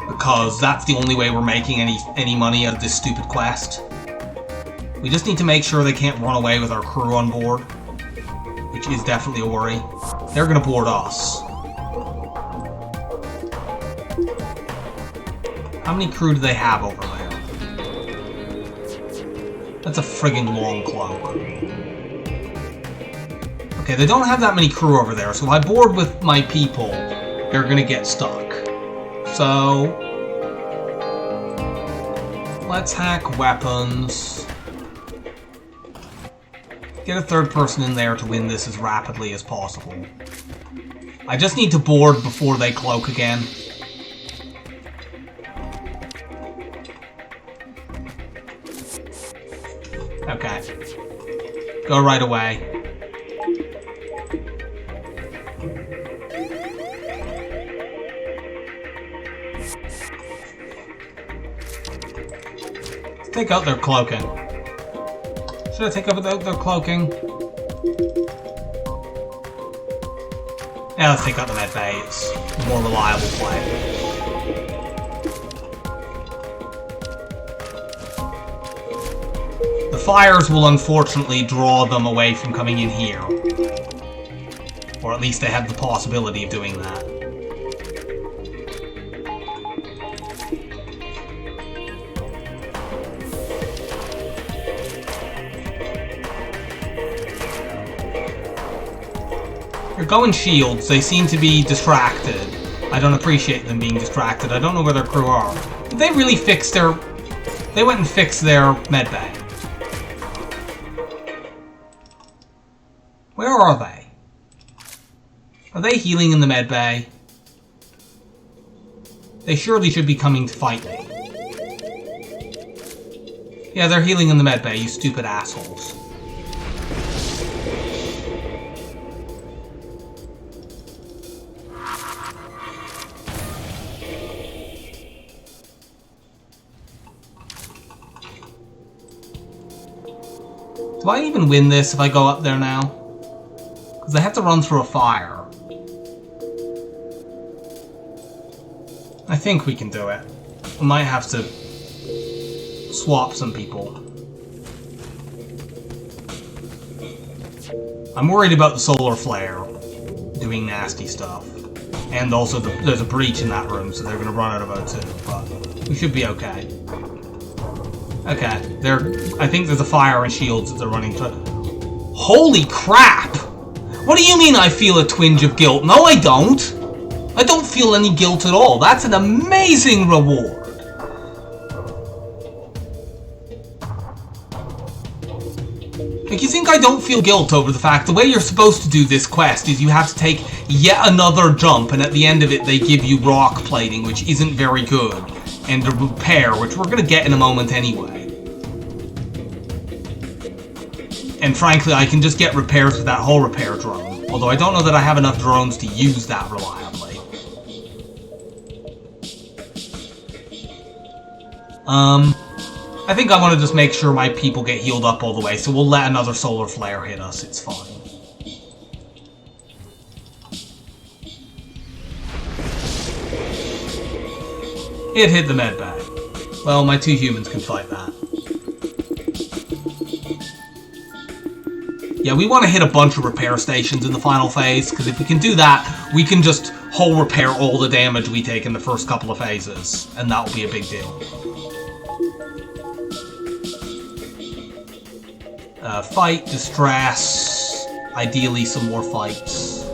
S1: Because that's the only way we're making any money out of this stupid quest. We just need to make sure they can't run away with our crew on board. Which is definitely a worry. They're gonna board us. How many crew do they have over there? That's a friggin' long cloak. Okay, they don't have that many crew over there, so if I board with my people, they're gonna get stuck. So... let's hack weapons. Get a 3rd person in there to win this as rapidly as possible. I just need to board before they cloak again. Okay. Go right away. Let's take out their cloaking. Should I take out their cloaking? Yeah, let's take out the med bay. It's a more reliable play. The fires will unfortunately draw them away from coming in here. Or at least they have the possibility of doing that. They're going shields. They seem to be distracted. I don't appreciate them being distracted. I don't know where their crew are. Did they really fix their... They went and fixed their medbay. Where are they? Are they healing in the med bay? They surely should be coming to fight me. Yeah, they're healing in the med bay, you stupid assholes. Do I even win this if I go up there now? Because I have to run through a fire. I think we can do it. We might have to swap some people. I'm worried about the solar flare doing nasty stuff. And also there's a breach in that room, so they're going to run out of O2, but we should be okay. Okay, I think there's a fire and shields that they're running to. Holy crap! What do you mean I feel a twinge of guilt? No, I don't! I don't feel any guilt at all. That's an amazing reward. Like, you think I don't feel guilt over the fact the way you're supposed to do this quest is you have to take yet another jump, and at the end of it they give you rock plating, which isn't very good, and a repair, which we're gonna get in a moment anyway. And frankly, I can just get repairs with that whole repair drone, although I don't know that I have enough drones to use that reliably. I think I want to just make sure my people get healed up all the way, so we'll let another solar flare hit us, it's fine. It hit the med bag. Well, my 2 humans can fight that. Yeah, we want to hit a bunch of repair stations in the final phase, because if we can do that, we can just whole repair all the damage we take in the first couple of phases, and that will be a big deal. Fight, distress, ideally some more fights.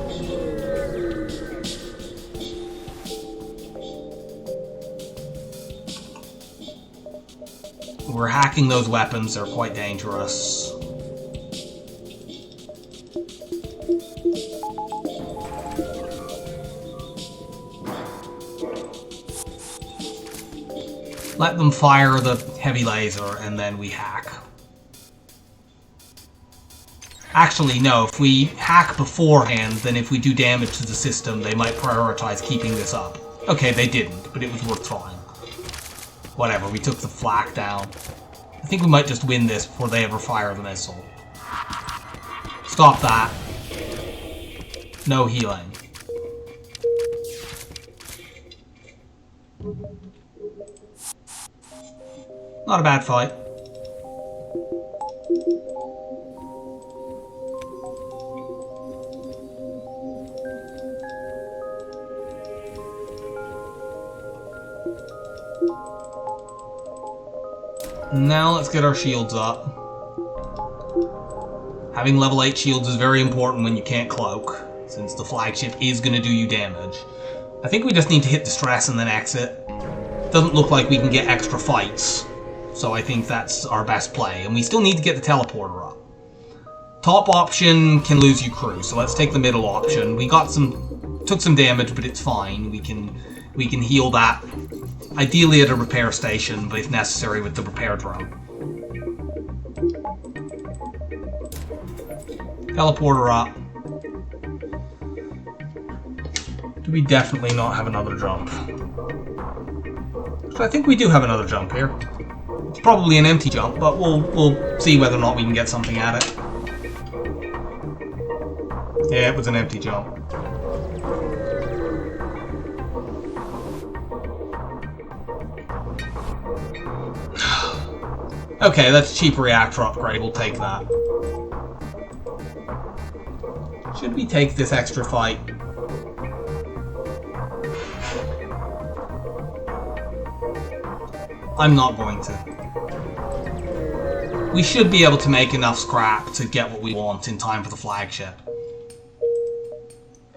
S1: We're hacking those weapons, they're quite dangerous. Let them fire the heavy laser, and then we hack. Actually, no, if we hack beforehand, then if we do damage to the system, they might prioritize keeping this up. Okay, they didn't, but it was worth trying. Whatever, we took the flak down. I think we might just win this before they ever fire the missile. Stop that. No healing. Not a bad fight. Now let's get our shields up. Having level 8 shields is very important when you can't cloak, since the flagship is going to do you damage. I think we just need to hit distress and then exit. Doesn't look like we can get extra fights, so I think that's our best play. And we still need to get the teleporter up. Top option can lose you crew, so let's take the middle option. We took some damage, but it's fine. We can heal that. Ideally at a repair station, but if necessary with the repair drone. Teleporter up. Do we definitely not have another jump? So I think we do have another jump here. It's probably an empty jump, but we'll see whether or not we can get something at it. Yeah, it was an empty jump. Okay, that's cheap reactor upgrade, we'll take that. Should we take this extra fight? I'm not going to. We should be able to make enough scrap to get what we want in time for the flagship.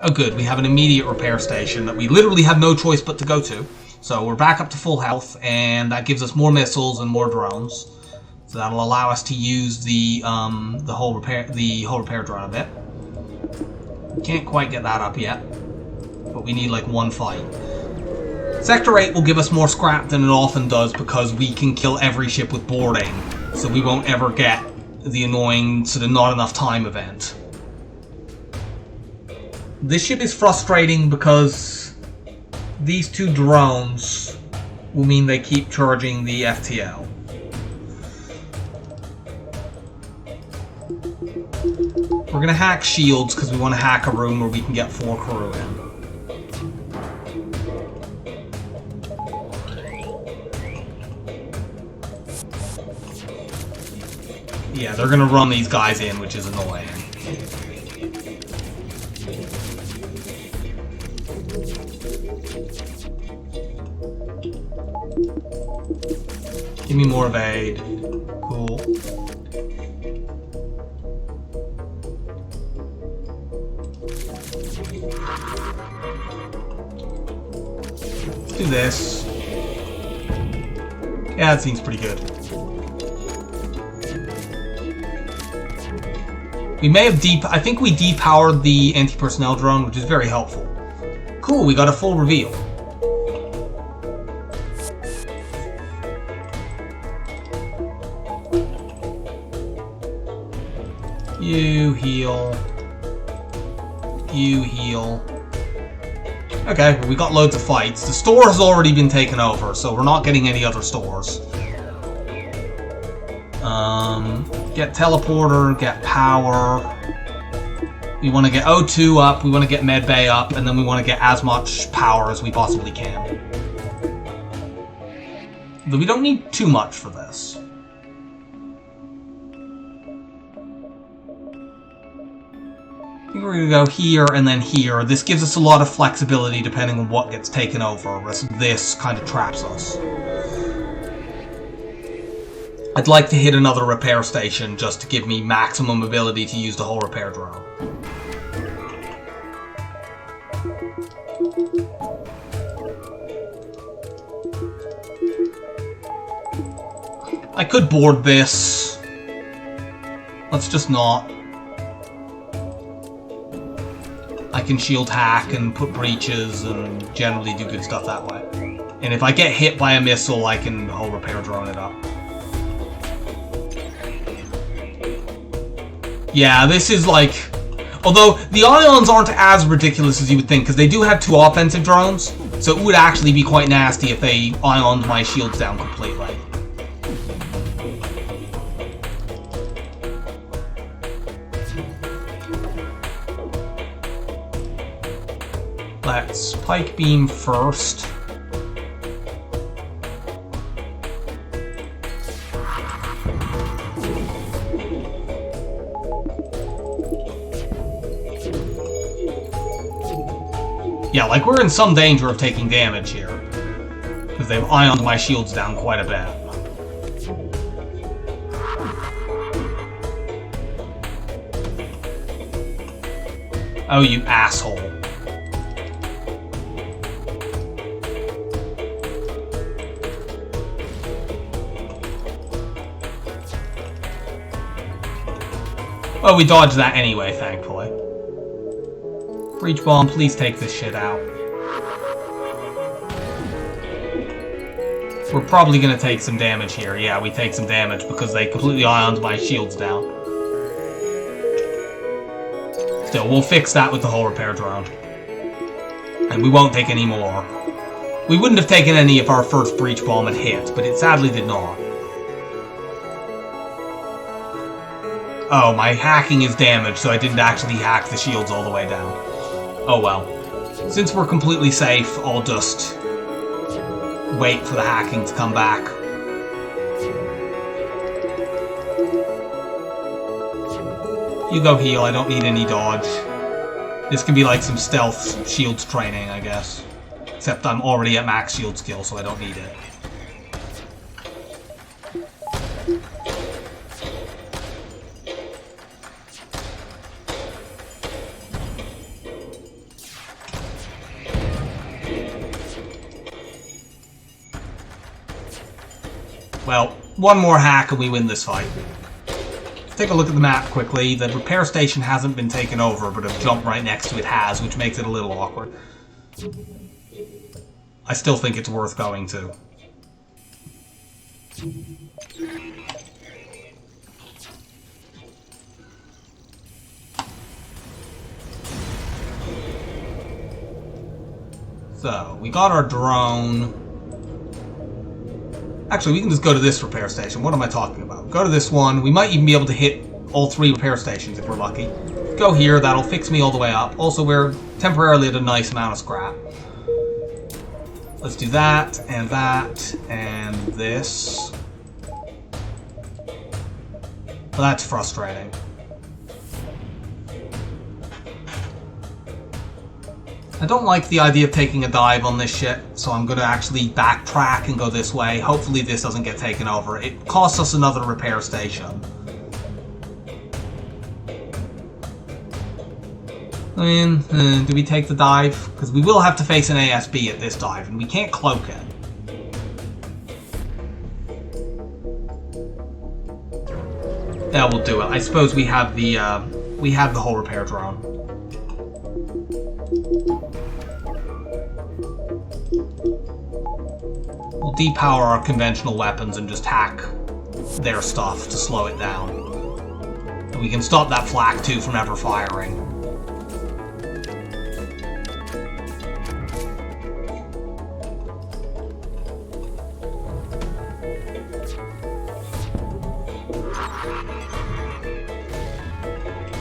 S1: Oh good, we have an immediate repair station that we literally have no choice but to go to. So we're back up to full health, and that gives us more missiles and more drones. So that'll allow us to use the whole repair drone a bit. Can't quite get that up yet. But we need like one fight. Sector 8 will give us more scrap than it often does because we can kill every ship with boarding. So we won't ever get the annoying sort of not enough time event. This ship is frustrating because these two drones will mean they keep charging the FTL. We're gonna hack shields because we want to hack a room where we can get 4 crew in. Yeah, they're gonna run these guys in, which is annoying. Give me more evade. Cool. Let's do this. Yeah, that seems pretty good. We may have I think we depowered the anti-personnel drone, which is very helpful. Cool, we got a full reveal. You heal. You heal. Okay, well, we got loads of fights. The store has already been taken over, so we're not getting any other stores. Get teleporter, get power. We want to get O2 up, we want to get medbay up, and then we want to get as much power as we possibly can. Though we don't need too much for this. I think we're going to go here and then here. This gives us a lot of flexibility depending on what gets taken over, whereas this kind of traps us. I'd like to hit another repair station just to give me maximum ability to use the whole repair drone. I could board this. Let's just not. I can shield hack and put breaches and generally do good stuff that way. And if I get hit by a missile, I can whole repair drone it up. Yeah, this is like... Although, the ions aren't as ridiculous as you would think, because they do have 2 offensive drones, so it would actually be quite nasty if they ioned my shields down completely. Let's pike beam first. Yeah, like we're in some danger of taking damage here. Because they've ioned my shields down quite a bit. Oh, you asshole. Well, we dodged that anyway, thankfully. Breach bomb, please take this shit out. We're probably gonna take some damage here. Yeah, we take some damage because they completely ioned my shields down. Still, we'll fix that with the whole repair drone. And we won't take any more. We wouldn't have taken any if our first breach bomb had hit, but it sadly did not. Oh, my hacking is damaged, so I didn't actually hack the shields all the way down. Oh well. Since we're completely safe, I'll just wait for the hacking to come back. You go heal, I don't need any dodge. This can be like some stealth shields training, I guess. Except I'm already at max shield skill, so I don't need it. Well, one more hack and we win this fight. take a look at the map quickly. The repair station hasn't been taken over, but a jump right next to it has, which makes it a little awkward. I still think it's worth going to. So, we got our drone. Actually, we can just go to this repair station. What am I talking about? Go to this one. We might even be able to hit all 3 repair stations if we're lucky. Go here. That'll fix me all the way up. Also, we're temporarily at a nice amount of scrap. Let's do that, and this. Well, that's frustrating. I don't like the idea of taking a dive on this shit, so I'm going to actually backtrack and go this way. Hopefully this doesn't get taken over. It costs us another repair station. I mean, do we take the dive? Because we will have to face an ASB at this dive, and we can't cloak it. Yeah, we'll do it. I suppose we have the whole repair drone. We'll depower our conventional weapons and just hack their stuff to slow it down. And we can stop that flak too from ever firing.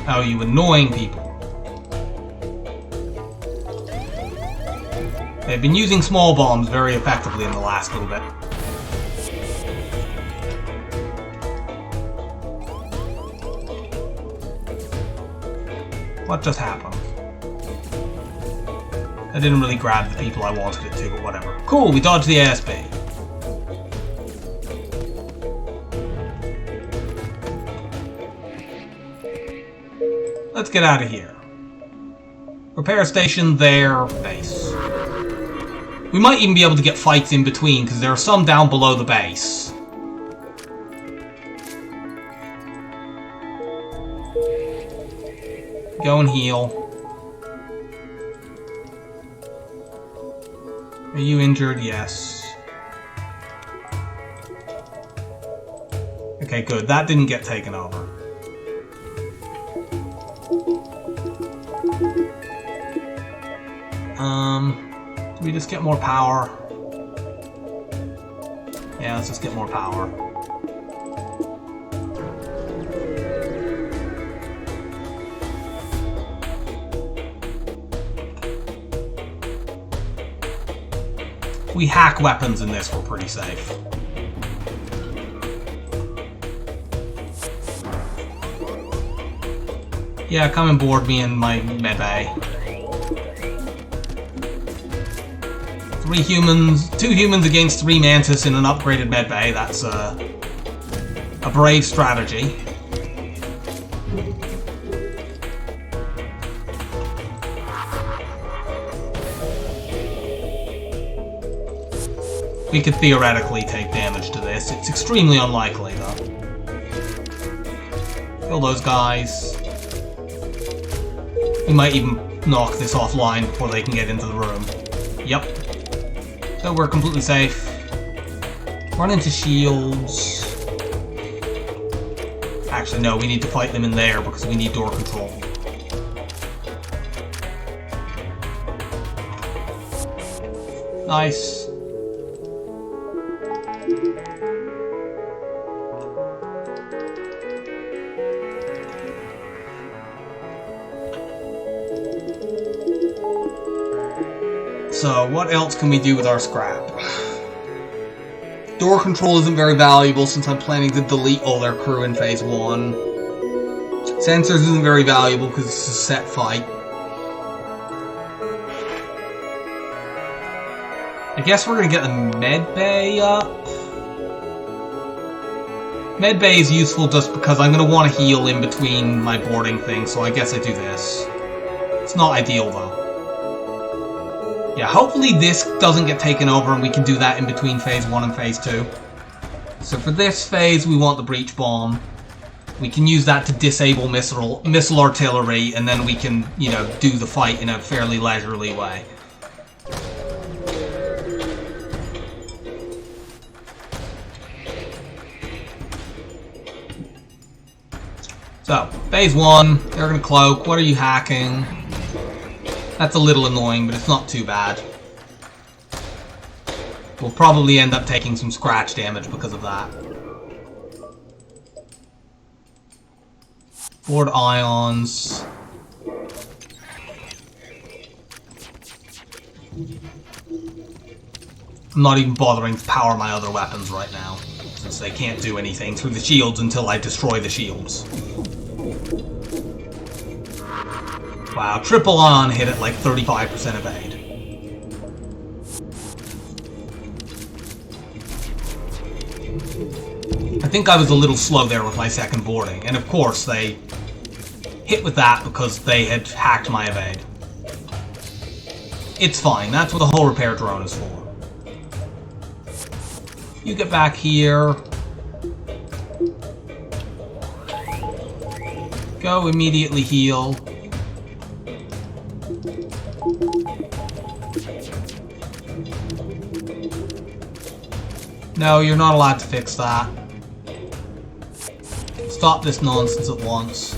S1: Oh, you annoying people. They've been using small bombs very effectively in the last little bit. What just happened? I didn't really grab the people I wanted it to, but whatever. Cool, we dodged the ASB. Let's get out of here. Repair station there, base. We might even be able to get fights in between, because there are some down below the base. Go and heal. Are you injured? Yes. Okay, good. That didn't get taken over. Do we just get more power? Yeah, let's just get more power. If we hack weapons in this, we're pretty safe. Yeah, come and board me in my medbay. 2 humans against 3 mantis in an upgraded medbay. That's a brave strategy. We could theoretically take damage to this. It's extremely unlikely, though. Kill those guys. We might even knock this offline before they can get into the room. Yep. So we're completely safe. Run into shields. Actually, no, we need to fight them in there because we need door control. Nice. So, what else can we do with our scrap? Door control isn't very valuable since I'm planning to delete all their crew in Phase 1. Sensors isn't very valuable because it's a set fight. I guess we're going to get the medbay up. Medbay is useful just because I'm going to want to heal in between my boarding things, so I guess I do this. It's not ideal though. Yeah, hopefully this doesn't get taken over and we can do that in between Phase 1 and Phase 2. So for this phase, we want the breach bomb. We can use that to disable missile artillery, and then we can, you know, do the fight in a fairly leisurely way. So, phase 1, they're gonna cloak. What are you hacking? That's a little annoying, but it's not too bad. We'll probably end up taking some scratch damage because of that. Board ions. I'm not even bothering to power my other weapons right now, since they can't do anything through the shields until I destroy the shields. Wow, triple on hit at like 35% evade. I think I was a little slow there with my second boarding, and of course they hit with that because they had hacked my evade. It's fine, that's what the whole repair drone is for. You get back here. Go immediately heal. No, you're not allowed to fix that. Stop this nonsense at once.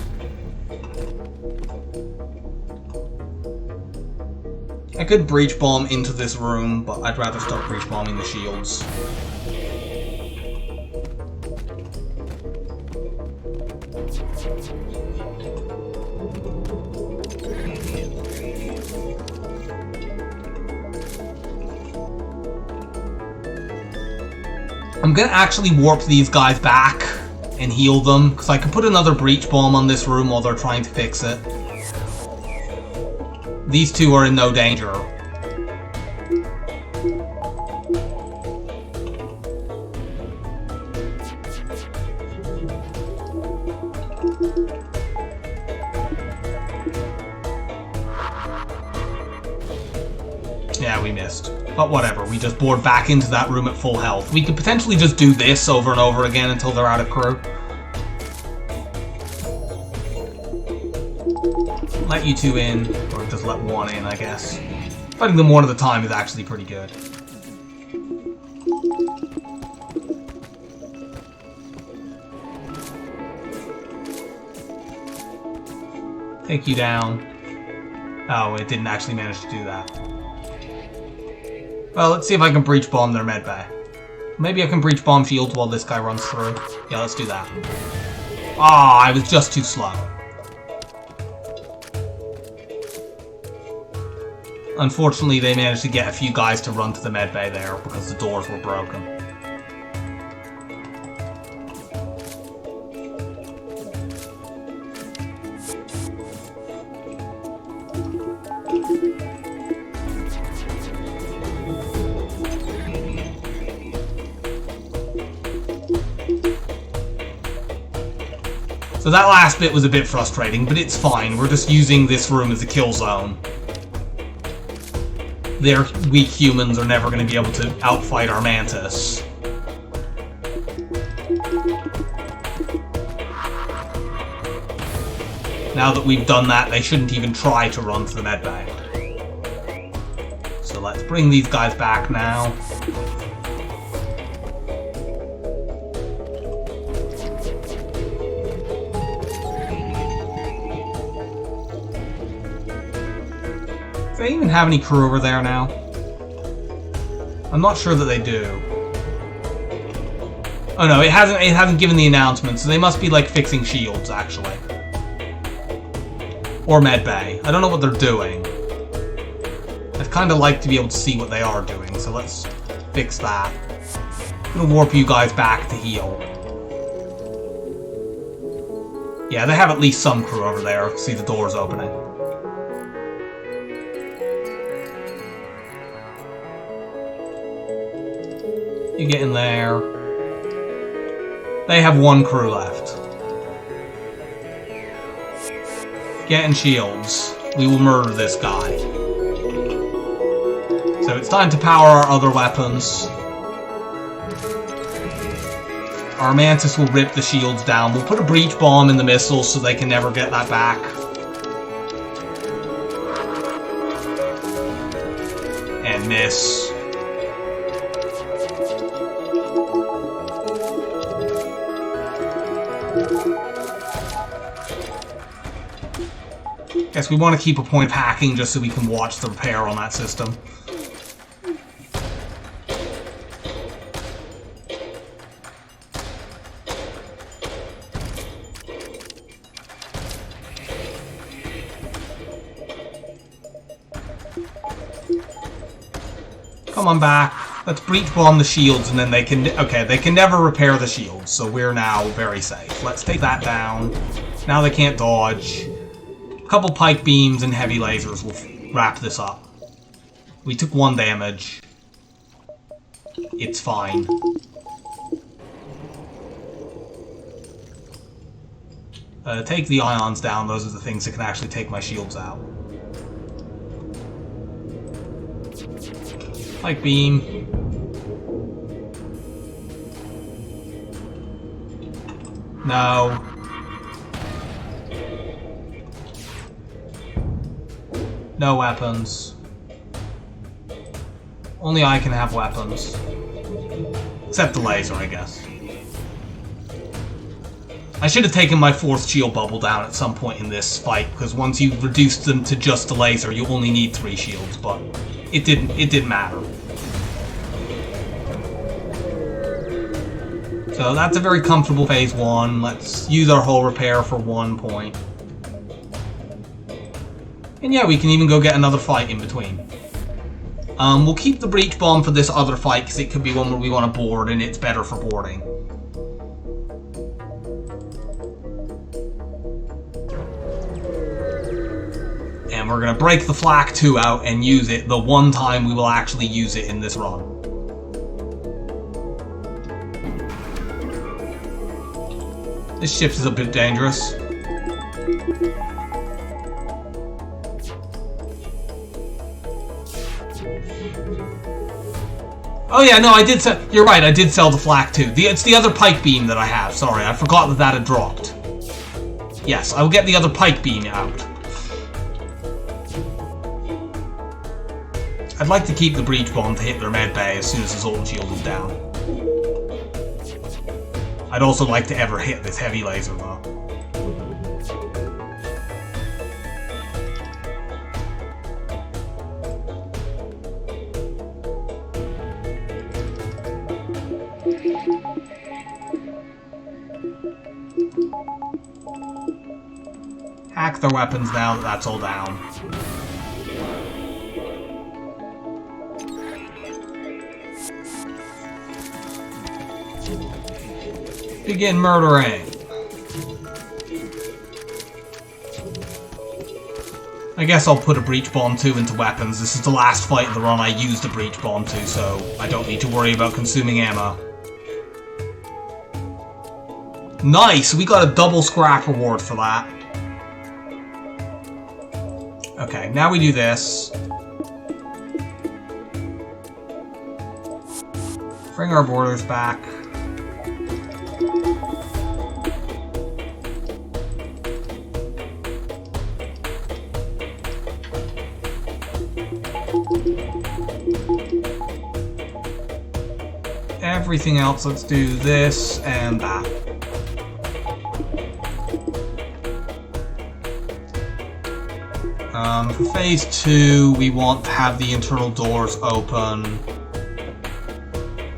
S1: I could breach bomb into this room, but I'd rather start breach bombing the shields. I'm gonna actually warp these guys back and heal them, because I could put another breach bomb on this room while they're trying to fix it. These two are in no danger. Yeah, we missed. But whatever, we just board back into that room at full health. We could potentially just do this over and over again until they're out of crew. Let you two in, or just let one in, I guess. Fighting them one at a time is actually pretty good. Take you down. Oh, it didn't actually manage to do that. Well, let's see if I can breach bomb their medbay. Maybe I can breach bomb shields while this guy runs through. Yeah, let's do that. Ah, I was just too slow. Unfortunately, they managed to get a few guys to run to the medbay there because the doors were broken. So that last bit was a bit frustrating, but it's fine. We're just using this room as a kill zone. Their weak humans are never going to be able to outfight our Mantis. Now that we've done that, they shouldn't even try to run to the medbay. So let's bring these guys back now. Do they even have any crew over there now? I'm not sure that they do. Oh no, it hasn't given the announcement, so they must be like fixing shields actually. Or medbay. I don't know what they're doing. I'd kind of like to be able to see what they are doing, so let's fix that. I'm gonna warp you guys back to heal. Yeah, they have at least some crew over there. See the doors opening. You get in there. They have one crew left. Get in shields. We will murder this guy. So it's time to power our other weapons. Our Mantis will rip the shields down. We'll put a breach bomb in the missiles so they can never get that back. And miss. Guess we want to keep a point of hacking just so we can watch the repair on that system. Come on back. Let's breach bomb the shields and then they can... Okay, they can never repair the shields, so we're now very safe. Let's take that down. Now they can't dodge. A couple pike beams and heavy lasers will wrap this up. We took 1 damage. It's fine. Take the ions down. Those are the things that can actually take my shields out. Pike beam. No. No weapons. Only I can have weapons. Except the laser, I guess. I should have taken my 4th shield bubble down at some point in this fight, because once you reduce them to just the laser, you only need 3 shields, but it didn't matter. So that's a very comfortable phase 1. Let's use our hull repair for 1 point. And yeah, we can even go get another fight in between. We'll keep the breach bomb for this other fight, because it could be one where we want to board, and it's better for boarding. And we're going to break the Flak 2 out and use it the one time we will actually use it in this run. This ship is a bit dangerous. Oh yeah, no, I did sell... You're right, I did sell the Flak 2. It's the other pike beam that I have. Sorry, I forgot that that had dropped. Yes, I will get the other pike beam out. I'd like to keep the breach bomb to hit their med bay as soon as the Zoltan shield is down. I'd also like to ever hit this heavy laser though. Hack their weapons now that that's all down. Begin murdering. I guess I'll put a breach bomb 2 into weapons. This is the last fight in the run I used a breach bomb 2, so I don't need to worry about consuming ammo. Nice! We got a double scrap reward for that. Okay, now we do this. Bring our boarders back. Everything else, let's do this and that. For phase 2, we want to have the internal doors open.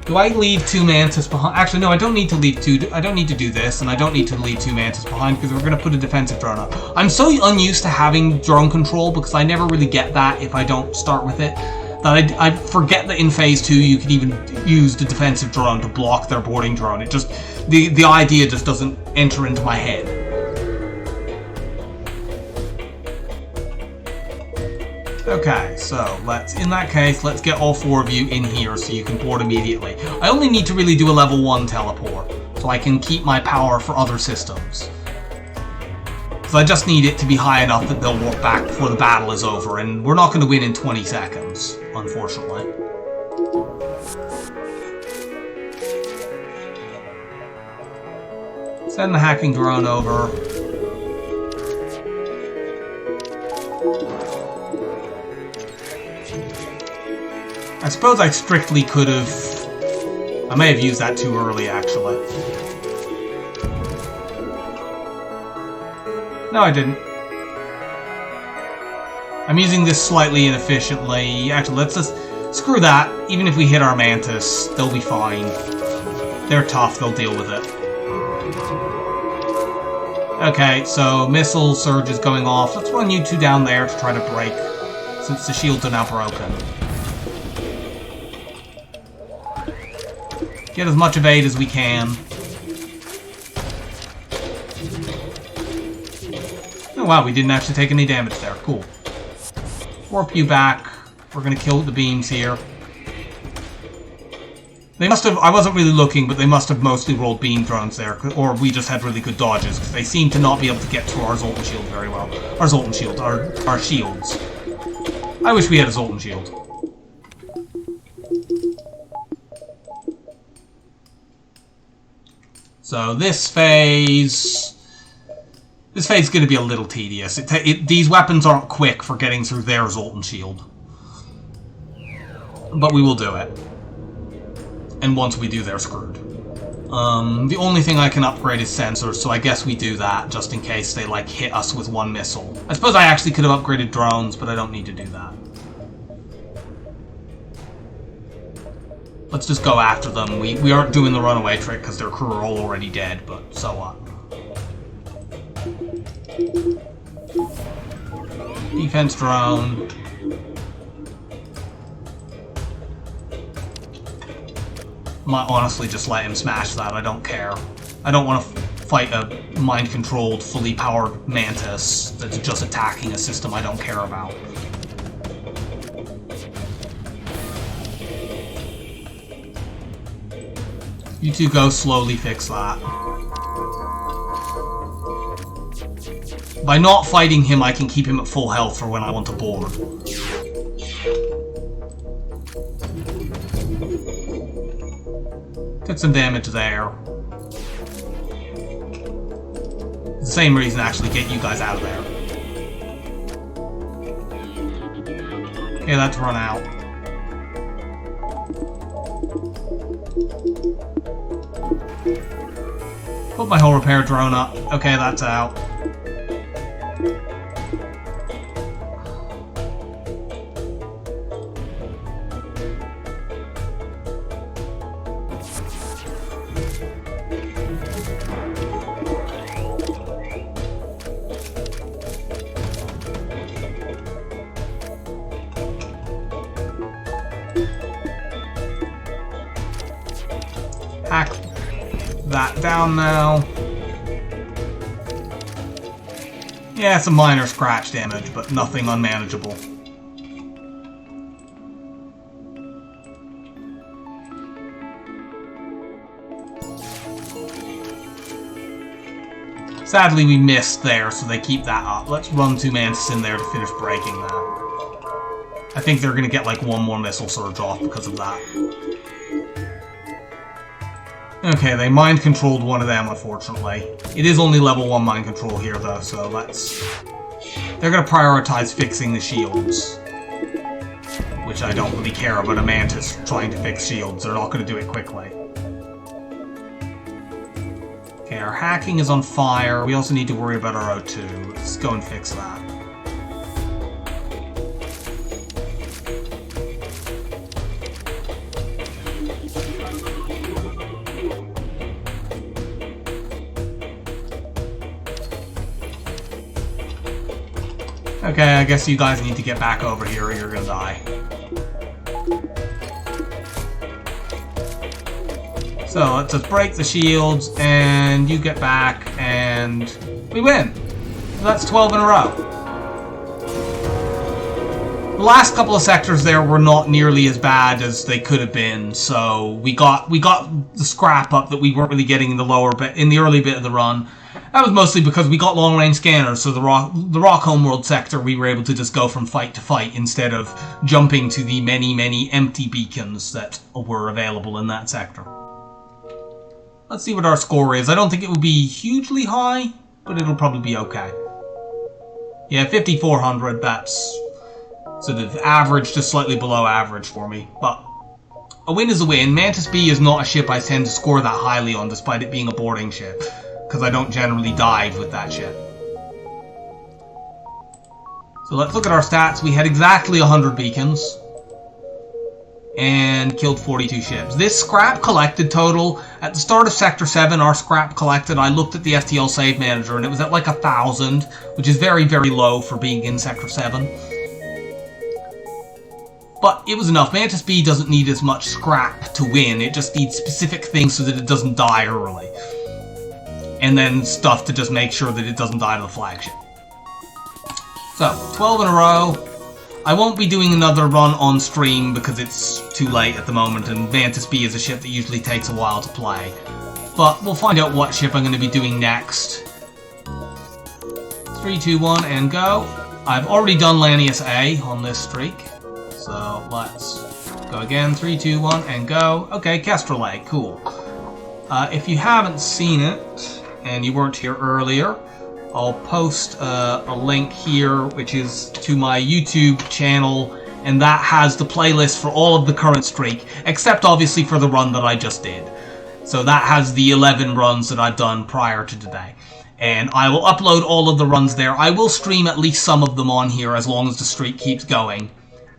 S1: Do I leave 2 Mantis behind? Actually, no, I don't need to leave 2. I don't need to do this, and I don't need to leave 2 Mantis behind because we're going to put a defensive drone up. I'm so unused to having drone control because I never really get that if I don't start with it. That I forget that in phase 2 you can even use the defensive drone to block their boarding drone. It just the idea just doesn't enter into my head. Okay, so in that case, let's get all 4 of you in here so you can board immediately. I only need to really do a level 1 teleport, so I can keep my power for other systems. So I just need it to be high enough that they'll walk back before the battle is over, and we're not going to win in 20 seconds, unfortunately. Send the hacking drone over. I suppose I strictly could have... I may have used that too early, actually. No, I didn't. I'm using this slightly inefficiently. Actually, let's just... Screw that. Even if we hit our Mantis, they'll be fine. They're tough, they'll deal with it. Okay, so missile surge is going off. Let's run you two down there to try to break, since the shields are now broken. Get as much evade as we can. Oh wow, we didn't actually take any damage there. Cool. Warp you back. We're gonna kill the beams here. They must have... I wasn't really looking, but they must have mostly rolled beam drones there. Or we just had really good dodges, because they seem to not be able to get through our Zoltan shield very well. Our Zoltan shield. Our shields. I wish we had a Zoltan shield. So this phase... This phase is going to be a little tedious. These weapons aren't quick for getting through their Zoltan shield. But we will do it. And once we do, they're screwed. The only thing I can upgrade is sensors, so I guess we do that, just in case they, like, hit us with one missile. I suppose I actually could have upgraded drones, but I don't need to do that. Let's just go after them. We aren't doing the runaway trick, because their crew are all already dead, but so what. Defense drone. Might honestly just let him smash that, I don't care. I don't want to fight a mind-controlled, fully powered Mantis that's just attacking a system I don't care about. You two go slowly fix that. By not fighting him, I can keep him at full health for when I want to board. Took some damage there. The same reason to actually get you guys out of there. Okay, let's run out. Put my whole repair drone up. Okay, that's out. Hack that down now. Yeah, some minor scratch damage, but nothing unmanageable. Sadly, we missed there, so they keep that up. Let's run two Mantis in there to finish breaking that. I think they're going to get like one more missile surge off because of that. Okay, they mind-controlled one of them, unfortunately. It is only level 1 mind control here, though, so let's... They're going to prioritize fixing the shields. Which I don't really care about a Mantis trying to fix shields. They're not going to do it quickly. Okay, our hacking is on fire. We also need to worry about our O2. Let's go and fix that. Okay, I guess you guys need to get back over here or you're gonna die. So let's just break the shields and you get back and we win. So that's 12 in a row. The last couple of sectors there were not nearly as bad as they could have been, so we got the scrap up that we weren't really getting in the lower bit, in the early bit of the run. That was mostly because we got long-range scanners, so the Rock Homeworld sector we were able to just go from fight to fight instead of jumping to the many, many empty beacons that were available in that sector. let's see what our score is. I don't think it will be hugely high, but it'll probably be okay. Yeah, 5,400, that's sort of average to slightly below average for me, but a win is a win. Mantis B is not a ship I tend to score that highly on, despite it being a boarding ship, because I don't generally dive with that ship. So let's look at our stats. We had exactly 100 beacons and killed 42 ships. This scrap collected total, at the start of Sector 7, our scrap collected, I looked at the FTL Save Manager and it was at like 1,000, which is very, very low for being in Sector 7. But it was enough. Mantis B doesn't need as much scrap to win, it just needs specific things so that it doesn't die early. And then stuff to just make sure that it doesn't die to the flagship. So, 12 in a row. I won't be doing another run on stream because it's too late at the moment, and Mantis B is a ship that usually takes a while to play. But we'll find out what ship I'm going to be doing next. 3, 2, 1, and go. I've already done Lanius A on this streak. So, let's go again. 3, 2, 1, and go. Okay, Kestrel A, cool. If you haven't seen it, and you weren't here earlier, I'll post a link here, which is to my YouTube channel, and that has the playlist for all of the current streak, except obviously for the run that I just did. So that has the 11 runs that I've done prior to today. And I will upload all of the runs there. I will stream at least some of them on here as long as the streak keeps going.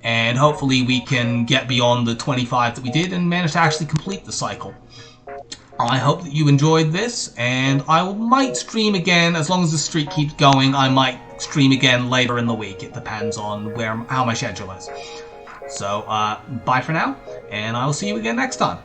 S1: And hopefully we can get beyond the 25 that we did and manage to actually complete the cycle. I hope that you enjoyed this, and I might stream again, as long as the streak keeps going. I might stream again later in the week. It depends on how my schedule is. So, bye for now, and I will see you again next time.